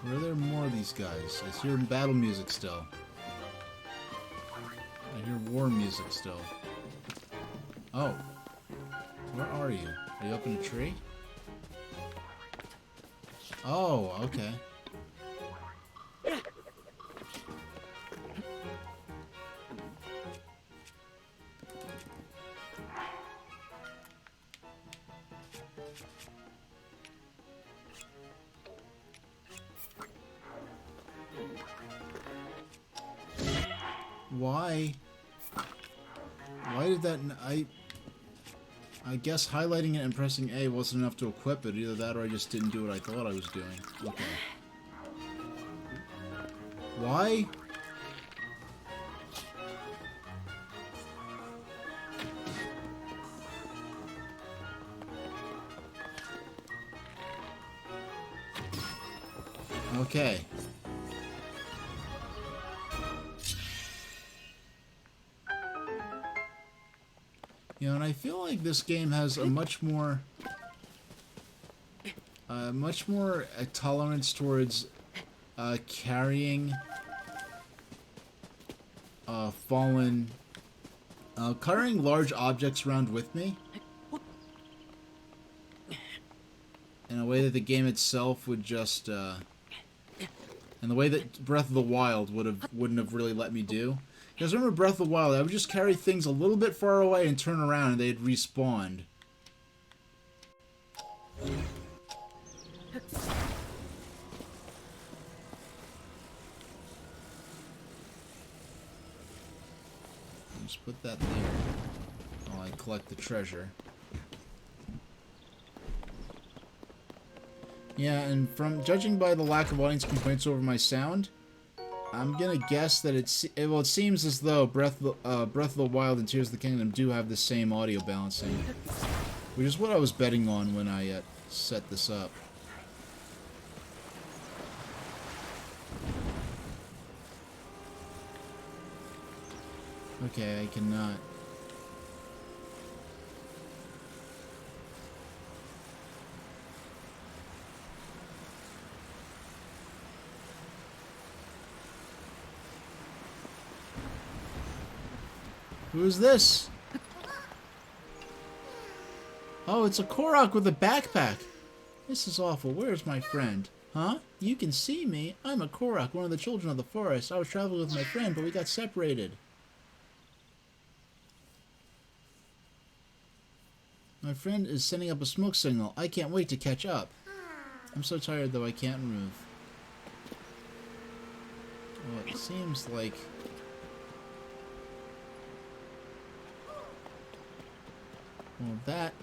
Where are there more of these guys? I hear battle music still. I hear war music still. Oh. Where are you? Are you up in a tree? Oh, okay. Why? Why did that... I guess highlighting it and pressing A wasn't enough to equip it. Either that or I just didn't do what I thought I was doing. Okay. Why? Okay. You know, and I feel like this game has a much more tolerance towards carrying carrying large objects around with me in a way that the game itself would just in the way that Breath of the Wild wouldn't have really let me do. Because remember Breath of the Wild, I would just carry things a little bit far away and turn around and they'd respawn. Just put that there while I collect the treasure. Yeah, and from judging by the lack of audience complaints over my sound, I'm gonna guess that it seems as though Breath of the Wild and Tears of the Kingdom do have the same audio balancing, which is what I was betting on when I set this up. Okay, I cannot. Who is this? Oh, it's a Korok with a backpack. This is awful. Where's my friend? Huh? You can see me. I'm a Korok, one of the children of the forest. I was traveling with my friend, but we got separated. My friend is sending up a smoke signal. I can't wait to catch up. I'm so tired, though, I can't move. Well, it seems like... Well, that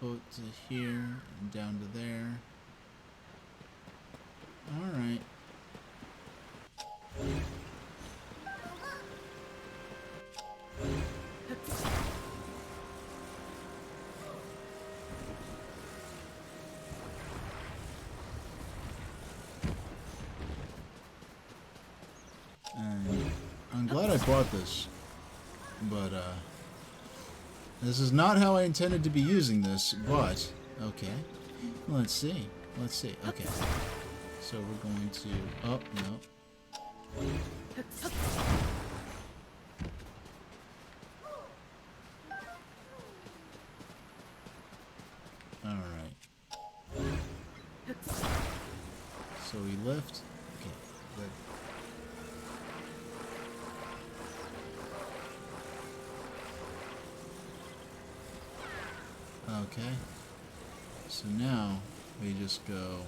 boat to here and down to there. Alright. And I'm glad I bought this, but this is not how I intended to be using this, but okay. Let's see. Let's see. Okay. So we're going to... Oh, no. Alright. So we lift. Okay, good. Okay. So now we just go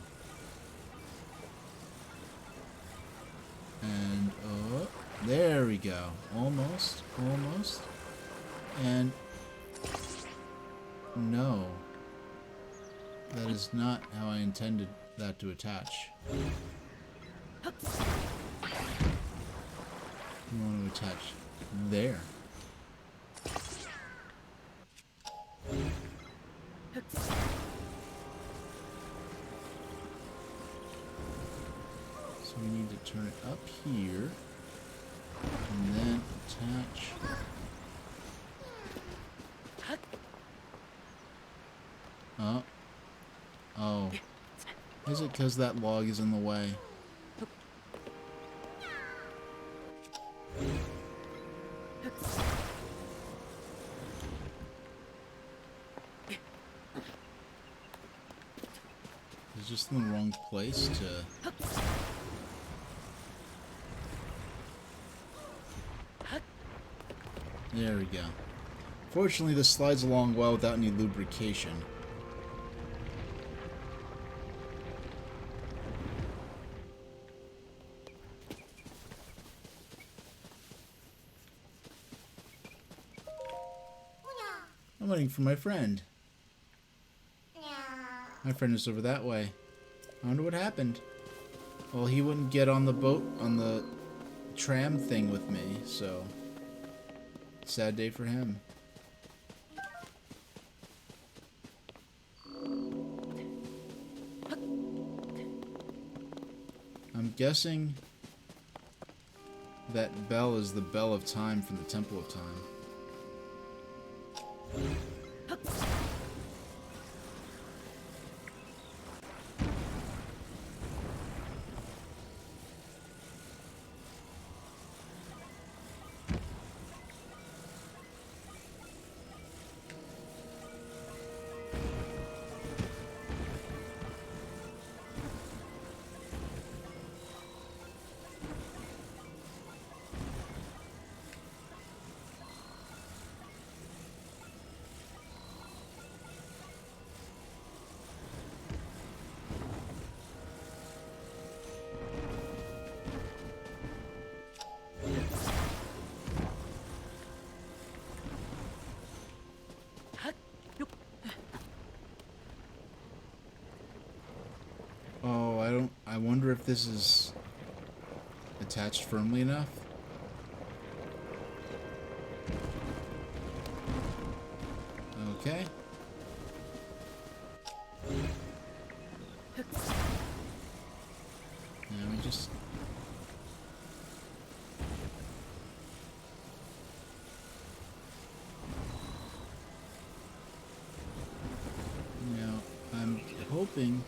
and oh, there we go. Almost, almost. And no. That is not how I intended that to attach. You want to attach there. So we need to turn it up here and then attach. Oh. Oh. Is it because that log is in the way? It's just in the wrong place to... There we go. Fortunately, this slides along well without any lubrication. I'm waiting for my friend. My friend is over that way. I wonder what happened. Well, he wouldn't get on the boat, on the tram thing with me, so... Sad day for him. I'm guessing that bell is the bell of time from the Temple of Time. Oh, I wonder if this is attached firmly enough. Okay. Now we just... hoping.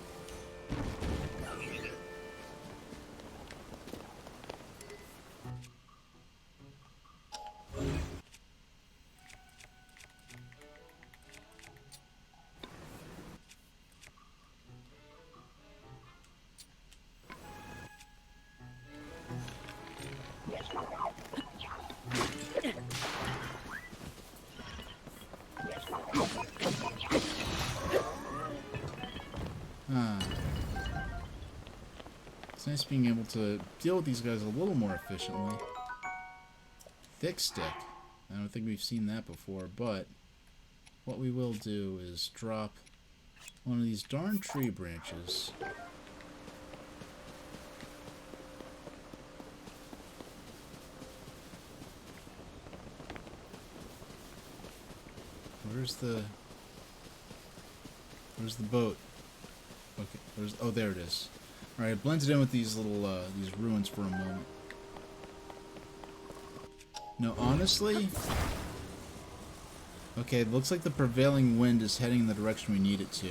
It's nice being able to deal with these guys a little more efficiently. Thick stick. I don't think we've seen that before, but what we will do is drop one of these darn tree branches. Where's the boat? Okay, oh, there it is. Alright, it blends it in with these little, these ruins for a moment. No, honestly... Okay, it looks like the prevailing wind is heading in the direction we need it to.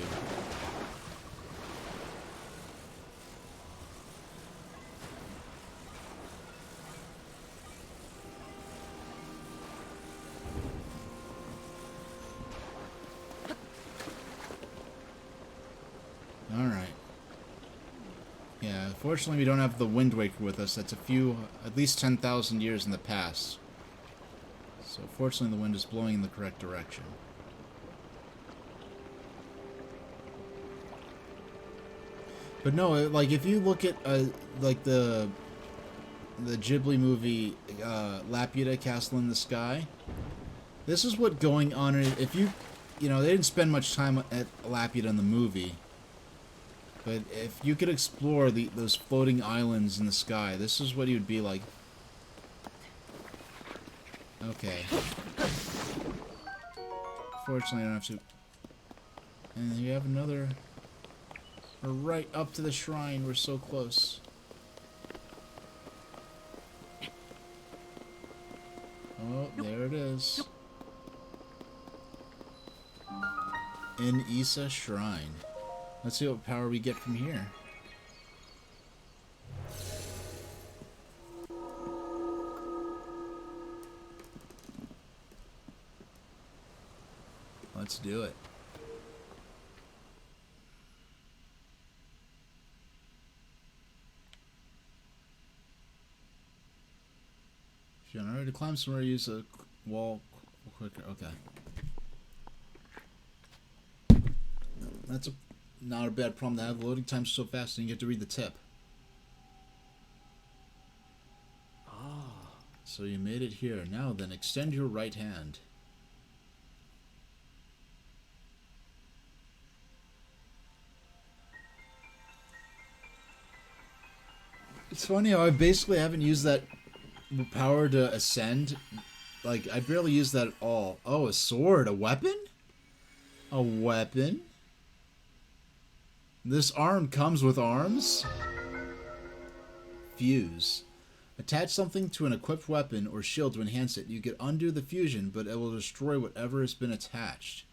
Alright. Yeah, fortunately we don't have the Wind Waker with us. That's at least 10,000 years in the past. So fortunately the wind is blowing in the correct direction. But no, like if you look at like the Ghibli movie Laputa Castle in the Sky, this is what going on. If you know, they didn't spend much time at Laputa in the movie. But if you could explore those floating islands in the sky, this is what he would be like. Okay. Fortunately, I don't have to... And you have another... We're right up to the shrine. We're so close. Oh, there it is. In Issa Shrine. Let's see what power we get from here. Let's do it. If you're not ready to climb somewhere, use a wall quicker. Okay. That's not a bad problem to have. Loading time's so fast and you get to read the tip. Ah. So you made it here. Now then, extend your right hand. It's funny how I basically haven't used that power to ascend. Like, I barely use that at all. Oh, a sword. A weapon? A weapon? This arm comes with arms? Fuse. Attach something to an equipped weapon or shield to enhance it. You can undo the fusion, but it will destroy whatever has been attached.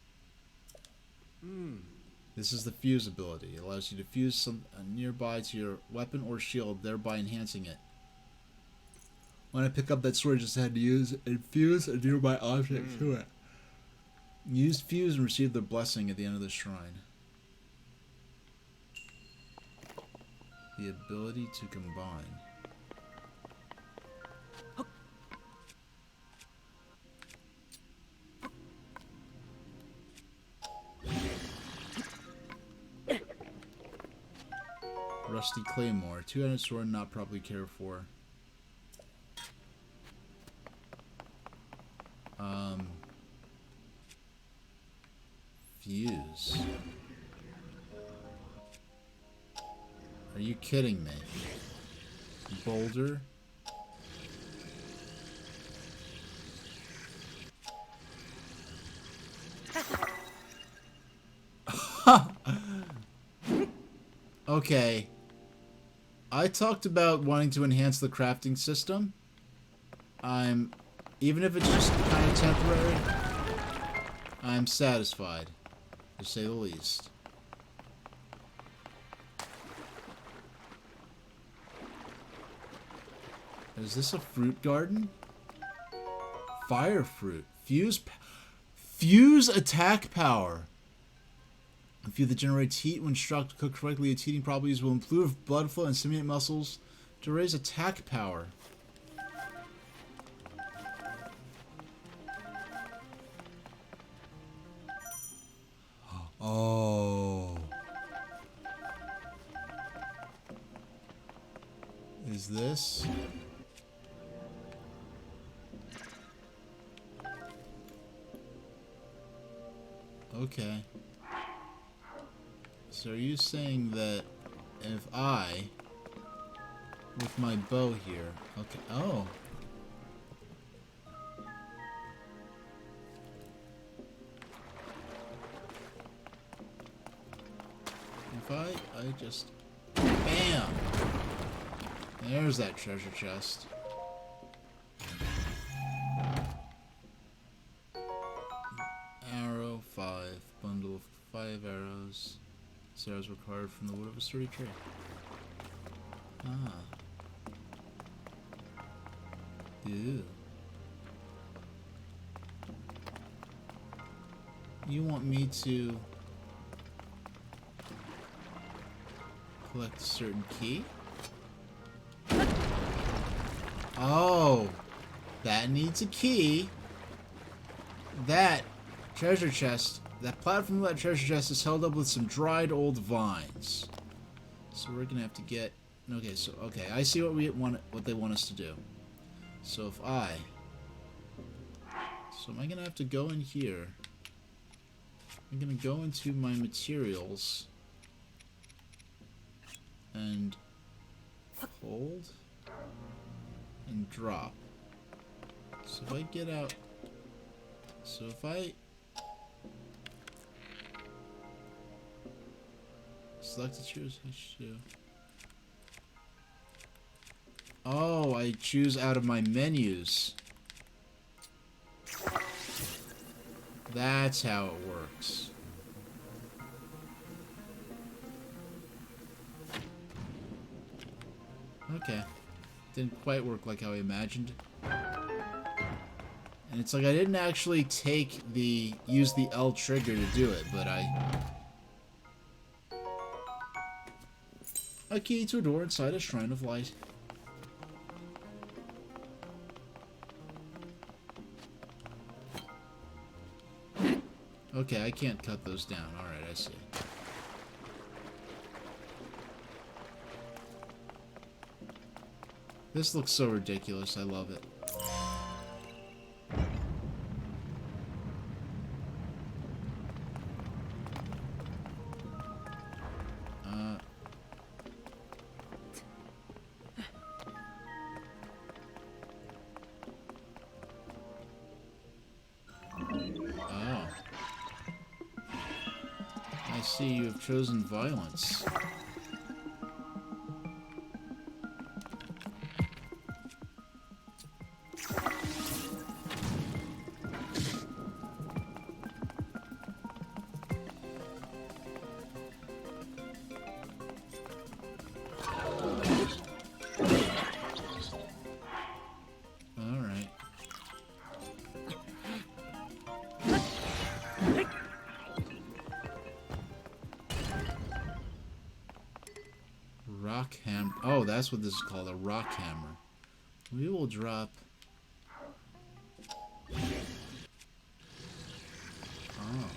This is the fuse ability. It allows you to fuse some nearby to your weapon or shield, thereby enhancing it. When I pick up that sword, I just had to use and fuse a nearby object to it. Use fuse and receive the blessing at the end of the shrine. The ability to combine. Rusty Claymore. Two-handed sword not properly cared for. Fuse. Are you kidding me? Boulder? Okay. I talked about wanting to enhance the crafting system. Even if it's just kind of temporary, I'm satisfied, to say the least. Is this a fruit garden? Fire fruit. Fuse attack power. A fuel that generates heat when struck cooked correctly. Its heating properties will improve blood flow and stimulate muscles to raise attack power. Oh. Is this? Okay. So are you saying that if I, with my bow here, okay, oh. If I just, bam! There's that treasure chest. Arrow 5, bundle of 5 arrows. This arrows were carved from the wood of a sturdy tree. Ah. Ew. You want me to collect a certain key? Oh, that needs a key. That treasure chest, that platform of that treasure chest is held up with some dried old vines. So we're gonna have to get. Okay, so okay, I see what they want us to do. So if am I gonna have to go in here? I'm gonna go into my materials and hold and drop. So if I get out, so if I select to choose H2. Oh, I choose out of my menus. That's how it works. Okay. Didn't quite work like how I imagined. And it's like I didn't actually use the L trigger to do it, but a key to a door inside a shrine of light. Okay, I can't cut those down. Alright, I see. This looks so ridiculous. I love it. Oh. I see you have chosen violence. Alright. Rock hammer. Oh, that's what this is called, a rock hammer. We will drop. Oh.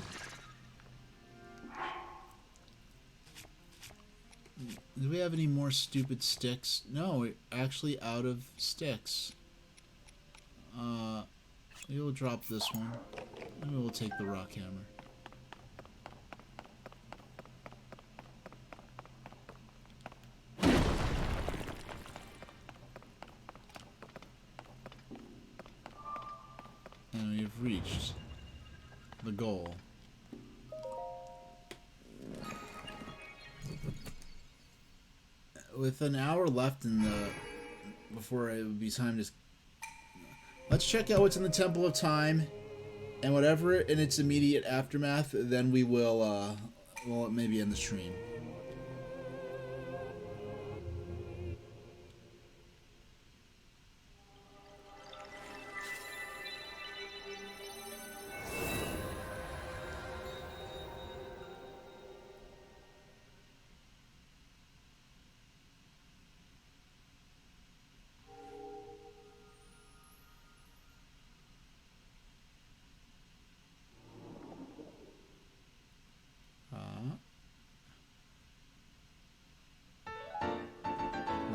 Do we have any more stupid sticks? No, we're actually out of sticks. We will drop this one. And we will take the rock hammer. And we have reached the goal. With an hour left before it would be time to... Let's check out what's in the Temple of Time, and whatever in its immediate aftermath, then we will, well, maybe end the stream.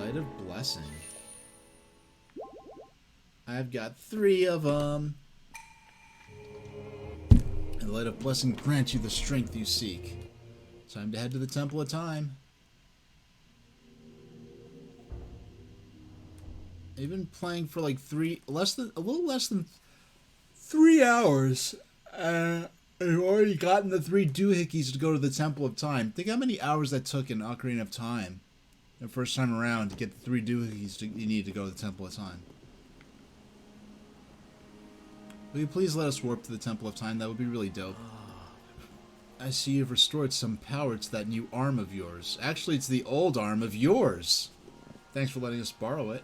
Light of Blessing. I've got 3 of them. And the Light of Blessing grants you the strength you seek. Time to head to the Temple of Time. I've been playing for like a little less than 3 hours. I've already gotten the 3 doohickeys to go to the Temple of Time. Think how many hours that took in Ocarina of Time the first time around to get the 3 doohickeys you need to go to the Temple of Time. Will you please let us warp to the Temple of Time? That would be really dope. I see you've restored some power to that new arm of yours. Actually, it's the old arm of yours. Thanks for letting us borrow it.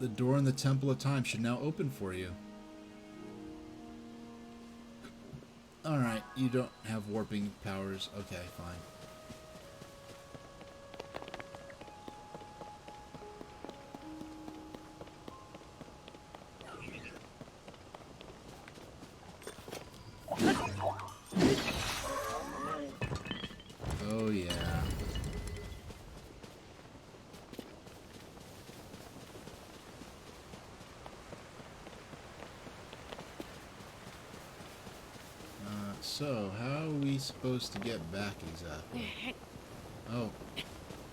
The door in the Temple of Time should now open for you. Alright, you don't have warping powers. Okay, fine. Oh yeah. So, how are we supposed to get back exactly? Oh,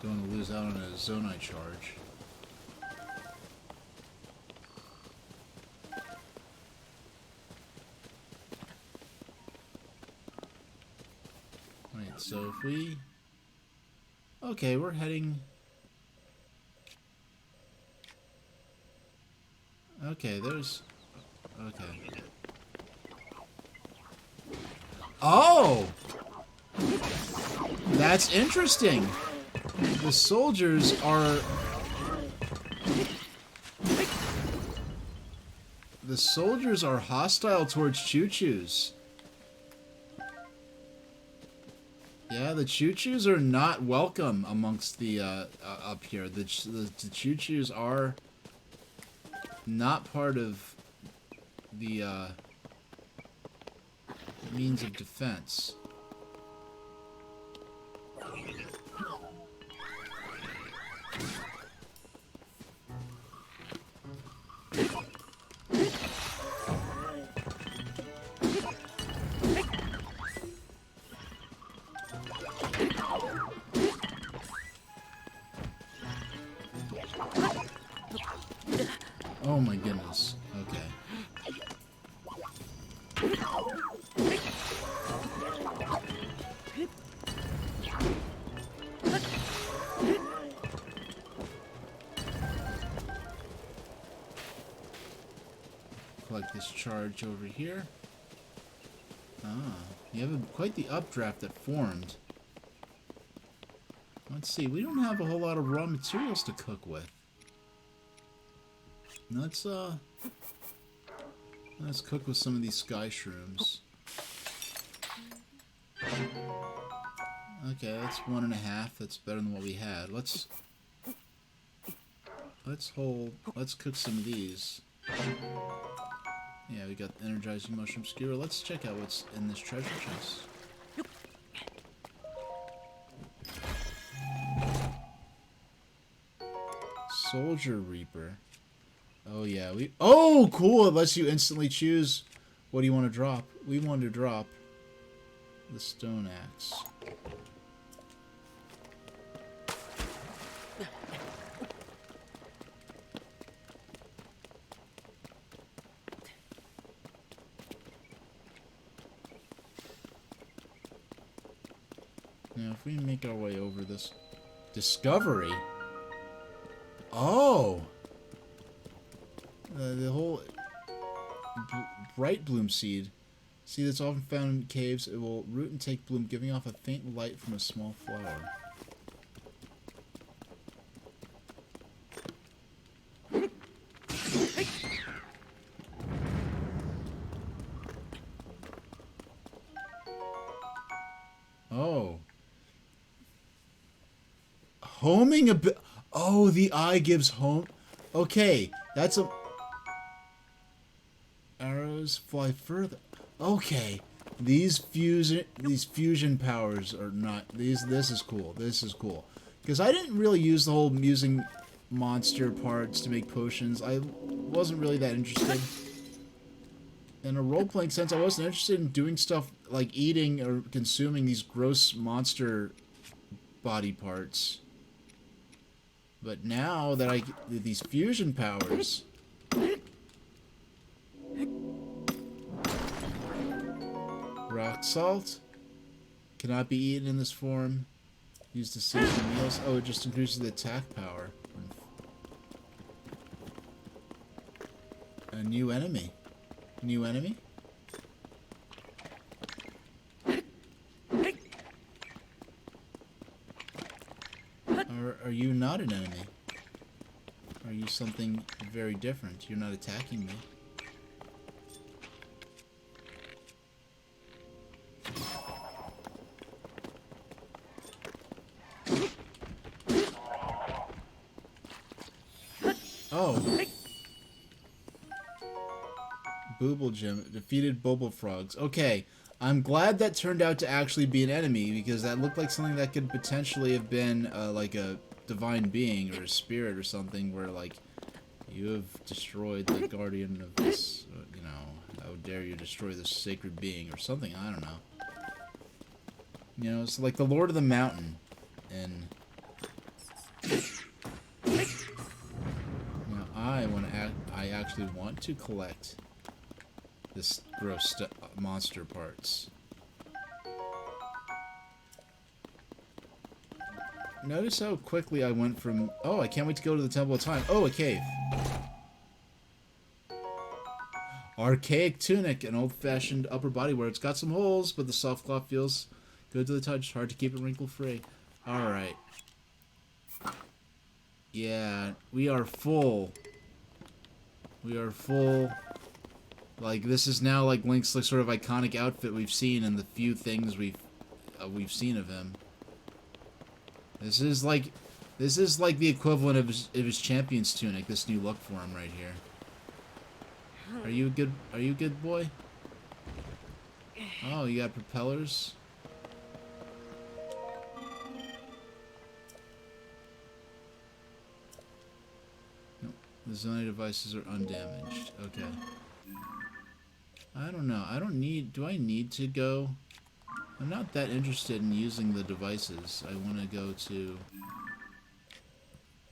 don't want to lose out on a Zonai charge. Right, so if we... Okay, we're heading... Okay, there's... Okay. Oh! That's interesting. The soldiers are... The soldiers are hostile towards choo-choos. Yeah, the choo-choos are not welcome amongst the, up here. The choo-choos are not part of the, means of defense. Oh my goodness. Okay. Collect this charge over here. Ah, you have quite the updraft that formed. Let's see, we don't have a whole lot of raw materials to cook with. Let's cook with some of these sky shrooms. Okay, that's 1.5. That's better than what we had. Let's cook some of these. Yeah, we got the energizing mushroom skewer. Let's check out what's in this treasure chest. Soldier Reaper. Oh yeah, oh cool, it lets you instantly choose what do you want to drop. We want to drop the stone axe. Now if we make our way over this discovery. Oh! The whole bright bloom seed. Seed that's often found in caves. It will root and take bloom, giving off a faint light from a small flower. Oh. Homing a bit. Oh, the eye gives home. Okay, that's a... Arrows fly further. Okay, these fusion powers are not... This is cool. This is cool. Because I didn't really use the whole using monster parts to make potions. I wasn't really that interested. In a role-playing sense, I wasn't interested in doing stuff like eating or consuming these gross monster body parts. But now that I get these fusion powers... Rock salt cannot be eaten in this form. Used to season meals. Oh, it just increases the attack power. A new enemy. New enemy? Or are you not an enemy? Are you something very different? You're not attacking me. Oh. Booble Gem defeated Bobo Frogs. Okay, I'm glad that turned out to actually be an enemy, because that looked like something that could potentially have been like a divine being or a spirit or something, where like you have destroyed the guardian of this, you know, how dare you destroy this sacred being or something, I don't know. You know, it's like the Lord of the Mountain and I actually want to collect this gross monster parts. Notice how quickly I went from... Oh, I can't wait to go to the Temple of Time. Oh, a cave. Archaic tunic, an old-fashioned upper body wear. It's got some holes, but the soft cloth feels good to the touch. Hard to keep it wrinkle-free. Alright. Yeah, we are full. We are full. Like, this is now like Link's like sort of iconic outfit we've seen in the few things we've seen of him. This is like the equivalent of his champion's tunic. This new look for him right here. Are you a good boy? Oh, you got propellers. The Zonai devices are undamaged. Okay. I don't know. I don't need... Do I need to go? I'm not that interested in using the devices. I want to go to...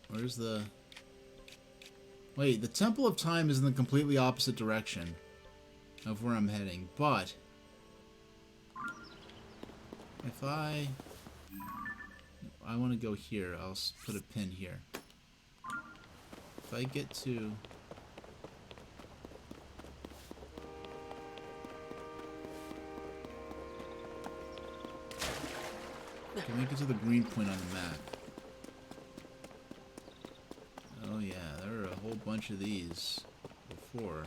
Where's the... Wait, the Temple of Time is in the completely opposite direction of where I'm heading, but... If I want to go here, I'll put a pin here. If I get to... Can we get to the green point on the map? Oh yeah, there are a whole bunch of these before.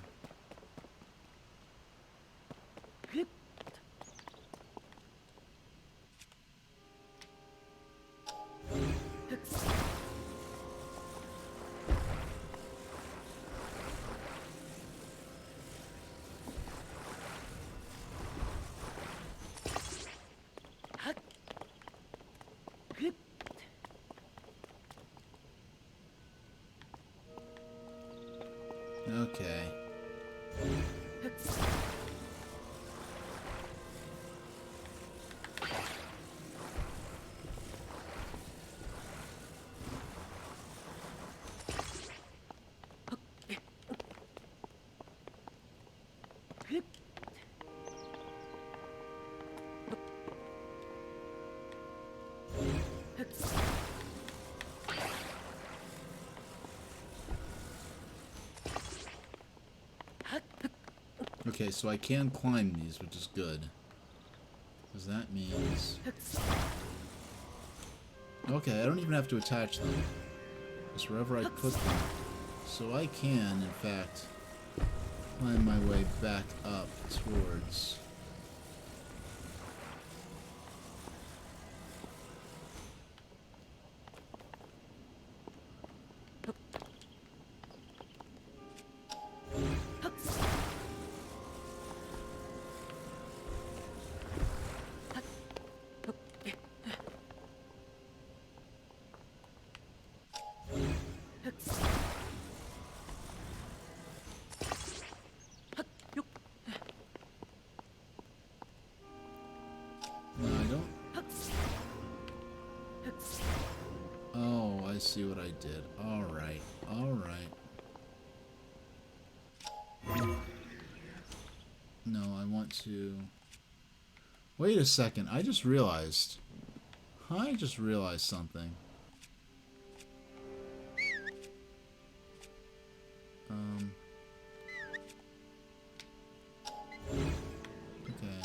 Okay. Okay, so I can climb these, which is good. Because that means... Okay, I don't even have to attach them. Just wherever I put them. So I can, in fact, climb my way back up towards... Oh, I see what I did. Alright. Alright. No, I want to... Wait a second. I just realized something. Okay.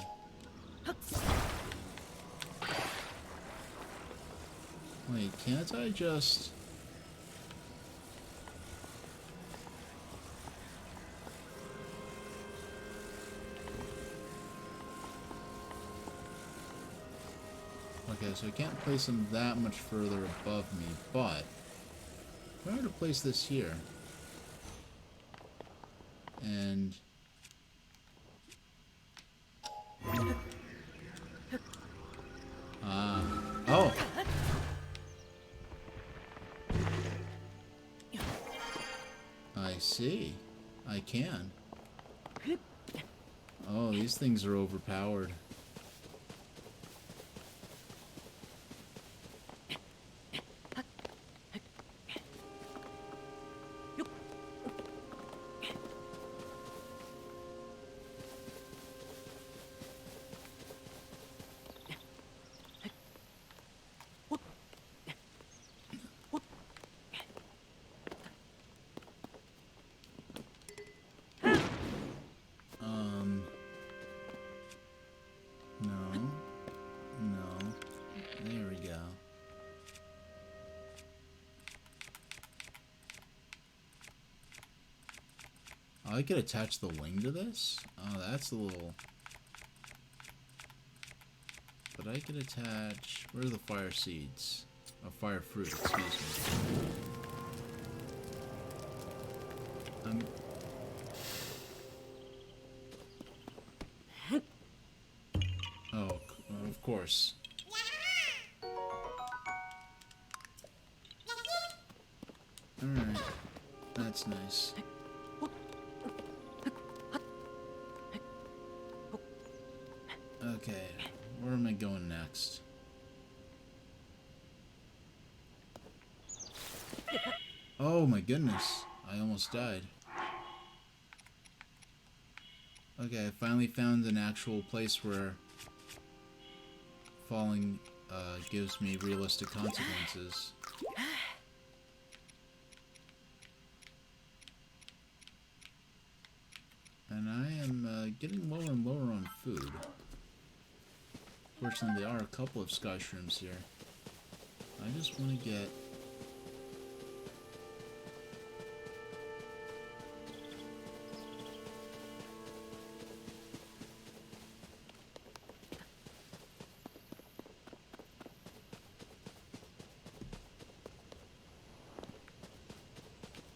Wait, can't I just... Okay, so I can't place them that much further above me, but... if I were to place this here... and... ah. Oh! I see. I can. Oh, these things are overpowered. No. No. There we go. Oh, I could attach the wing to this? Oh, that's a little... but I could attach... where are the fire seeds? Oh, fire fruit, excuse me. Oh, of course. Alright. That's nice. Okay, where am I going next? Oh my goodness, I almost died. Okay, I finally found an actual place where falling gives me realistic consequences. And I am getting lower and lower on food. Fortunately, there are a couple of sky shrooms here. I just want to get...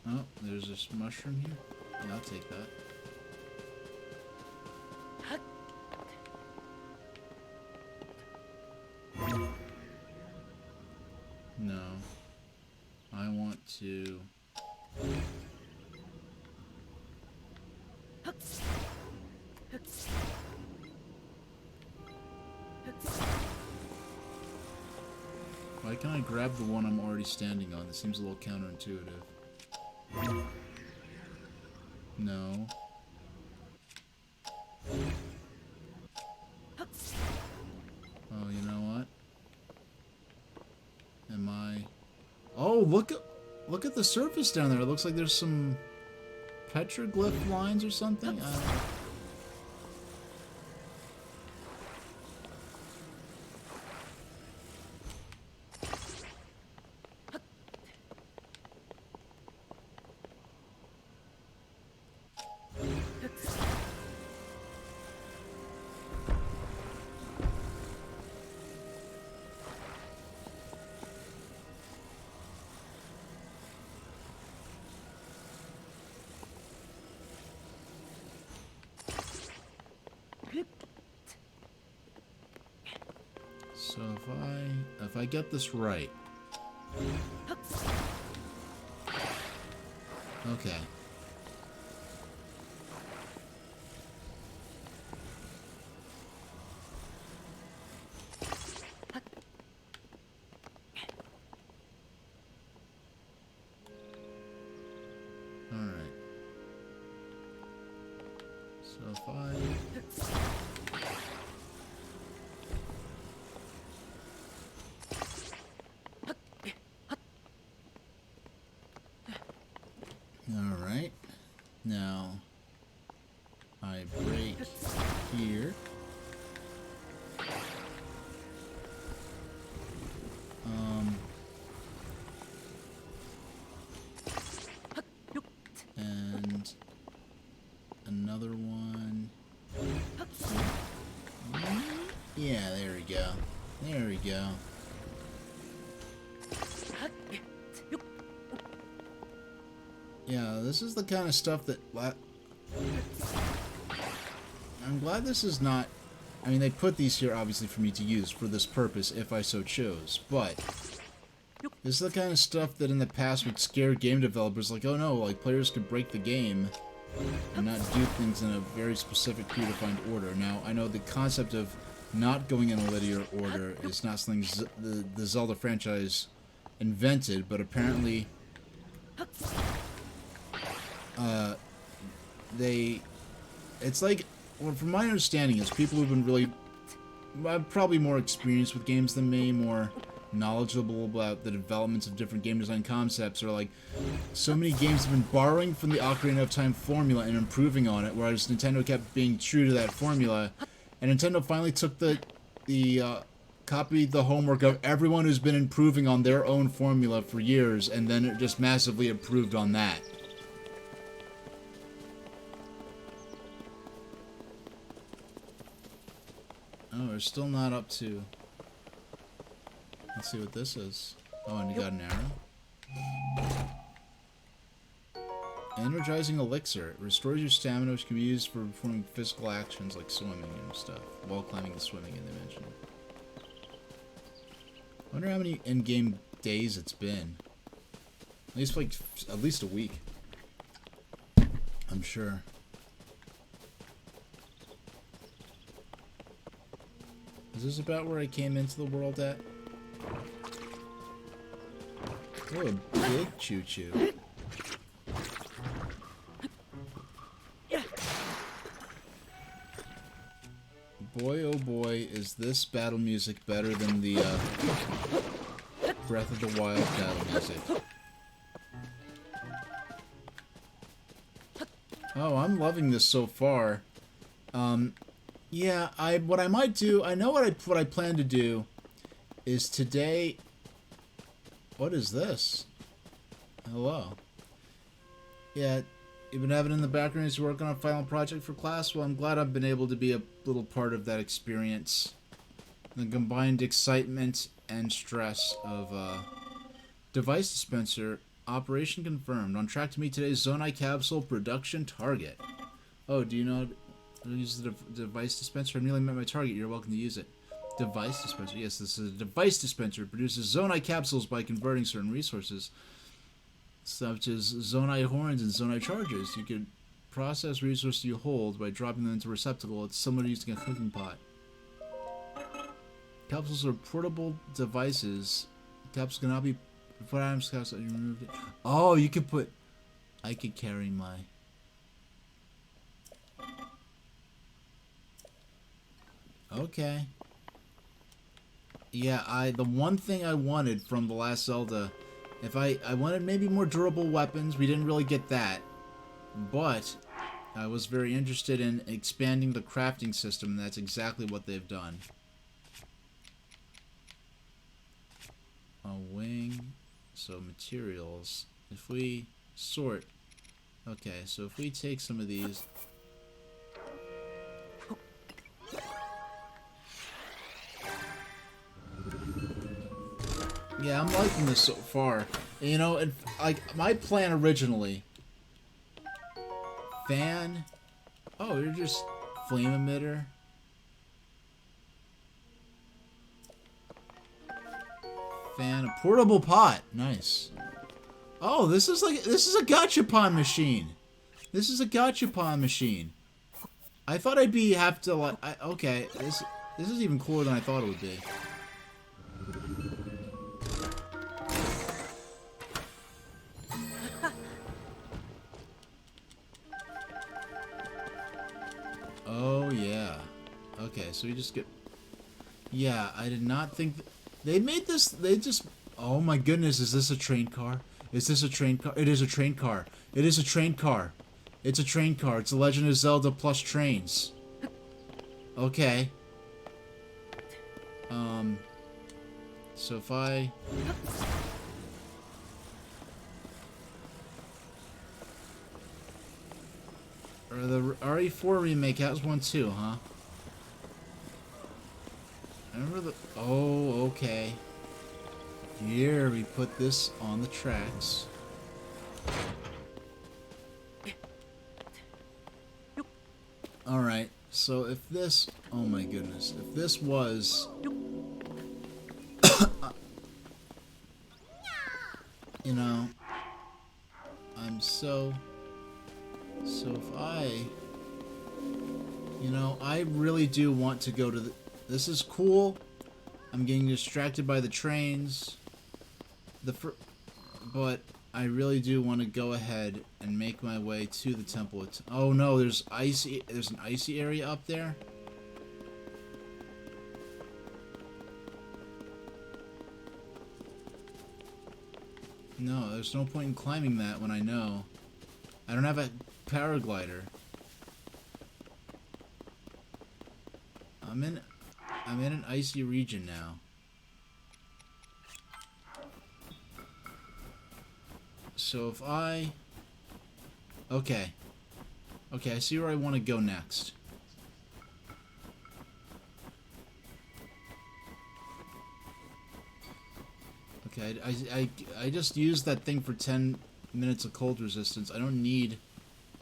oh, there's this mushroom here. Yeah, I'll take that. No. I want to... why can't I grab the one I'm already standing on? It seems a little counterintuitive. No. Oh, you know what? Am I... oh, look at the surface down there. It looks like there's some petroglyph lines or something. So if I get this right. Okay. So 5. Alright. Now I break here. And another one. Yeah, there we go. There we go. Yeah, this is the kind of stuff that... I'm glad this is not... I mean, they put these here, obviously, for me to use for this purpose, if I so chose. But this is the kind of stuff that in the past would scare game developers. Like, oh no, like, players could break the game and not do things in a very specific, predefined order. Now, I know the concept of not going in a linear order is not something the Zelda franchise invented, but apparently... it's like, well, from my understanding is people who've been really probably more experienced with games than me, more knowledgeable about the developments of different game design concepts, are like, so many games have been borrowing from the Ocarina of Time formula and improving on it, whereas Nintendo kept being true to that formula, and Nintendo finally took copied the homework of everyone who's been improving on their own formula for years, and then it just massively improved on that. Oh, we're still not up to... Let's see what this is. Oh, and you got an arrow. Energizing elixir. It restores your stamina, which can be used for performing physical actions like swimming and stuff, while climbing the swimming dimension. I wonder how many in-game days it's been. At least a week. I'm sure. Is this about where I came into the world at? Oh, a big choo-choo. Boy, oh boy, is this battle music better than the Breath of the Wild battle music. Oh, I'm loving this so far. Yeah, what I might do, I know what I plan to do is today... What is this? Hello. Yeah, you've been having in the background as you're working on a final project for class? Well, I'm glad I've been able to be a little part of that experience. The combined excitement and stress of device dispenser operation confirmed. On track to meet today's Zonai capsule production target. Oh, do you know... Use the device dispenser. I nearly met my target. You're welcome to use it. Device dispenser. Yes, this is a device dispenser. It produces Zonai capsules by converting certain resources, such as Zonai horns and Zonai charges. You can process resources you hold by dropping them into a receptacle. It's similar to using a cooking pot. Capsules are portable devices. Capsules cannot be put items. You removed it. Oh, you could put. I could carry my. Okay. Yeah, the one thing I wanted from the last Zelda, I wanted maybe more durable weapons. We didn't really get that. But I was very interested in expanding the crafting system, and that's exactly what they've done. A wing. So materials. If we sort. Okay, so if we take some of these. Yeah, I'm liking this so far. You know, like my plan originally. Fan. Oh, you're just flame emitter. Fan, a portable pot. Nice. Oh, this is a gachapon machine. This is a gachapon machine. I thought I'd have to like. Okay, this is even cooler than I thought it would be. so we just get... Yeah, I did not think... They made this... They just... Oh my goodness, is this a train car? Is this a train car? It is a train car. It is a train car. It's a train car. It's a Legend of Zelda plus trains. Okay. So if I... Or the RE4 remake has one too, huh? Remember the... Oh, okay. Here, we put this on the tracks. Alright, so if this... Oh my goodness. If this was... you know... I'm so... So if I... You know, I really do want to go to the... This is cool. I'm getting distracted by the trains. But I really do want to go ahead and make my way to the temple. Oh no, there's an icy area up there. No, there's no point in climbing that when I know. I don't have a paraglider. I'm in an icy region now. So if I... Okay. Okay, I see where I want to go next. Okay, I just used that thing for 10 minutes of cold resistance. I don't need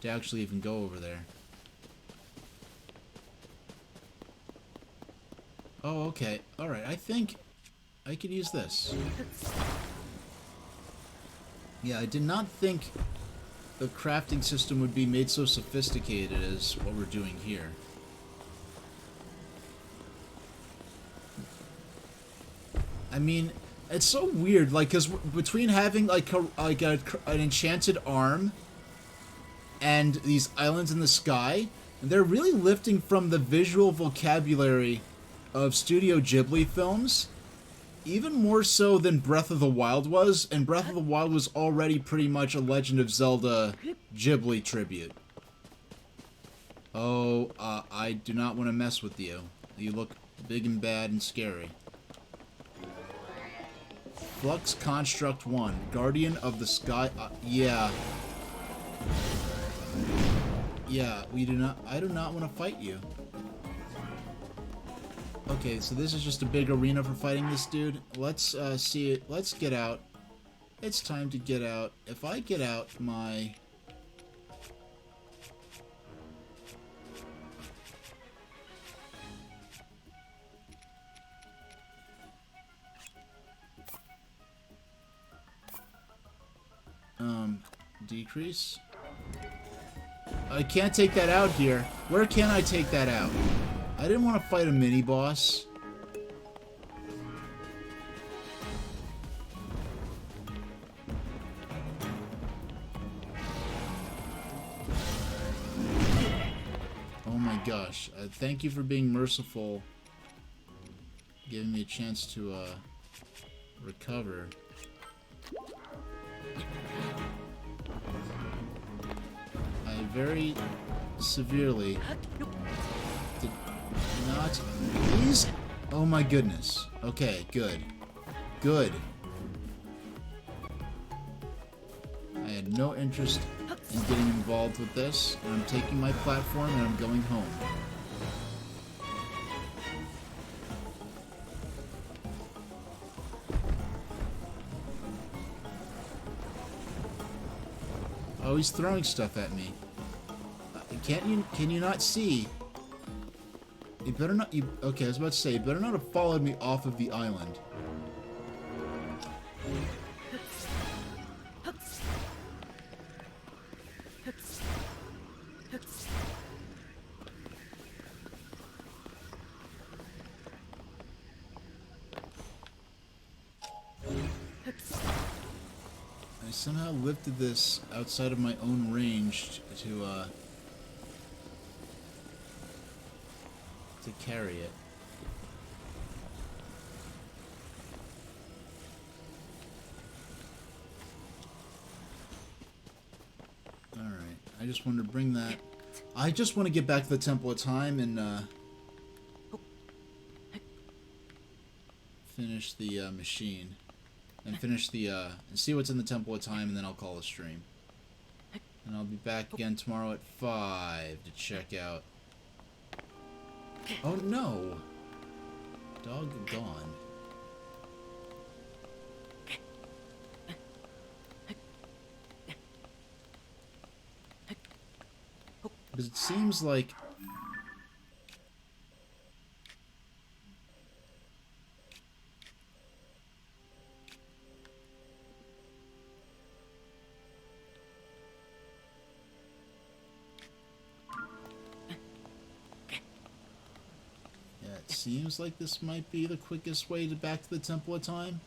to actually even go over there. Oh, okay. Alright, I think I could use this. Yeah, I did not think the crafting system would be made so sophisticated as what we're doing here. I mean, it's so weird, like, because between having, like, an enchanted arm and these islands in the sky, they're really lifting from the visual vocabulary of Studio Ghibli films, even more so than Breath of the Wild was, and Breath of the Wild was already pretty much a Legend of Zelda Ghibli tribute. Oh, I do not want to mess with you. You look big and bad and scary. Flux Construct 1, Guardian of the Sky, yeah. Yeah, we do not, I do not want to fight you. Okay, so this is just a big arena for fighting this dude. Let's see it. Let's get out. It's time to get out. If I get out my... decrease? I can't take that out here. Where can I take that out? I didn't want to fight a mini-boss. Oh my gosh. Thank you for being merciful. Giving me a chance to, recover. I very severely did not... Please? Oh my goodness. Okay, good. Good. I had no interest in getting involved with this, and I'm taking my platform and I'm going home. Oh, he's throwing stuff at me. Can you not see? You better not, okay, I was about to say, you better not have followed me off of the island. I somehow lifted this outside of my own range to, to carry it. Alright, I just wanted to bring that. I just want to get back to the Temple of Time and finish the machine. And finish the, and see what's in the Temple of Time, and then I'll call a stream. And I'll be back again tomorrow at 5 to check out. Oh no! Dog gone. But it seems like... Seems like this might be the quickest way to back to the Temple of Time.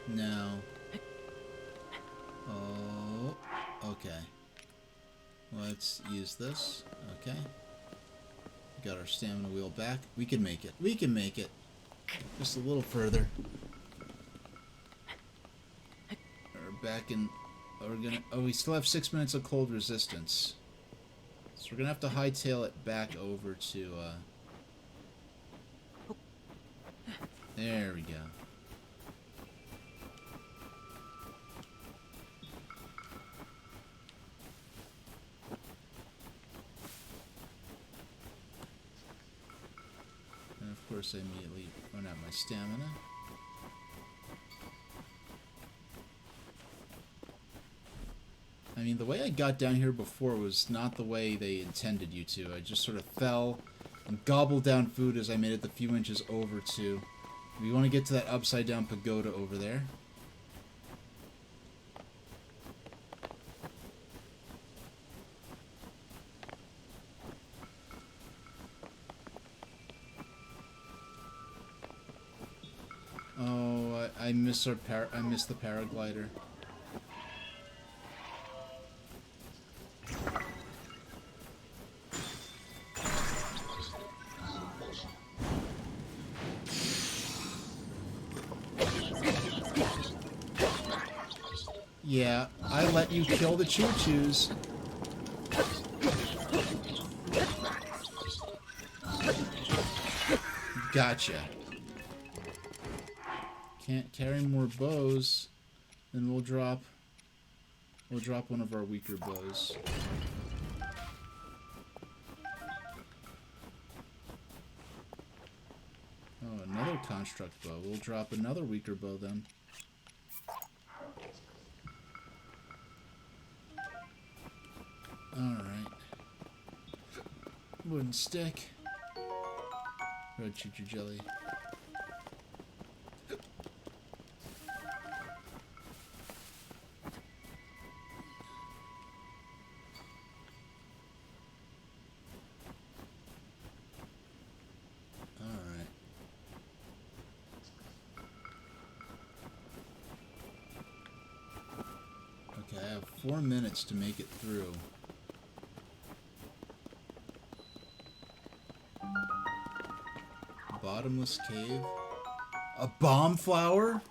No. Oh, okay. Let's use this. Okay. Got our stamina wheel back. We can make it. We can make it. Just a little further. We're back in... We're gonna. Oh, we still have 6 minutes of cold resistance, so we're gonna have to hightail it back over to. There we go. And of course, I immediately run out my stamina. I mean, the way I got down here before was not the way they intended you to. I just sort of fell and gobbled down food as I made it the few inches over to. We want to get to that upside down pagoda over there. Oh, I missed the paraglider. Yeah, I let you kill the choo-choos. Gotcha. Can't carry more bows. Then we'll drop one of our weaker bows. Oh, another construct bow. We'll drop another weaker bow then. Alright. Wooden stick. Red choo-choo jelly. Alright. Okay, I have 4 minutes to make it through. Bottomless cave. A bomb flower?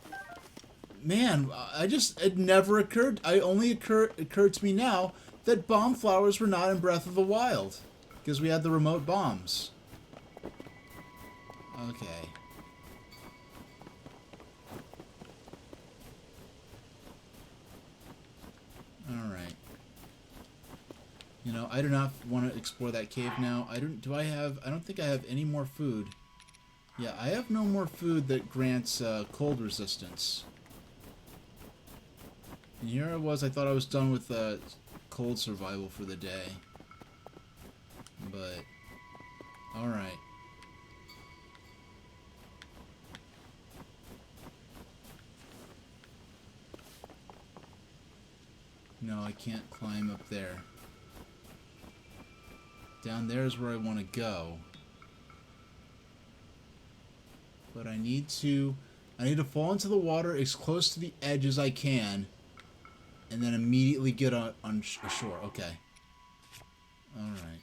Man, it never occurred. Occurred to me now that bomb flowers were not in Breath of the Wild. Because we had the remote bombs. Okay. Alright. You know, I do not want to explore that cave now. I don't think I have any more food. Yeah, I have no more food that grants cold resistance. And here I was, I thought I was done with cold survival for the day. But, alright. No, I can't climb up there. Down there is where I want to go. But I need to fall into the water as close to the edge as I can and then immediately get on ashore. Okay. All right.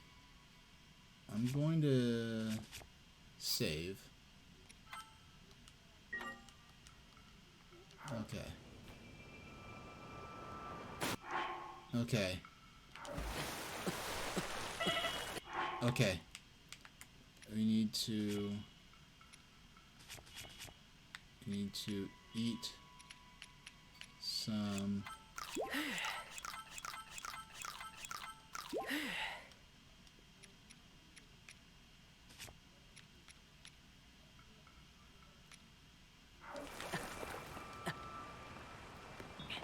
I'm going to save. Okay. Okay. Okay. We need to eat some.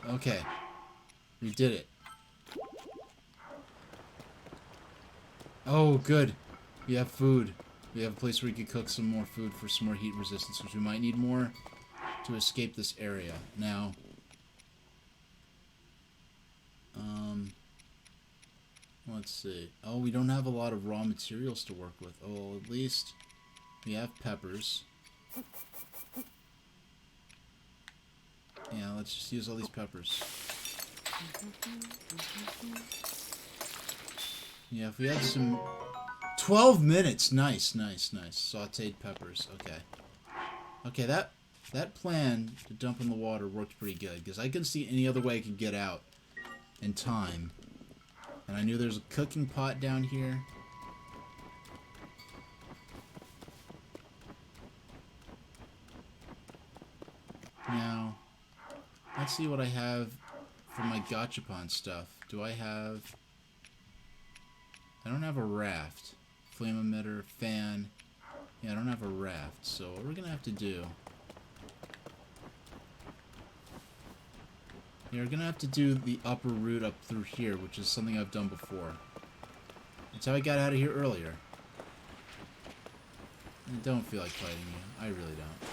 Okay. We did it. Oh, good. We have food. We have a place where we can cook some more food for some more heat resistance, which we might need more to escape this area. Now, let's see. Oh, we don't have a lot of raw materials to work with. Oh, well, at least we have peppers. Yeah, let's just use all these peppers. Yeah, if we had some... 12 minutes! Nice, nice, nice. Sauteed peppers. Okay. Okay, that plan to dump in the water worked pretty good, because I couldn't see any other way I could get out in time. And I knew there's a cooking pot down here. Now, let's see what I have for my gachapon stuff. Do I have... I don't have a raft. Flame emitter, fan. Yeah, I don't have a raft. So what we're going to have to do... Yeah, we're going to have to do the upper route up through here, which is something I've done before. That's how I got out of here earlier. I don't feel like fighting you. I really don't.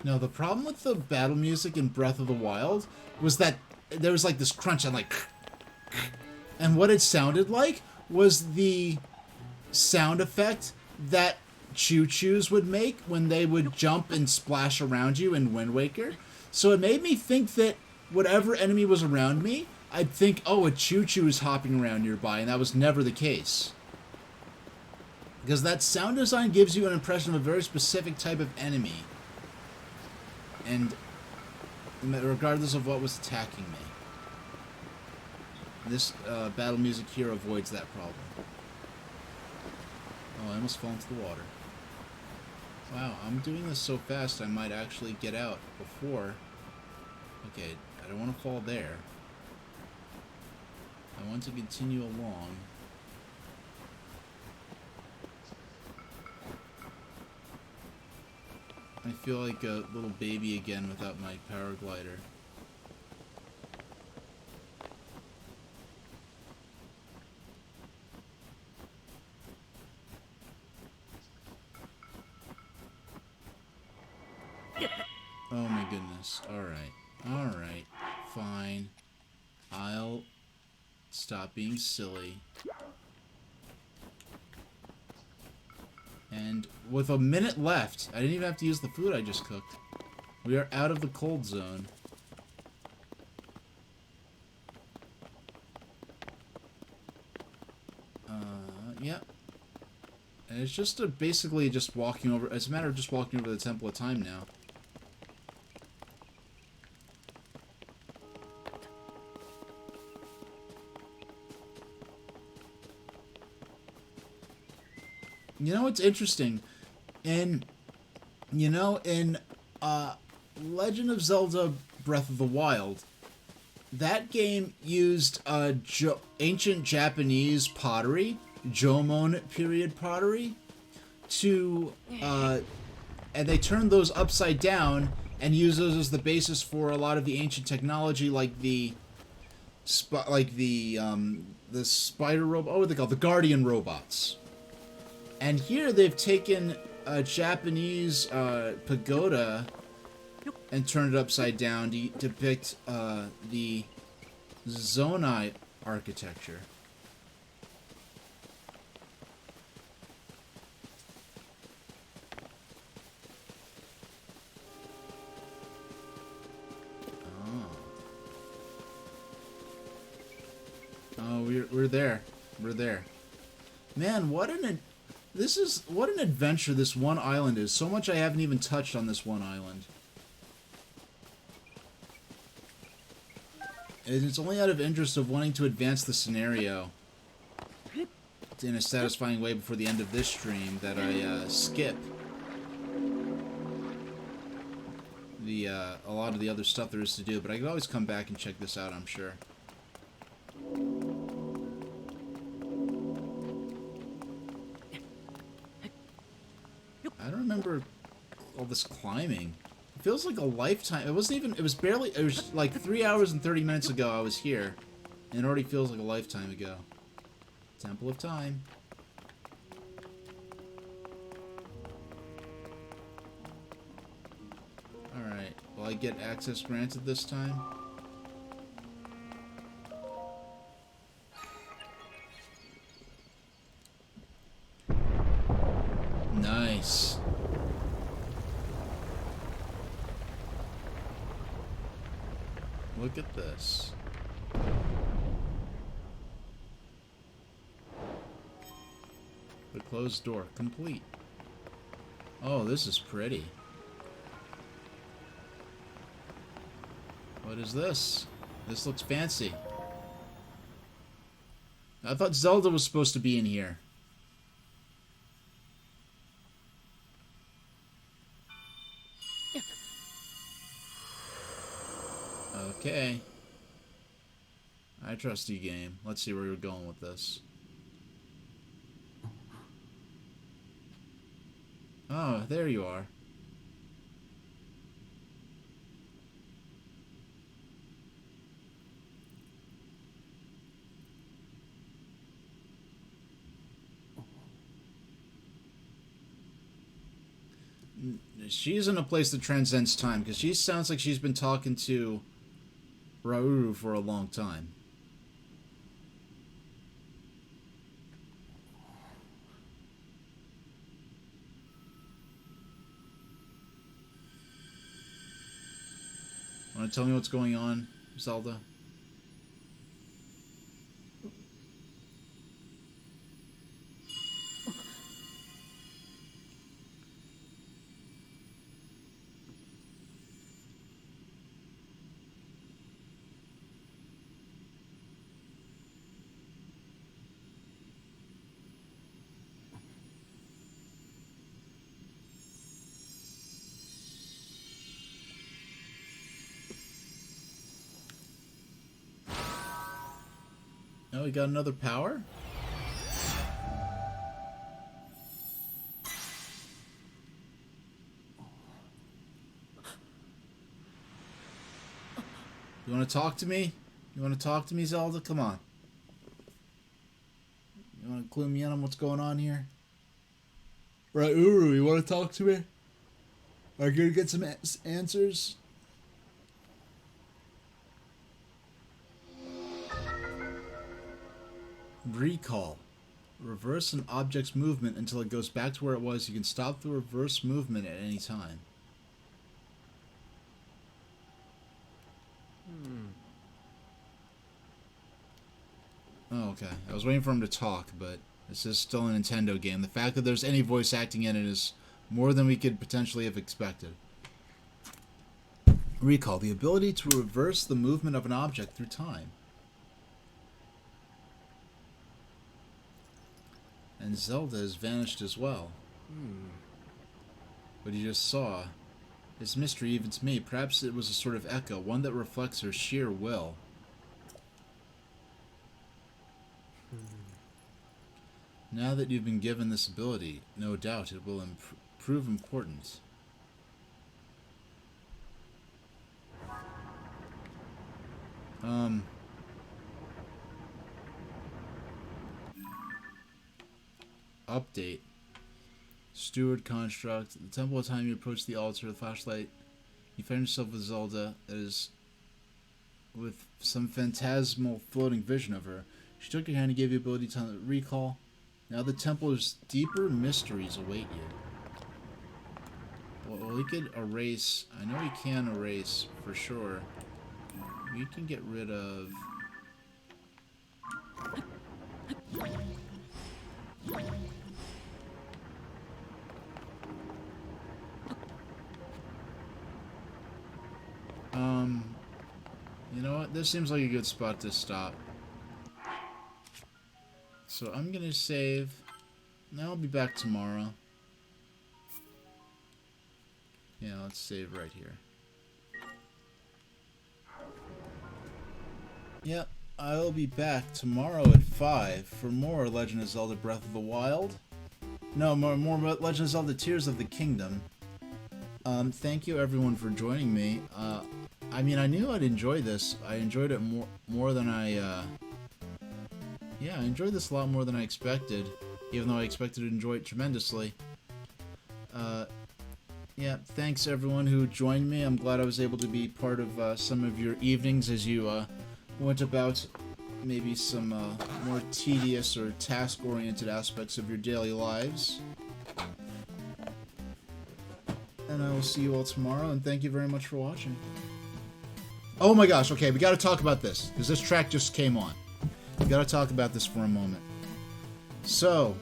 No, the problem with the battle music in Breath of the Wild was that there was like this crunch and like... And what it sounded like was the sound effect that choo-choos would make when they would jump and splash around you in Wind Waker. So it made me think that whatever enemy was around me, I'd think, oh, a choo-choo is hopping around nearby, and that was never the case. Because that sound design gives you an impression of a very specific type of enemy. And regardless of what was attacking me. This battle music here avoids that problem. Oh, I almost fell into the water. Wow, I'm doing this so fast I might actually get out before... Okay, I don't want to fall there. I want to continue along. I feel like a little baby again without my paraglider. Oh my goodness. Alright. Alright. Fine. I'll stop being silly. And with a minute left, I didn't even have to use the food I just cooked. We are out of the cold zone. Yep. And it's just basically just walking over... It's a matter of just walking over the Temple of Time now. You know what's interesting? In Legend of Zelda Breath of the Wild, that game used ancient Japanese pottery, Jomon period pottery, to and they turned those upside down and used those as the basis for a lot of the ancient technology, like the spider robot. What are they called? The guardian robots. And here they've taken a Japanese pagoda and turned it upside down to depict the Zonai architecture. Oh, we're there. We're there. Man, what an adventure this one island is. So much I haven't even touched on this one island. And it's only out of interest of wanting to advance the scenario in a satisfying way before the end of this stream that I skip a lot of the other stuff there is to do. But I could always come back and check this out, I'm sure. I don't remember all this climbing. It feels like a lifetime. It wasn't even, it was like 3 hours and 30 minutes ago I was here. And it already feels like a lifetime ago. Temple of Time. Alright, will I get access granted this time? Nice. Look at this. The closed door complete. Oh, this is pretty. What is this? This looks fancy. I thought Zelda was supposed to be in here. Okay. I trust you, game. Let's see where we're going with this. Oh, there you are. She's in a place that transcends time, because she sounds like she's been talking to Rauru for a long time. Want to tell me what's going on, Zelda? Oh, we got another power? You want to talk to me? You want to talk to me, Zelda? Come on. You want to clue me in on what's going on here? Right, Uru, you want to talk to me? Are you going to get some answers? Recall. Reverse an object's movement until it goes back to where it was. You can stop the reverse movement at any time. Oh, okay. I was waiting for him to talk, but this is still a Nintendo game. The fact that there's any voice acting in it is more than we could potentially have expected. Recall. The ability to reverse the movement of an object through time. And Zelda has vanished as well. What you just saw is mystery even to me. Perhaps it was a sort of echo, one that reflects her sheer will. Now that you've been given this ability, no doubt it will prove important. Update. Steward construct. The Temple of Time, you approach the altar with the flashlight. You find yourself with Zelda that is with some phantasmal floating vision of her. She took your hand and gave you the ability to recall. Now the temple's deeper mysteries await you. Well, we could erase. I know we can erase for sure. We can get rid of You know what? This seems like a good spot to stop. So I'm gonna save. Now I'll be back tomorrow. Yeah, let's save right here. Yep, I'll be back tomorrow at 5 for more Legend of Zelda Breath of the Wild. No, more Legend of Zelda Tears of the Kingdom. Thank you everyone for joining me. I mean, I knew I'd enjoy this. I enjoyed it more than I, yeah, I enjoyed this a lot more than I expected, even though I expected to enjoy it tremendously. Yeah, thanks everyone who joined me. I'm glad I was able to be part of some of your evenings as you went about maybe some more tedious or task-oriented aspects of your daily lives. And I will see you all tomorrow, and thank you very much for watching. Oh my gosh, okay, we gotta talk about this, because this track just came on. We gotta talk about this for a moment. So,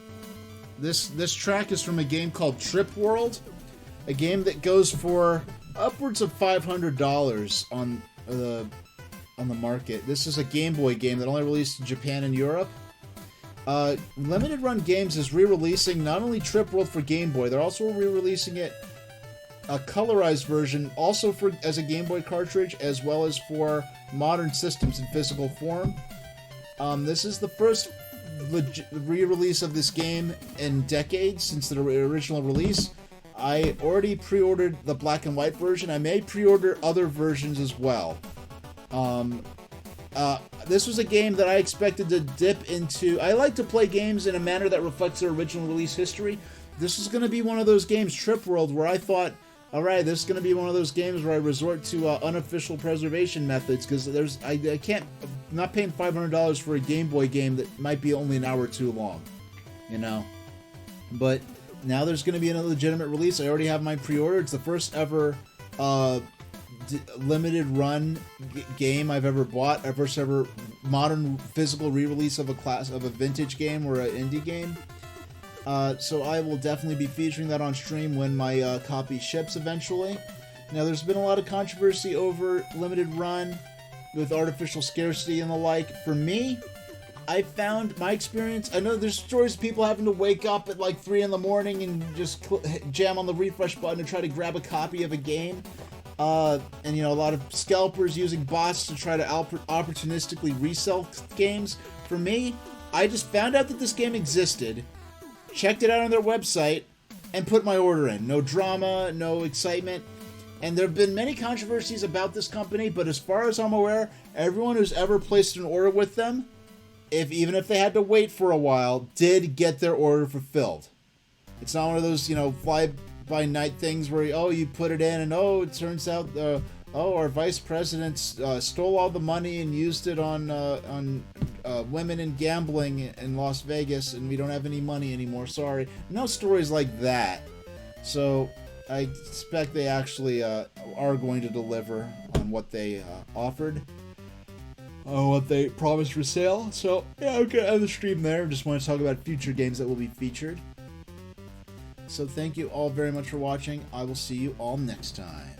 this track is from a game called Trip World, a game that goes for upwards of $500 on the market. This is a Game Boy game that only released in Japan and Europe. Limited Run Games is re-releasing not only Trip World for Game Boy, they're also re-releasing it a colorized version, also as a Game Boy cartridge, as well as for modern systems in physical form. This is the first re-release of this game in decades since the original release. I already pre-ordered the black and white version. I may pre-order other versions as well. This was a game that I expected to dip into. I like to play games in a manner that reflects their original release history. This is going to be one of those games, Trip World, where I thought, alright, this is going to be one of those games where I resort to unofficial preservation methods, because I'm not paying $500 for a Game Boy game that might be only an hour or two long, you know. But now there's going to be a legitimate release. I already have my pre-order. It's the first ever limited run game I've ever bought. Our first ever modern physical re-release of a vintage game or an indie game. So I will definitely be featuring that on stream when my copy ships eventually. Now, there's been a lot of controversy over limited run with artificial scarcity and the like. For me, I found my experience, I know there's stories of people having to wake up at like 3 in the morning and just jam on the refresh button and try to grab a copy of a game. And, you know, a lot of scalpers using bots to try to opportunistically resell games. For me, I just found out that this game existed, checked it out on their website, and put my order in. No drama, no excitement. And there have been many controversies about this company, but as far as I'm aware, everyone who's ever placed an order with them, even if they had to wait for a while, did get their order fulfilled. It's not one of those, you know, fly-by-night things where, you put it in and, it turns out, our vice president stole all the money and used it on women and gambling in Las Vegas, and we don't have any money anymore, sorry. No stories like that. So I expect they actually are going to deliver on what they offered, what they promised for sale. So yeah, I'll get out of the stream there. Just want to talk about future games that will be featured. So thank you all very much for watching. I will see you all next time.